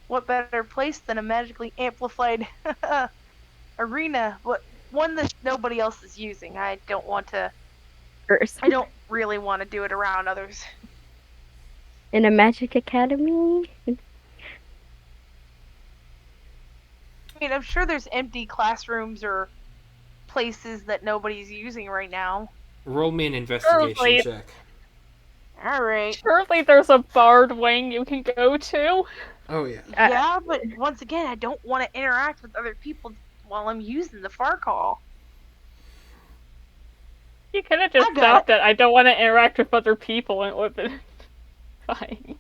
what better place than a magically amplified arena, but one that nobody else is using. I First. don't really want to do it around others. In a magic academy? I mean, I'm sure there's empty classrooms or places that nobody's using right now. Roll me an investigation Surely, check. All right. surely there's a bard wing you can go to. Oh yeah. Yeah, but once again, I don't want to interact with other people while I'm using the far call. You could have just I got stopped it. it. I don't want to interact with other people, and it would have been fine.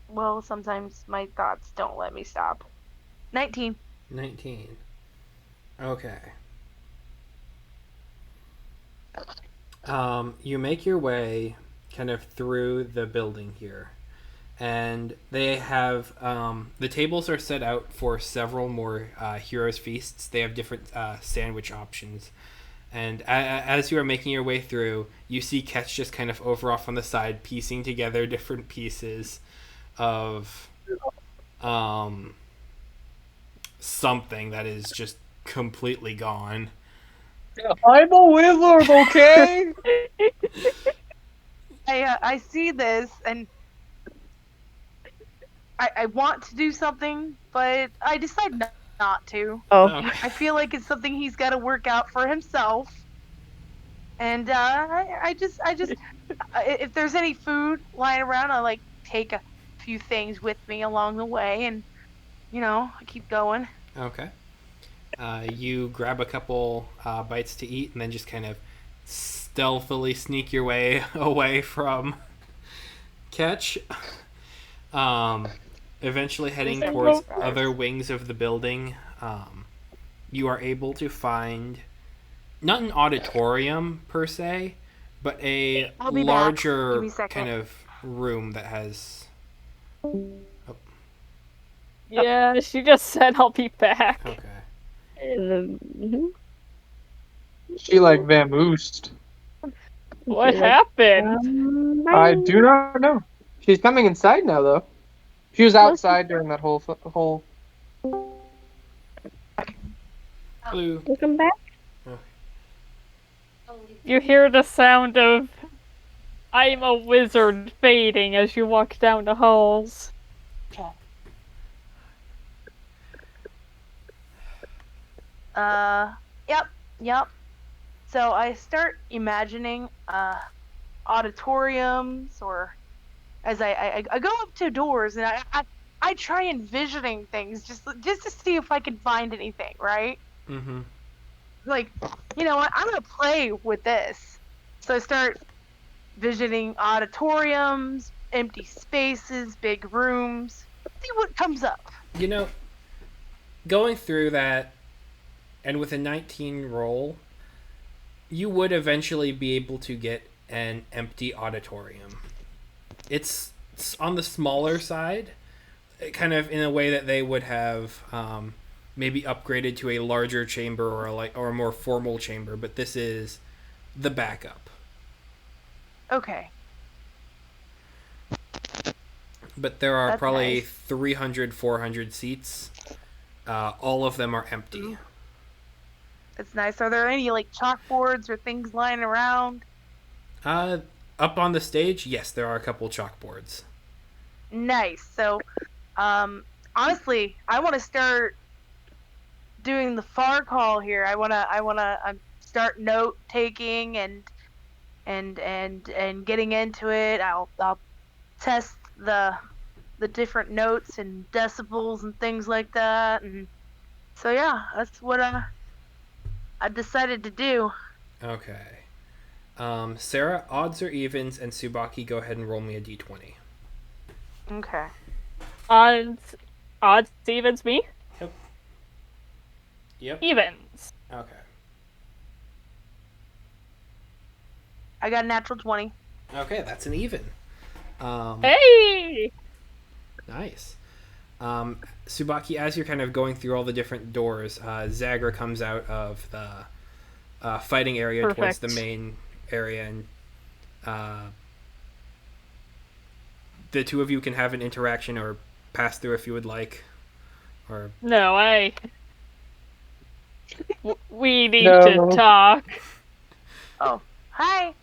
Well, sometimes my thoughts don't let me stop. 19. 19. Okay. You make your way kind of through the building here, and they have the tables are set out for several more heroes feasts. They have different sandwich options, and as you are making your way through, you see Ketch just kind of over off on the side, piecing together different pieces of something that is just completely gone. I'm a wizard, okay? I see this and I want to do something, but I decide not to. Oh. I feel like it's something he's got to work out for himself. And I just if there's any food lying around, I like take a few things with me along the way, and I keep going. Okay. You grab a couple bites to eat and then just kind of stealthily sneak your way away from Ketch. Eventually heading towards other wings of the building, you are able to find not an auditorium per se, but a I'll be back. Give larger me a second. kind of room that has. Yeah, she just said I'll be back. Okay. Mhm. She like vamoosed. What She's like, happened? I do not know. She's coming inside now, though. She was outside during that whole. Blue. Welcome back. You hear the sound of I'm a wizard fading as you walk down the halls. Yep. So I start imagining auditoriums, or as I go up to doors and I try envisioning things just to see if I can find anything, right? Mm-hmm. Like, you know what? I'm gonna play with this. So I start visioning auditoriums, empty spaces, big rooms. See what comes up. You know, going through that, and with a 19 roll, you would eventually be able to get an empty auditorium. It's on the smaller side, kind of in a way that they would have maybe upgraded to a larger chamber or a more formal chamber, but this is the backup. Okay. But there are That's probably nice. 300, 400 seats. All of them are empty. That's nice. Are there any like chalkboards or things lying around? Up on the stage, yes, there are a couple chalkboards. Nice. So, honestly, I want to start doing the far call here. I wanna start note taking and getting into it. I'll test the different notes and decibels and things like that. And so yeah, that's what I decided to do. Okay. Sarah, odds or evens, and Subaki, go ahead and roll me a d20. Okay. Odds, evens, me? Yep. Yep. Evens. Okay. I got a natural 20. Okay, that's an even. Hey! Nice. Subaki, as you're kind of going through all the different doors, Zagra comes out of the fighting area towards Perfect. the main area, and the two of you can have an interaction or pass through if you would like. Or No, we need No. to talk. Oh, hi.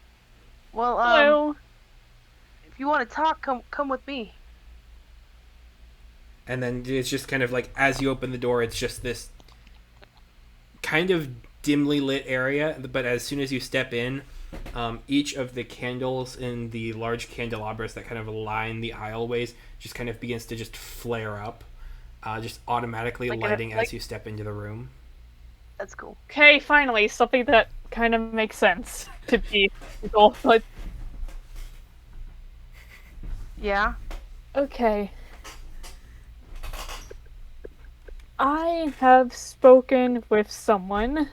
Well, Hello. if you want to talk, come with me. and then it's just kind of like as you open the door, it's just this kind of dimly lit area, but as soon as you step in, each of the candles in the large candelabras that kind of line the aisleways just kind of begins to just flare up, just automatically lighting as you step into the room. That's cool. Okay, finally, something that kind of makes sense to be people, but Yeah. okay. I have spoken with someone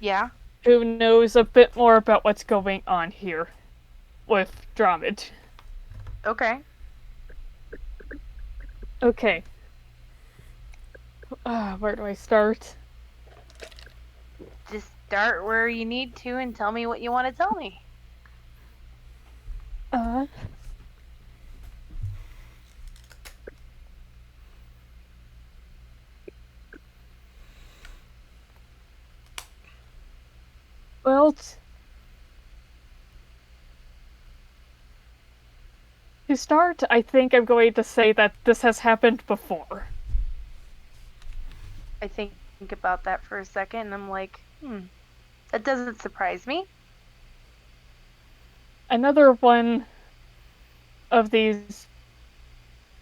Yeah. who knows a bit more about what's going on here with Dromid. Okay. Okay. Where do I start? Just start where you need to and tell me what you want to tell me. Well, to start, I think I'm going to say that this has happened before. I think about that for a second and I'm like, that doesn't surprise me. Another one of these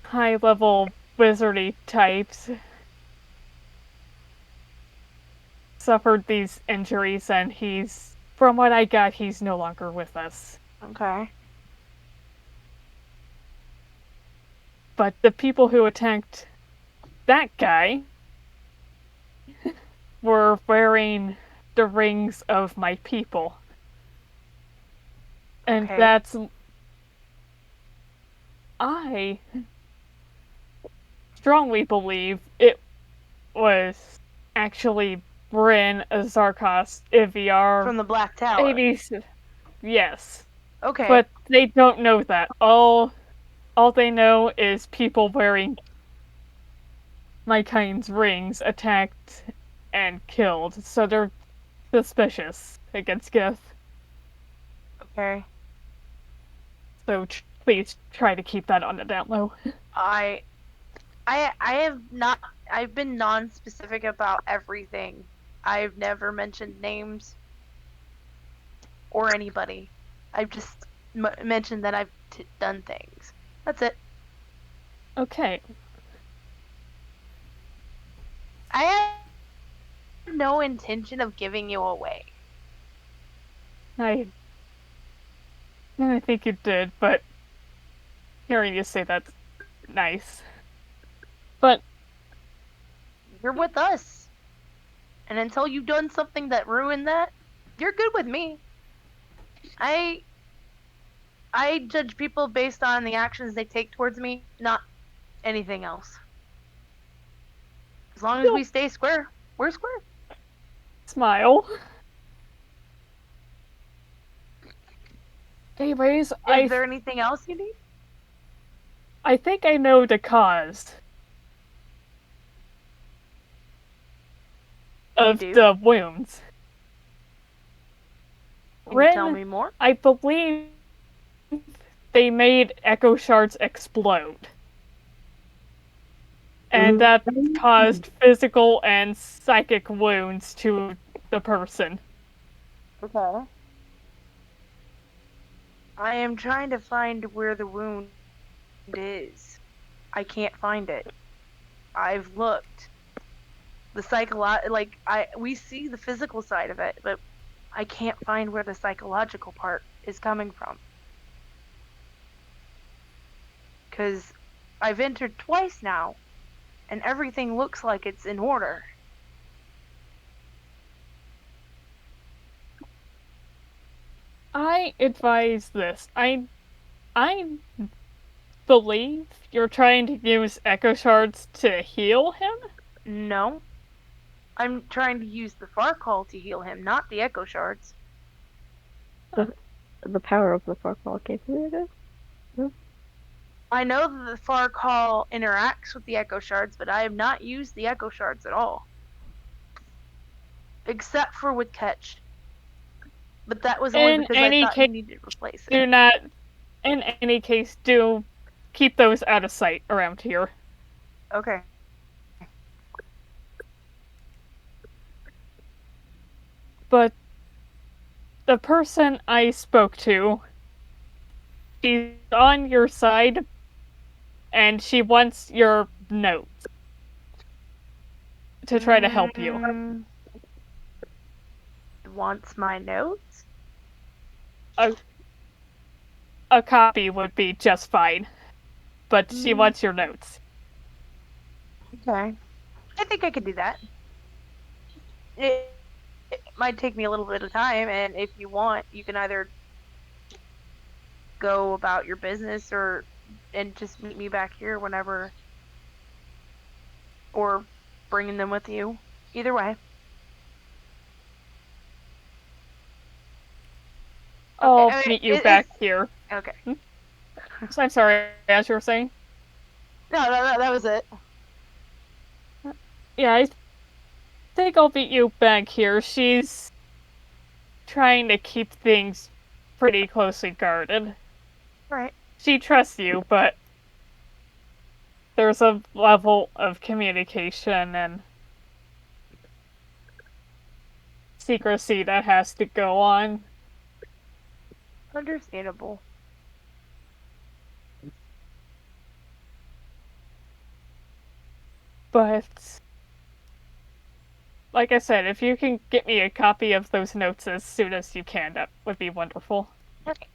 high-level wizardy types suffered these injuries, and from what I got, he's no longer with us. Okay. But the people who attacked that guy were wearing the rings of my people. And Okay. I strongly believe it was actually Bryn, Zarkos, Iviar, From the Black Tower. maybe, yes. Okay. But they don't know that. All they know is people wearing my kind's rings attacked and killed, so they're suspicious against Gith. Okay. So please try to keep that on the down low. I have not. I've been non-specific about everything. I've never mentioned names or anybody. I've just mentioned that I've done things. That's it. Okay. I have no intention of giving you away. I think you did, but hearing you say that's nice. But You're with us. And until you've done something that ruined that, you're good with me. I judge people based on the actions they take towards me, not anything else. As long as we stay square, we're square. smile. Anyways, Is there anything else you need? I think I know the cause of the wounds. Can you tell me more? I believe they made echo shards explode. and that caused physical and psychic wounds to the person. Okay. I am trying to find where the wound is. I can't find it. I've looked. We see the physical side of it, but I can't find where the psychological part is coming from. Because I've entered twice now, and everything looks like it's in order. I advise this. I believe you're trying to use echo shards to heal him? No. I'm trying to use the far call to heal him, not the echo shards. The power of the Farfall gave me it. I know that the far call interacts with the echo shards, but I have not used the echo shards at all. Except for with Ketch. But that was only because I thought he needed to replace it. In any case, do keep those out of sight around here. Okay. But the person I spoke to, she's on your side, and she wants your notes to try to help you. Wants my notes? A copy would be just fine, but she wants your notes. Okay. I think I could do that. It might take me a little bit of time, and if you want, you can either go about your business and just meet me back here whenever, or bringing them with you. Either way. I'll meet you back here. Okay. So I'm sorry, as you were saying? No, that was it. Yeah, I think I'll meet you back here. She's trying to keep things pretty closely guarded. Right. She trusts you, but there's a level of communication and secrecy that has to go on. Understandable. But like I said, if you can get me a copy of those notes as soon as you can, that would be wonderful. Okay.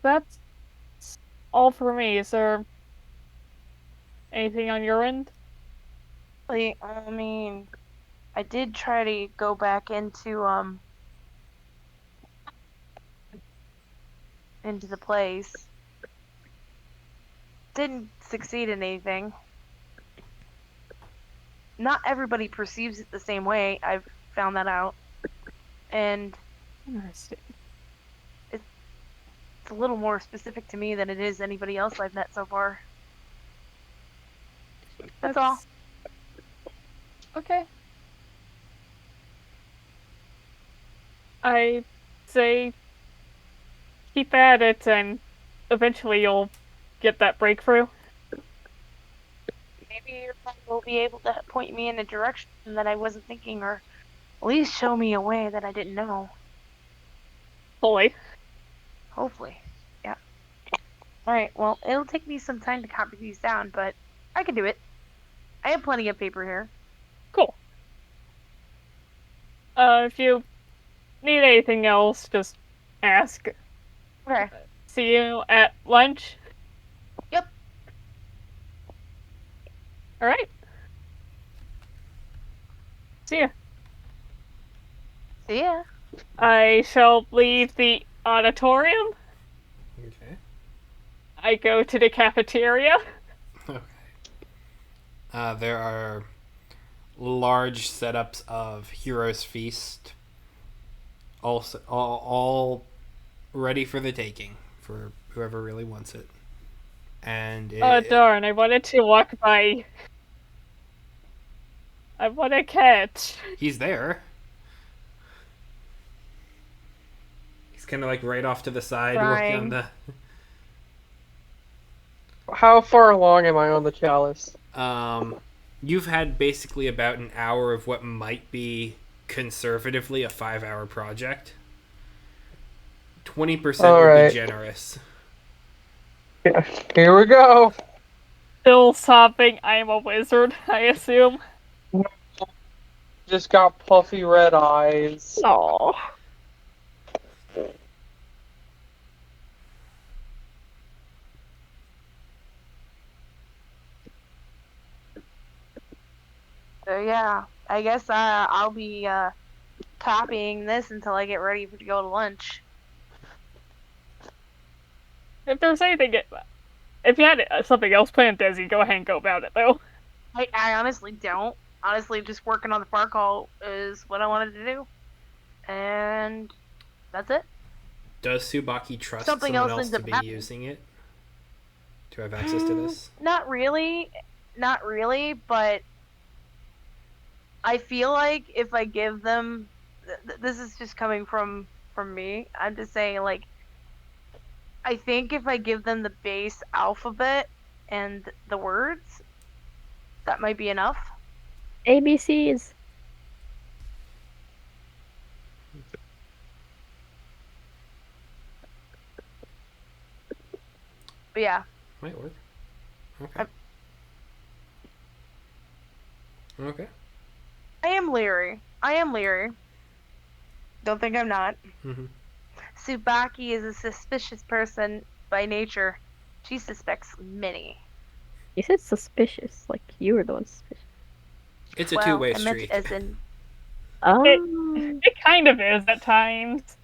That's all for me. Is there anything on your end? I mean, I did try to go back into the place. Didn't succeed in anything. Not everybody perceives it the same way. I've found that out. And Interesting. it's a little more specific to me than it is anybody else I've met so far. That's all. Okay. I say keep at it and eventually you'll get that breakthrough. Maybe your friend will be able to point me in a direction that I wasn't thinking, or at least show me a way that I didn't know. Hopefully. Yeah. Alright, well, it'll take me some time to copy these down, but I can do it. I have plenty of paper here. Cool. If you need anything else, just ask. Okay. See you at lunch? Yep. Alright. See ya. See ya. I shall leave the auditorium. Okay. I go to the cafeteria. Okay. There are large setups of Heroes Feast, all ready for the taking for whoever really wants it. And Oh darn! I wanted to walk by I want to catch. He's there. He's kind of like right off to the side, working on Trying. the. How far along am I on the chalice? You've had basically about an hour of what might be conservatively a 5-hour project. 20% All would be right. generous. Here we go. Still sobbing. I am a wizard, I assume. Just got puffy red eyes. Oh. So yeah, I guess I'll be copying this until I get ready to go to lunch. If there's anything, if you had something else planned, Desi, go ahead and go about it though. I honestly don't. Honestly, just working on the far call is what I wanted to do, and that's it. Does Subaki trust Something someone else else ends to up be happening. using it? To have access to this? Not really, not really, but I feel like if I give them, this is just coming from me. I'm just saying, like, I think if I give them the base alphabet and the words, that might be enough. ABCs. But yeah, Might work. Okay. Okay. I am leery. I am leery. Don't think I'm not. Mm-hmm. Tsubaki is a suspicious person by nature. She suspects many. You said suspicious, like you were the one suspicious. It's a Well, two-way I meant street. as in Oh. It kind of is at times,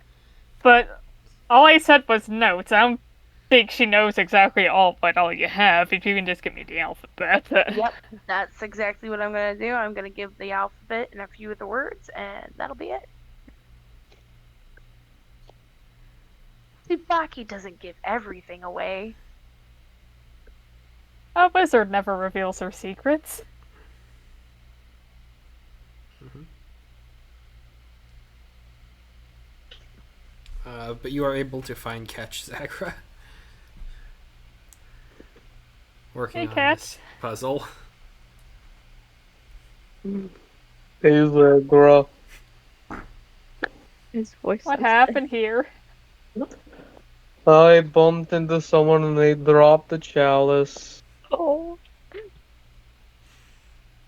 but all I said was notes. I don't think she knows exactly all you have. If you can just give me the alphabet. Yep, that's exactly what I'm gonna do. I'm gonna give the alphabet and a few of the words, and that'll be it. Tsubaki doesn't give everything away. A wizard never reveals her secrets. But you are able to find catch Zagra. Working Hey, on Catch. this puzzle. Hey, Zagra. His voice. What sounds happened here? I bumped into someone and they dropped the chalice. Oh.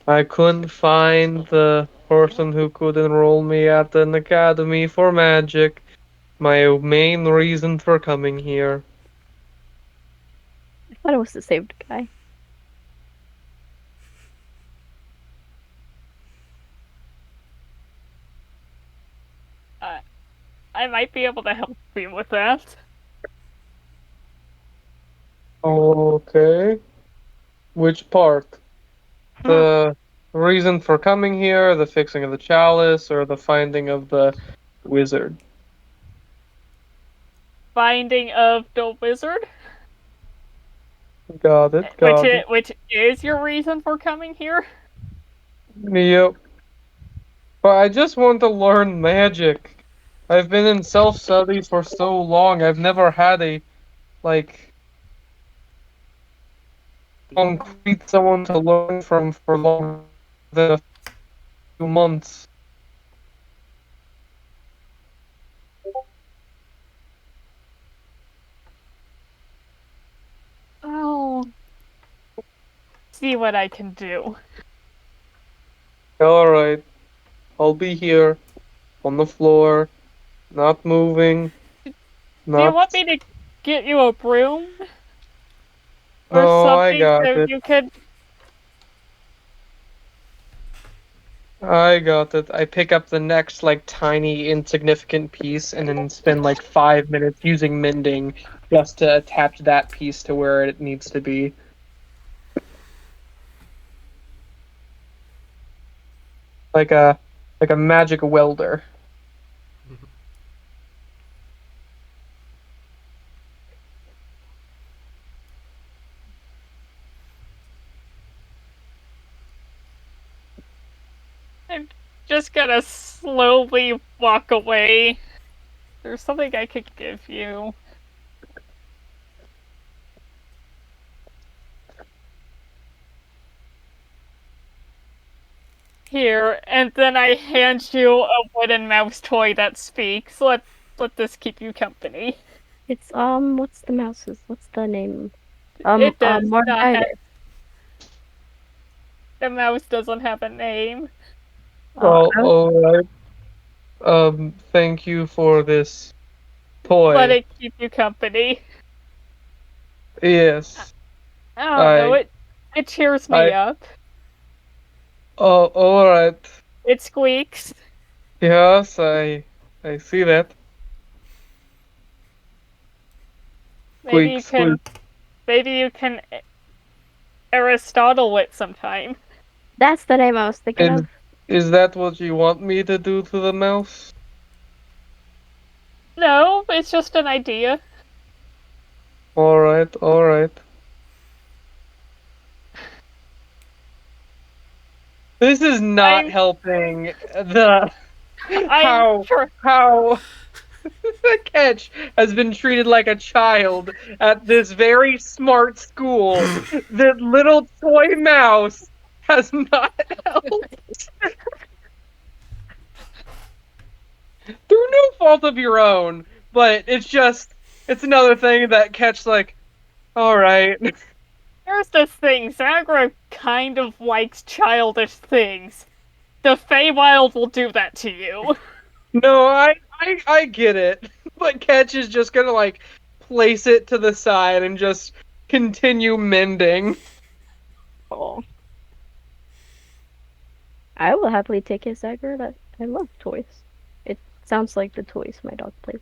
I couldn't find the person who could enroll me at an academy for magic. My main reason for coming here. I thought it was the saved guy. I might be able to help you with that. Okay. Which part? The reason for coming here, the fixing of the chalice, or the finding of the wizard? Finding of the wizard, Got it, got it. which is your reason for coming here. Yep. But I just want to learn magic. I've been in self-study for so long, I've never had a, like, concrete someone to learn from for longer than a few months. Oh, see what I can do. Alright, I'll be here, on the floor, not moving, Do you not... want me to get you a broom or No, I something got so it. you could? I got it. I pick up the next, like, tiny, insignificant piece and then spend, like, 5 minutes using mending just to attach that piece to where it needs to be. Like a magic welder. just gonna slowly walk away. There's something I could give you. Here, and then I hand you a wooden mouse toy that speaks. Let this keep you company. It's what's the name? It does not have Margaritas. the mouse doesn't have a name. Oh, I all right. Thank you for this Let toy. it keep you company. Yes, I don't know, I, it cheers me I. up. Oh, all right. It squeaks. Yes, I see that. Maybe Squeak, you squeak. can Aristotle it sometime. That's the name I was thinking And of. is that what you want me to do to the mouse? No, it's just an idea. All right, all right. This is not I'm helping the I'm how sure how the catch has been treated like a child at this very smart school. The little toy mouse has not helped through no fault of your own, but it's another thing that catch like, all right. Here's this thing. Zagra kind of likes childish things. The Feywild will do that to you. No, I get it. But Catch is just gonna like place it to the side and just continue mending. Oh, I will happily take his Zagger. That I love toys. It sounds like the toys my dog plays.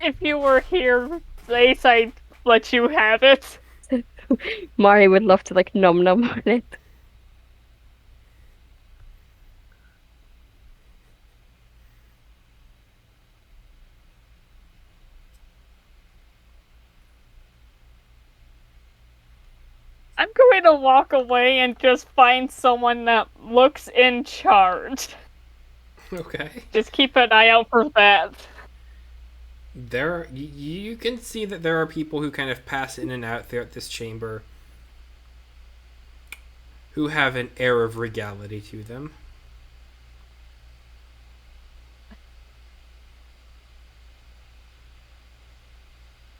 If you were here, Ace, I'd let you have it. Mari would love to like num num on it. I'm going to walk away and just find someone that looks in charge. Okay. Just keep an eye out for that. You can see that there are people who kind of pass in and out throughout this chamber who have an air of regality to them.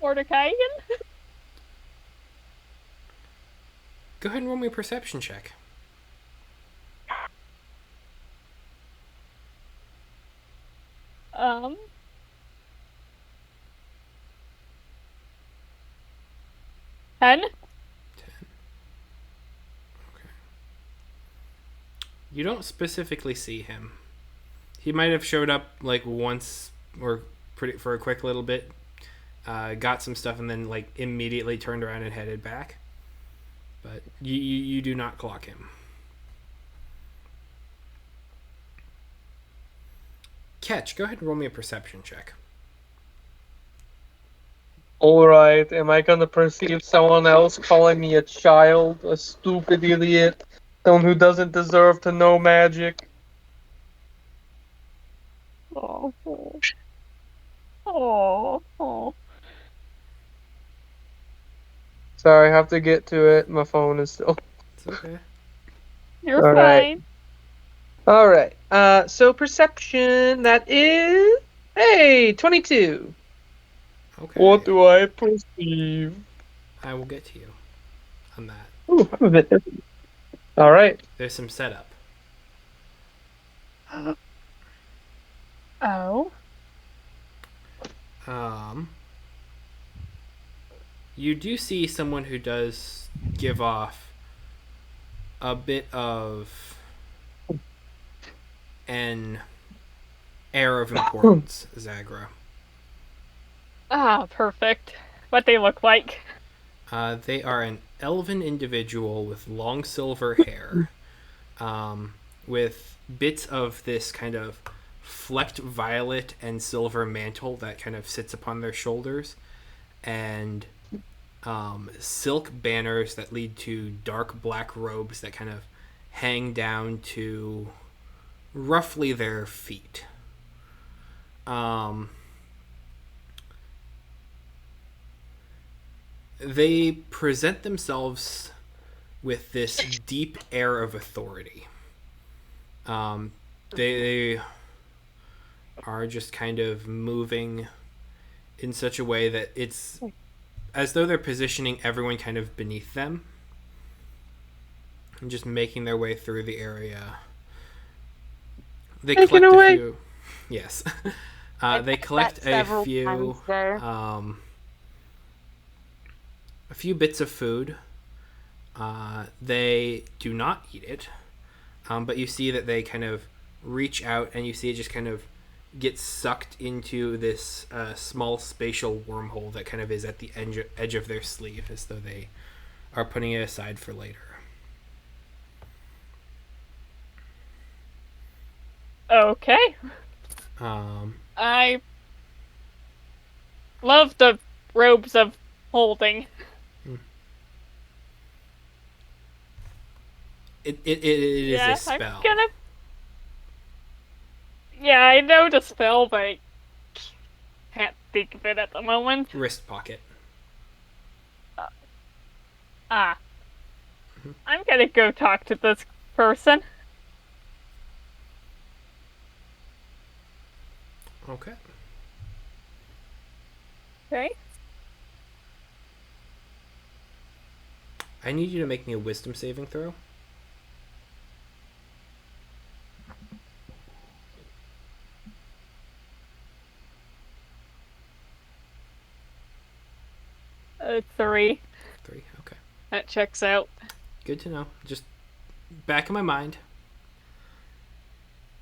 Mordecai? Go ahead and roll me a perception check. Um. 10? 10. Okay. You don't specifically see him. He might have showed up like once or for a quick little bit, got some stuff, and then like immediately turned around and headed back. But you do not clock him. Catch, go ahead and roll me a perception check. Alright, am I gonna perceive someone else calling me a child, a stupid idiot, someone who doesn't deserve to know magic? Oh. Oh. Oh. Sorry, I have to get to it. My phone is still. It's okay. You're Alright. fine. Alright. So perception, that is. Hey, 22. Okay. What do I perceive? I will get to you on that. Ooh, I'm a bit different. Alright. There's some setup. Oh. You do see someone who does give off a bit of an air of importance, Zagra. Ah, perfect. What they look like. They are an elven individual with long silver hair, with bits of this kind of flecked violet and silver mantle that kind of sits upon their shoulders, and silk banners that lead to dark black robes that kind of hang down to roughly their feet. They present themselves with this deep air of authority. They are just kind of moving in such a way that it's as though they're positioning everyone kind of beneath them and just making their way through the area. They Taken collect away. a few. Yes. They collect a few bits of food. They do not eat it, but you see that they kind of reach out and you see it just kind of get sucked into this small spatial wormhole that kind of is at the edge of their sleeve, as though they are putting it aside for later. Okay. I love the robes of holding. It is a spell. I'm gonna... Yeah, I know the spell, but I can't think of it at the moment. Wrist pocket. I'm gonna go talk to this person. Okay. Okay. I need you to make me a wisdom saving throw. Three. 3, okay. That checks out. Good to know. Just back in my mind.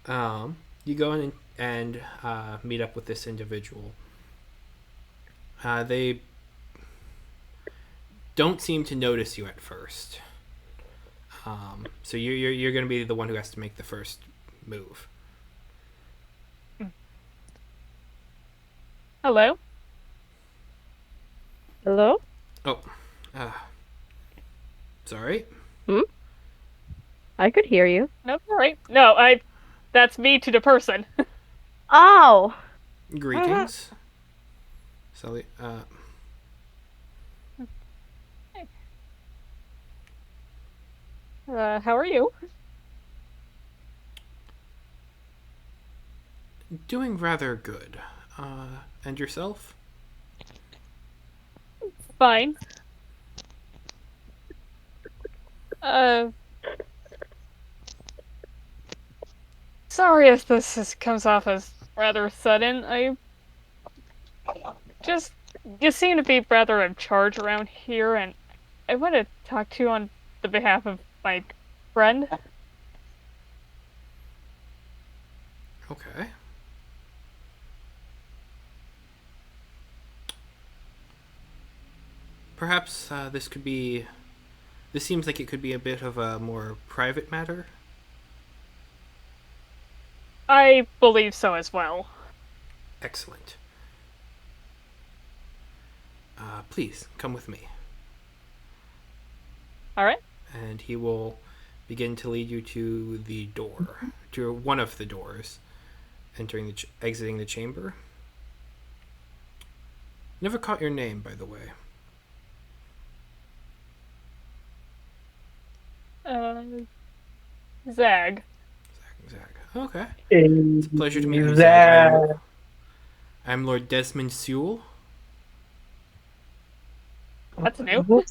You go in and meet up with this individual. They don't seem to notice you at first. So you're going to be the one who has to make the first move. Hello? Hello? Oh, sorry. I could hear you. No, alright. No, that's me to the person. Oh! Greetings. Sally, How are you? doing rather good. And yourself? Fine. Sorry if comes off as rather sudden. You seem to be rather in charge around here, and I want to talk to you on the behalf of my friend. Okay. Perhaps this seems like it could be a bit of a more private matter. I believe so as well. Excellent. Please, come with me. Alright. And he will begin to lead you to the door, to one of the doors, exiting the chamber. Never caught your name, by the way. Zag. Zag. Okay. It's a pleasure to meet you, Zag. Zag. I'm Lord Desmond Sewell. That's new.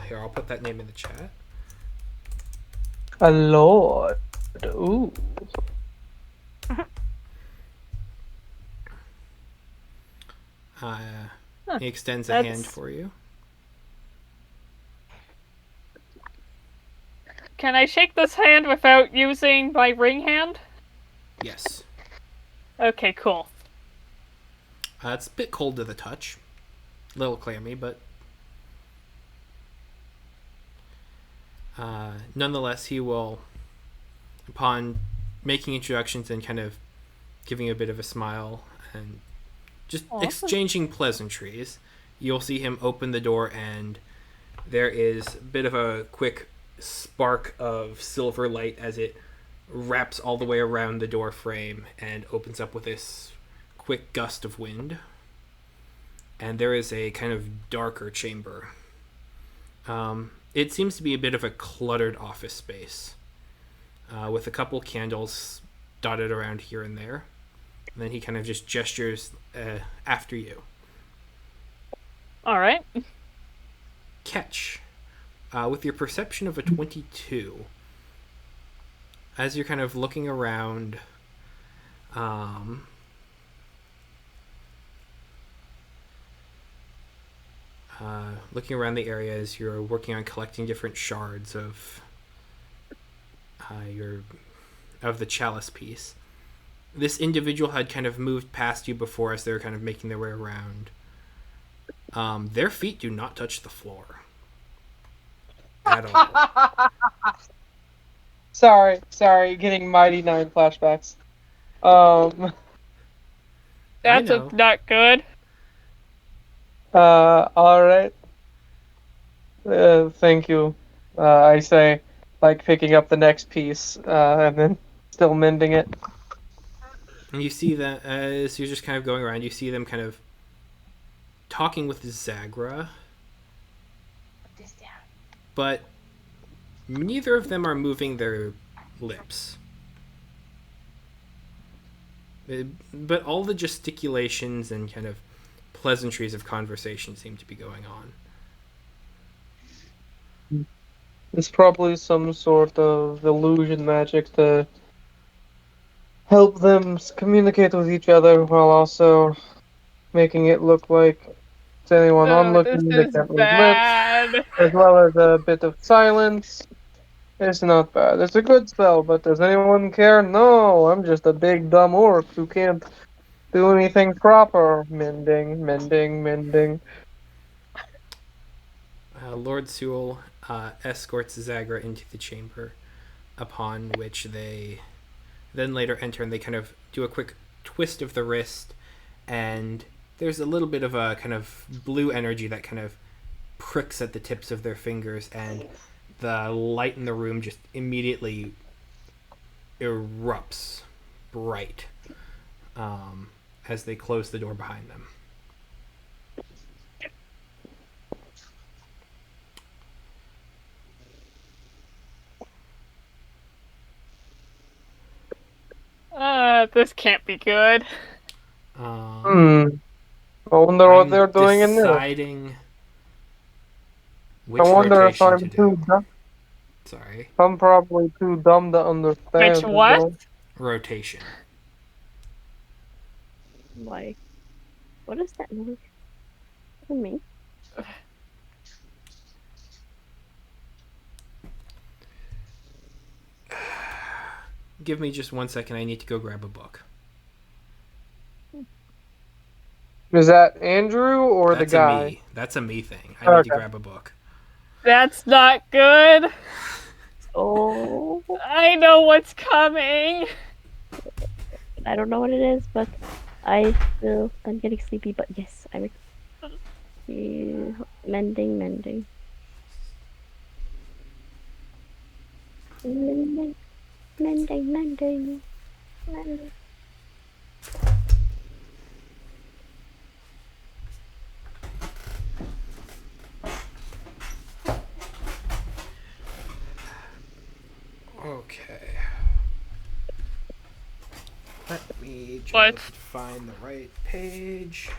Here, I'll put that name in the chat. A lord. Ooh. He extends a hand for you. Can I shake this hand without using my ring hand? Yes. Okay, cool. It's a bit cold to the touch. A little clammy, but nonetheless, he will, upon making introductions and kind of giving a bit of a smile and just exchanging pleasantries, you'll see him open the door, and there is a bit of a quick spark of silver light as it wraps all the way around the door frame and opens up with this quick gust of wind. And there is a kind of darker chamber. It seems to be a bit of a cluttered office space, with a couple candles dotted around here and there. And then he kind of just gestures after you. All right. Catch. With your perception of a 22, as you're kind of looking around, looking around the area as you're working on collecting different shards of the chalice piece. This individual had kind of moved past you before as they were kind of making their way around. Their feet do not touch the floor at all. Sorry, getting Mighty Nine flashbacks. That's not good. All right. Thank you. I say, like picking up the next piece, and then still mending it. And you see that as you're just kind of going around, you see them kind of talking with Zagra. But neither of them are moving their lips. But all the gesticulations and kind of pleasantries of conversation seem to be going on. It's probably some sort of illusion magic to help them communicate with each other while also making it look like to anyone onlooking they This is can't move bad. lips, as well as a bit of silence. It's not bad. It's a good spell, but does anyone care? No, I'm just a big dumb orc who can't do anything proper. Mending. Lord Sewell escorts Zagra into the chamber, upon which they then later enter, and they kind of do a quick twist of the wrist, and there's a little bit of a kind of blue energy that kind of pricks at the tips of their fingers, and the light in the room just immediately erupts bright as they close the door behind them. This can't be good. I wonder what they're doing in there. Deciding which I wonder if rotation I'm to too do. dumb. Sorry. I'm probably too dumb to understand. Which what? Though. Rotation. Like, what is that noise? For me? Give me just 1 second. I need to go grab a book. Is that Andrew or That's the guy? a me. That's a me thing. I need to grab a book. That's not good. Oh, I know what's coming. I don't know what it is, but I'm getting sleepy. But yes, I'm mending. Mending. Okay. Let me just What? find the right page.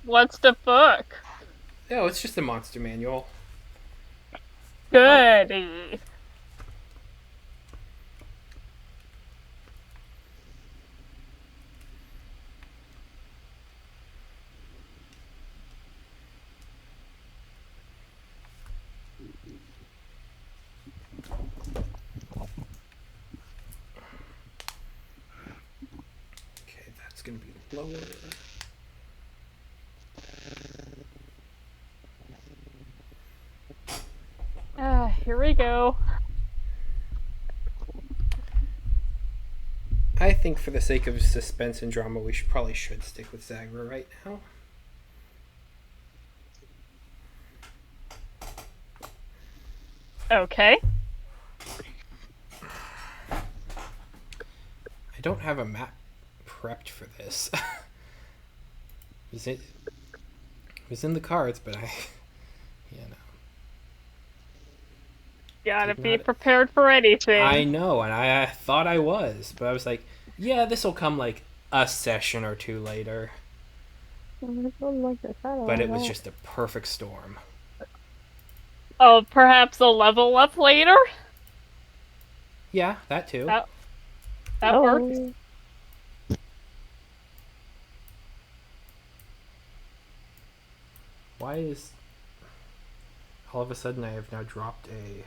What's the book? No, it's just a monster manual. Goody. Okay, that's gonna be lower. Here we go. I think for the sake of suspense and drama, we probably should stick with Zagra right now. Okay. don't have a map prepped for this. It was in the cards, but you know. Gotta Did be not- prepared for anything. I know, and I thought I was, but I was like, yeah, this will come like a session or two later. But it was just a perfect storm. Oh, perhaps a level up later? Yeah, that too. That works. Why is all of a sudden I have now dropped a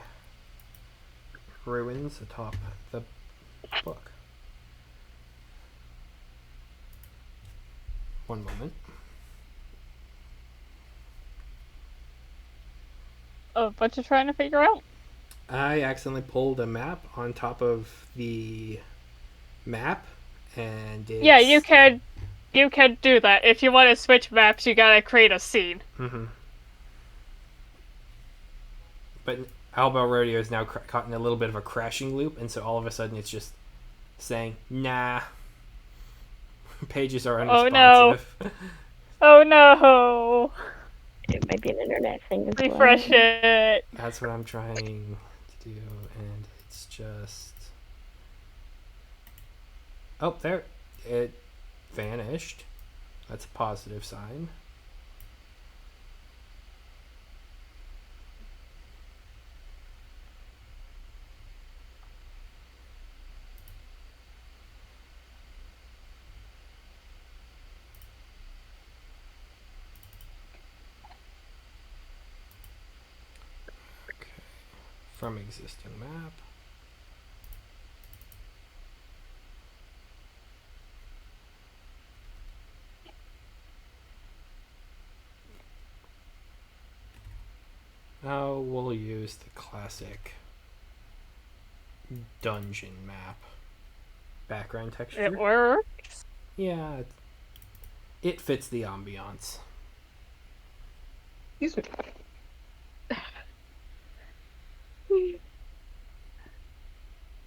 ruins atop the book? One moment. Oh, what you trying to figure out? I accidentally pulled a map on top of the map, and it's... Yeah, you can do that. If you want to switch maps, you gotta create a scene. Mm-hmm. But Alba Rodeo is now caught in a little bit of a crashing loop, and so all of a sudden it's just saying, nah. Pages are unresponsive. Oh no! It might be an internet thing as Refresh well. it. That's what I'm trying to do, and it's just... Oh, there. It vanished. That's a positive sign. Okay. From existing map. Now we'll use the classic dungeon map. Background texture. It works. Yeah, it fits the ambiance. Excuse me.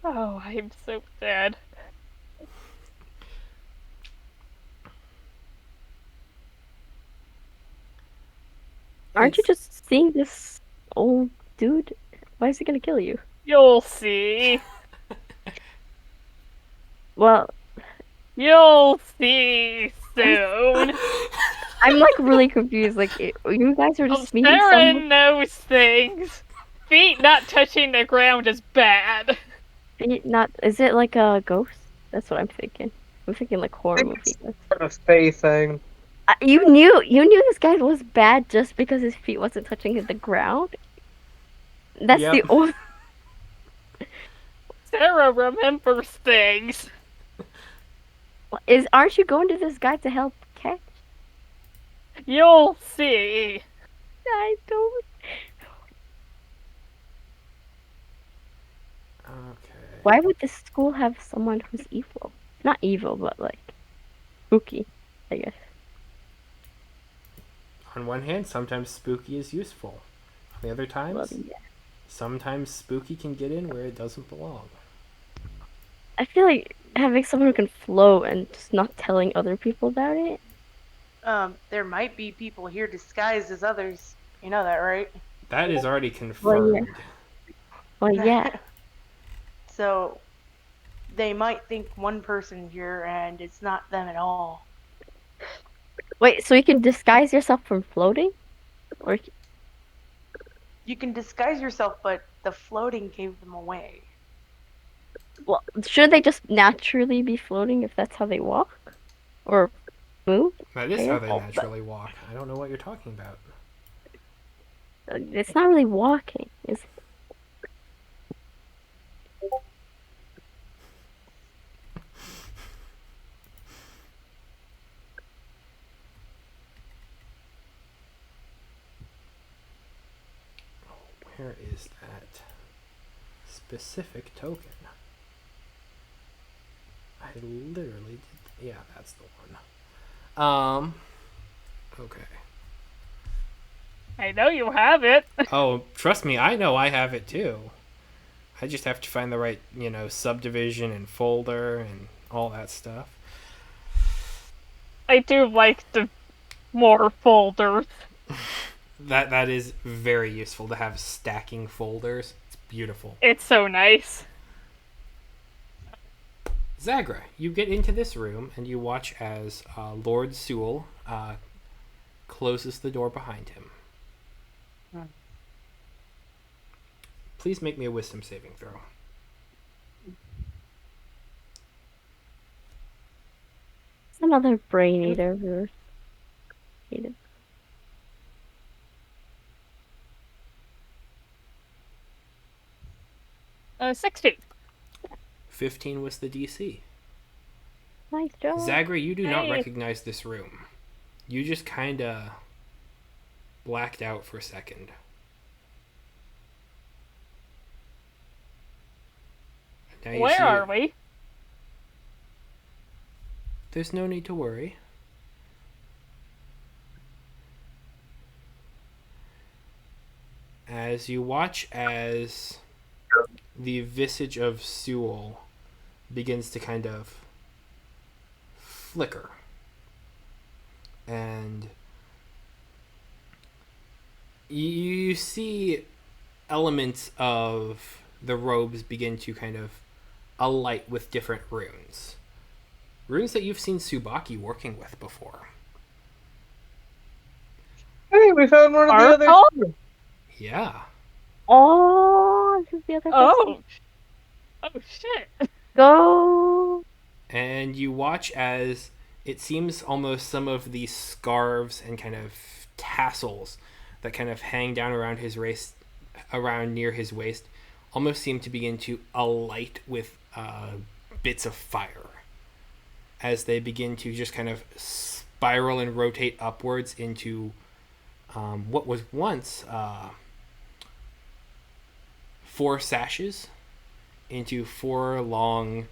Oh, I'm so sad. Aren't you just seeing this old dude? Why is he gonna kill you? You'll see. Well, You'll see soon. I'm like really confused. Like, you guys are just meeting Sarah someone. knows things. Feet not touching the ground is bad. Not, is it like a ghost? That's what I'm thinking. I'm thinking like horror movie. Sort of Faye thing. You knew this guy was bad just because his feet wasn't touching the ground. That's Yep. the only. Sarah remembers things. Aren't you going to this guy to help catch? You'll see. I don't. Okay. Why would this school have someone who's evil? Not evil, but like spooky, I guess. On one hand, sometimes spooky is useful. On the other times, Well, yeah. sometimes spooky can get in where it doesn't belong. I feel like having someone who can float and just not telling other people about it. There might be people here disguised as others. You know that, right? That is already confirmed. Well, yeah. So they might think one person here and it's not them at all. Wait, so you can disguise yourself from floating? Or You can disguise yourself, but the floating gave them away. well, shouldn't they just naturally be floating if that's how they walk? Or move? That is how they Oh, but- naturally walk. I don't know what you're talking about. It's not really walking, is it? Where is that specific token? I literally did. Yeah, that's the one. Okay. I know you have it. Oh, trust me, I know I have it too. I just have to find the right, subdivision and folder and all that stuff. I do like the more folders. That is very useful to have stacking folders. It's beautiful. It's so nice. Zagra, you get into this room and you watch as Lord Sewell closes the door behind him. Please make me a wisdom saving throw. It's another brain eater. We're eating. Uh, 16. 15 was the DC. Nice job. Zagra, you do not Hey. recognize this room. You just kind of blacked out for a second. Now you Where see are it. we? There's no need to worry. As you watch as the visage of Sewell begins to kind of flicker. And you see elements of the robes begin to kind of alight with different runes. Runes that you've seen Tsubaki working with before. Hey, we found one of the others. Sparkle? too. Yeah. Oh, this is the other person. Oh. Oh, shit. Go. And you watch as it seems almost some of these scarves and kind of tassels that kind of hang down around his waist, around near his waist, almost seem to begin to alight with bits of fire as they begin to just kind of spiral and rotate upwards into what was once 4 sashes into 4 long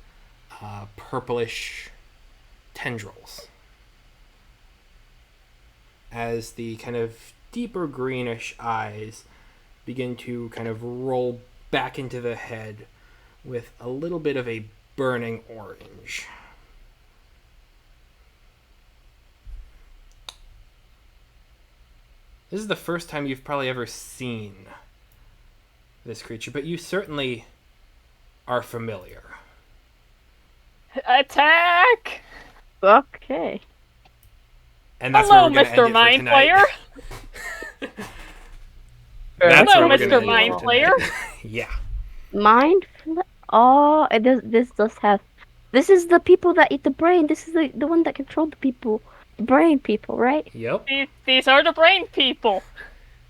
purplish tendrils as the kind of deeper greenish eyes begin to kind of roll back into the head with a little bit of a burning orange. This is the first time you've probably ever seen this creature, but you certainly are familiar. Attack! Okay. And that's where Hello, we're gonna Mr. end it Mind for tonight. Flayer. That's Hello, where we're gonna Mr. end it Mind for tonight. Flayer. Yeah. Oh, this does have. This is the people that eat the brain. This is the one that controlled the people. The brain people, right? Yep. These are the brain people.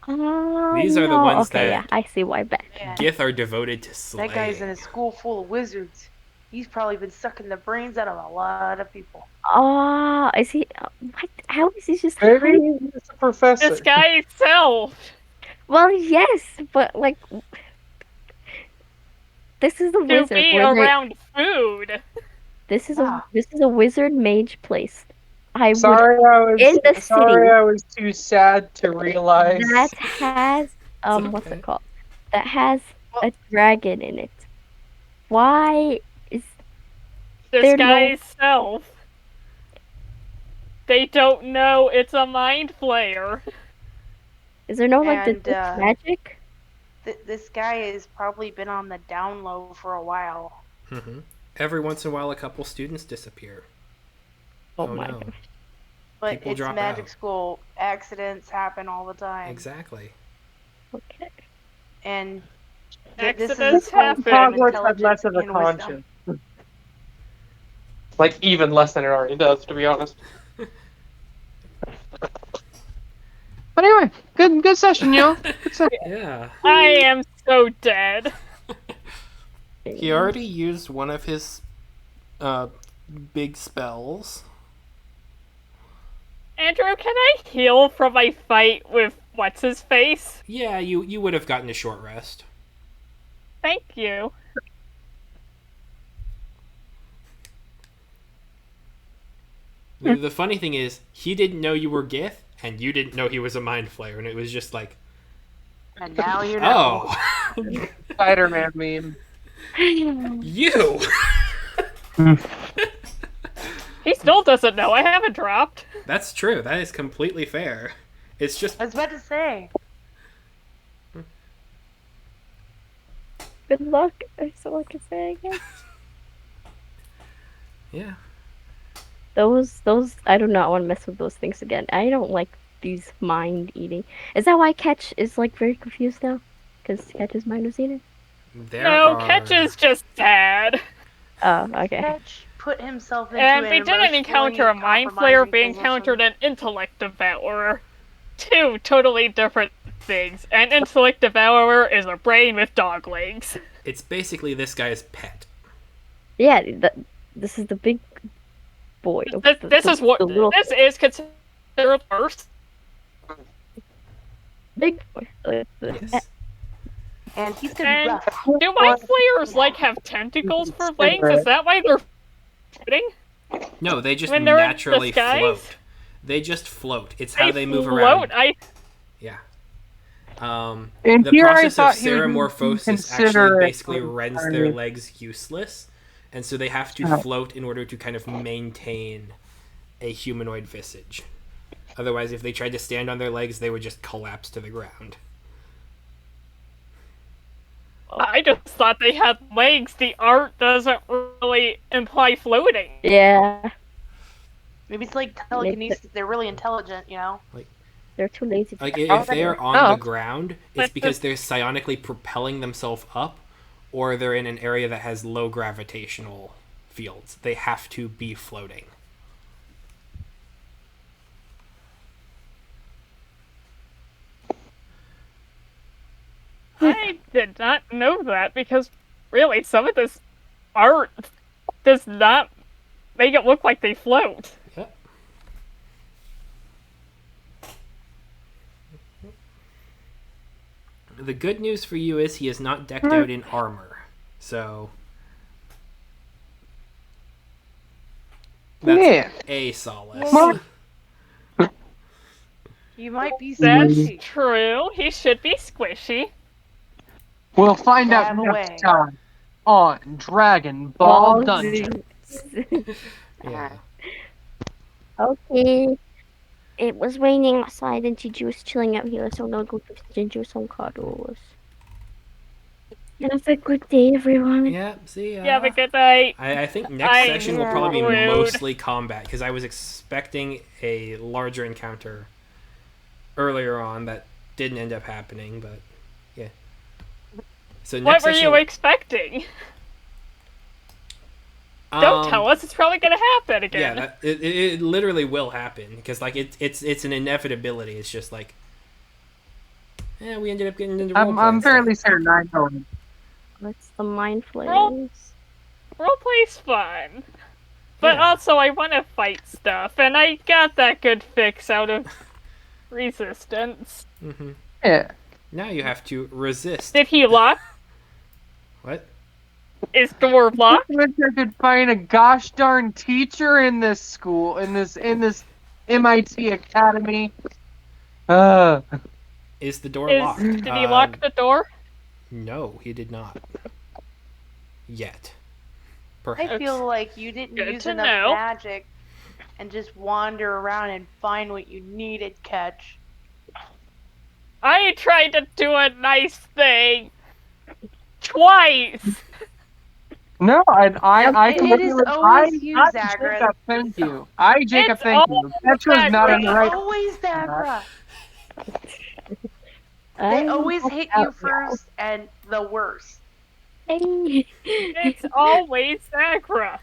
These are the no. ones okay, that- yeah, I see why back. Man, Gith are devoted to slaying. that guy's in a school full of wizards. He's probably been sucking the brains out of a lot of people. Oh, is he? What? How is he just? Maybe he's a professor. This guy himself. Well, yes, but like, this is a To wizard. be where they- around food. This is Wow. this is a wizard mage place. I would Sorry, in the city. I was too sad to realize. that has what's okay. it called? That has a dragon in it. Why is This They're no- guy's self. They don't know it's a mind flayer. there no like And, detect magic? This guy has probably been on the down low for a while. Mm-hmm. Every once in a while, a couple students disappear. Oh, Oh, my no. gosh. But People it's drop magic out. school. Accidents happen all the time. Exactly. Okay. And Accidents a school happen. full of Hogwarts had less intelligence of a and wisdom. conscience. Like, even less than it already does, to be honest. But anyway, good session, y'all. Good session. Yeah. I am so dead. He already used one of his big spells. Andrew, can I heal from my fight with what's his face? Yeah, you would have gotten a short rest. Thank you. The funny thing is, he didn't know you were Gith, and you didn't know he was a mind flayer, and it was just like, And now you know. oh, Spider-Man meme. you. He still doesn't know. I haven't dropped. That's true. That is completely fair. It's just I was about to say. Good luck. That's all I can say, I guess. yeah. Those, I do not want to mess with those things again. I don't like these mind eating. Is that why Catch is like very confused now? Because Catch's mind was eaten? No, Catch is just sad. Oh, okay. Catch put himself into And an they didn't encounter a mind flayer, they encountered an intellect devourer. Two totally different things. An intellect devourer is a brain with dog legs. It's basically this guy's pet. Yeah, this is the big boy. This is considered worse. Big boy. Yes. And he's gonna be rough. Do mind flayers have tentacles for legs? Is that why they're floating? No, they just When they're in naturally disguise? float. They just float. It's how they move float. around. Yeah. And The here I process of thought he would ceremorphosis actually consider basically it rends their legs useless, and so they have to float in order to kind of maintain a humanoid visage. Otherwise, if they tried to stand on their legs, they would just collapse to the ground. I just thought they had legs. The art doesn't really imply floating. Yeah. Maybe it's like telekinesis. They're really intelligent, you know? They're too lazy to Like, if they're on the ground, it's because they're psionically propelling themselves up, or they're in an area that has low gravitational fields. They have to be floating. I did not know that because, really, some of this art does not make it look like they float. Yep. The good news for you is he is not decked out in armor, so that's a solace. You might be That's squishy. true. He should be squishy. We'll find out Have a next way. time on Dragon Ball Dungeon. Yeah. Okay. It was raining outside and Gigi was chilling out here, so I'm gonna go give Ginger some cuddles. Have a good day, everyone. Yeah, see ya. You have a good night. I think next session will probably be rude. mostly combat, because I was expecting a larger encounter earlier on that didn't end up happening, but yeah. So What next were session, you expecting? Don't tell us. It's probably going to happen again. Yeah, it literally will happen, because like it's an inevitability. It's just like, we ended up getting into roleplay. I'm fairly certain I know. What's the mind flames? Roleplay's fun. But Yeah. also, I want to fight stuff, and I got that good fix out of resistance. Mm-hmm. Yeah. Now you have to resist. Did he lock? What? Is door locked? I wish I could find a gosh darn teacher in this school, in this MIT academy. Is the door locked? Did he lock the door? No, he did not. Yet. Perhaps. I feel like you didn't Good use to enough know. magic and just wander around and find what you needed, Catch. I tried to do a nice thing. Twice. No, I It is always you, Zagreus. Jacob, thank you. Jacob, It's thank you. That was not in the It's right. always Zagra. They always hit you first and the worst. It's always Zagra.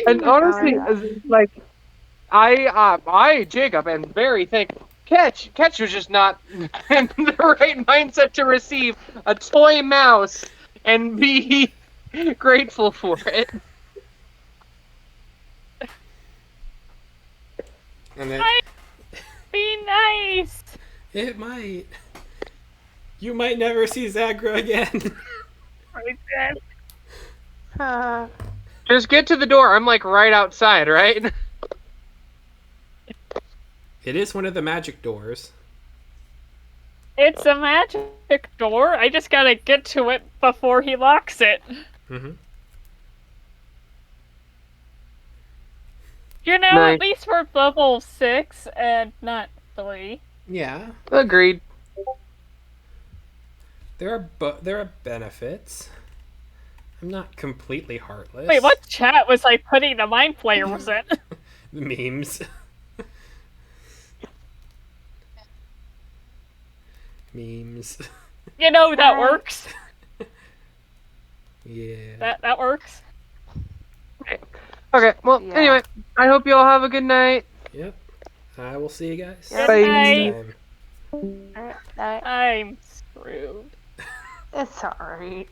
And honestly, like, Jacob, am very thankful. Catch was just not in the right mindset to receive a toy mouse and be grateful for it. And then Be nice. it might. You might never see Zagra again. Right then. Just get to the door. I'm like right outside, right? It is one of the magic doors. It's a magic door. I just gotta get to it before he locks it. Mm-hmm. You know, Night. at least we're level 6 and not 3. Yeah, Agreed. there are benefits. I'm not completely heartless. Wait, what chat was I putting the mind flayers in? Memes. Memes. You know, that works. Yeah. That works. Okay. Well, Yeah. anyway, I hope you all have a good night. Yep. I will see you guys Good Bye. night. next time. Alright, I'm screwed. it's alright.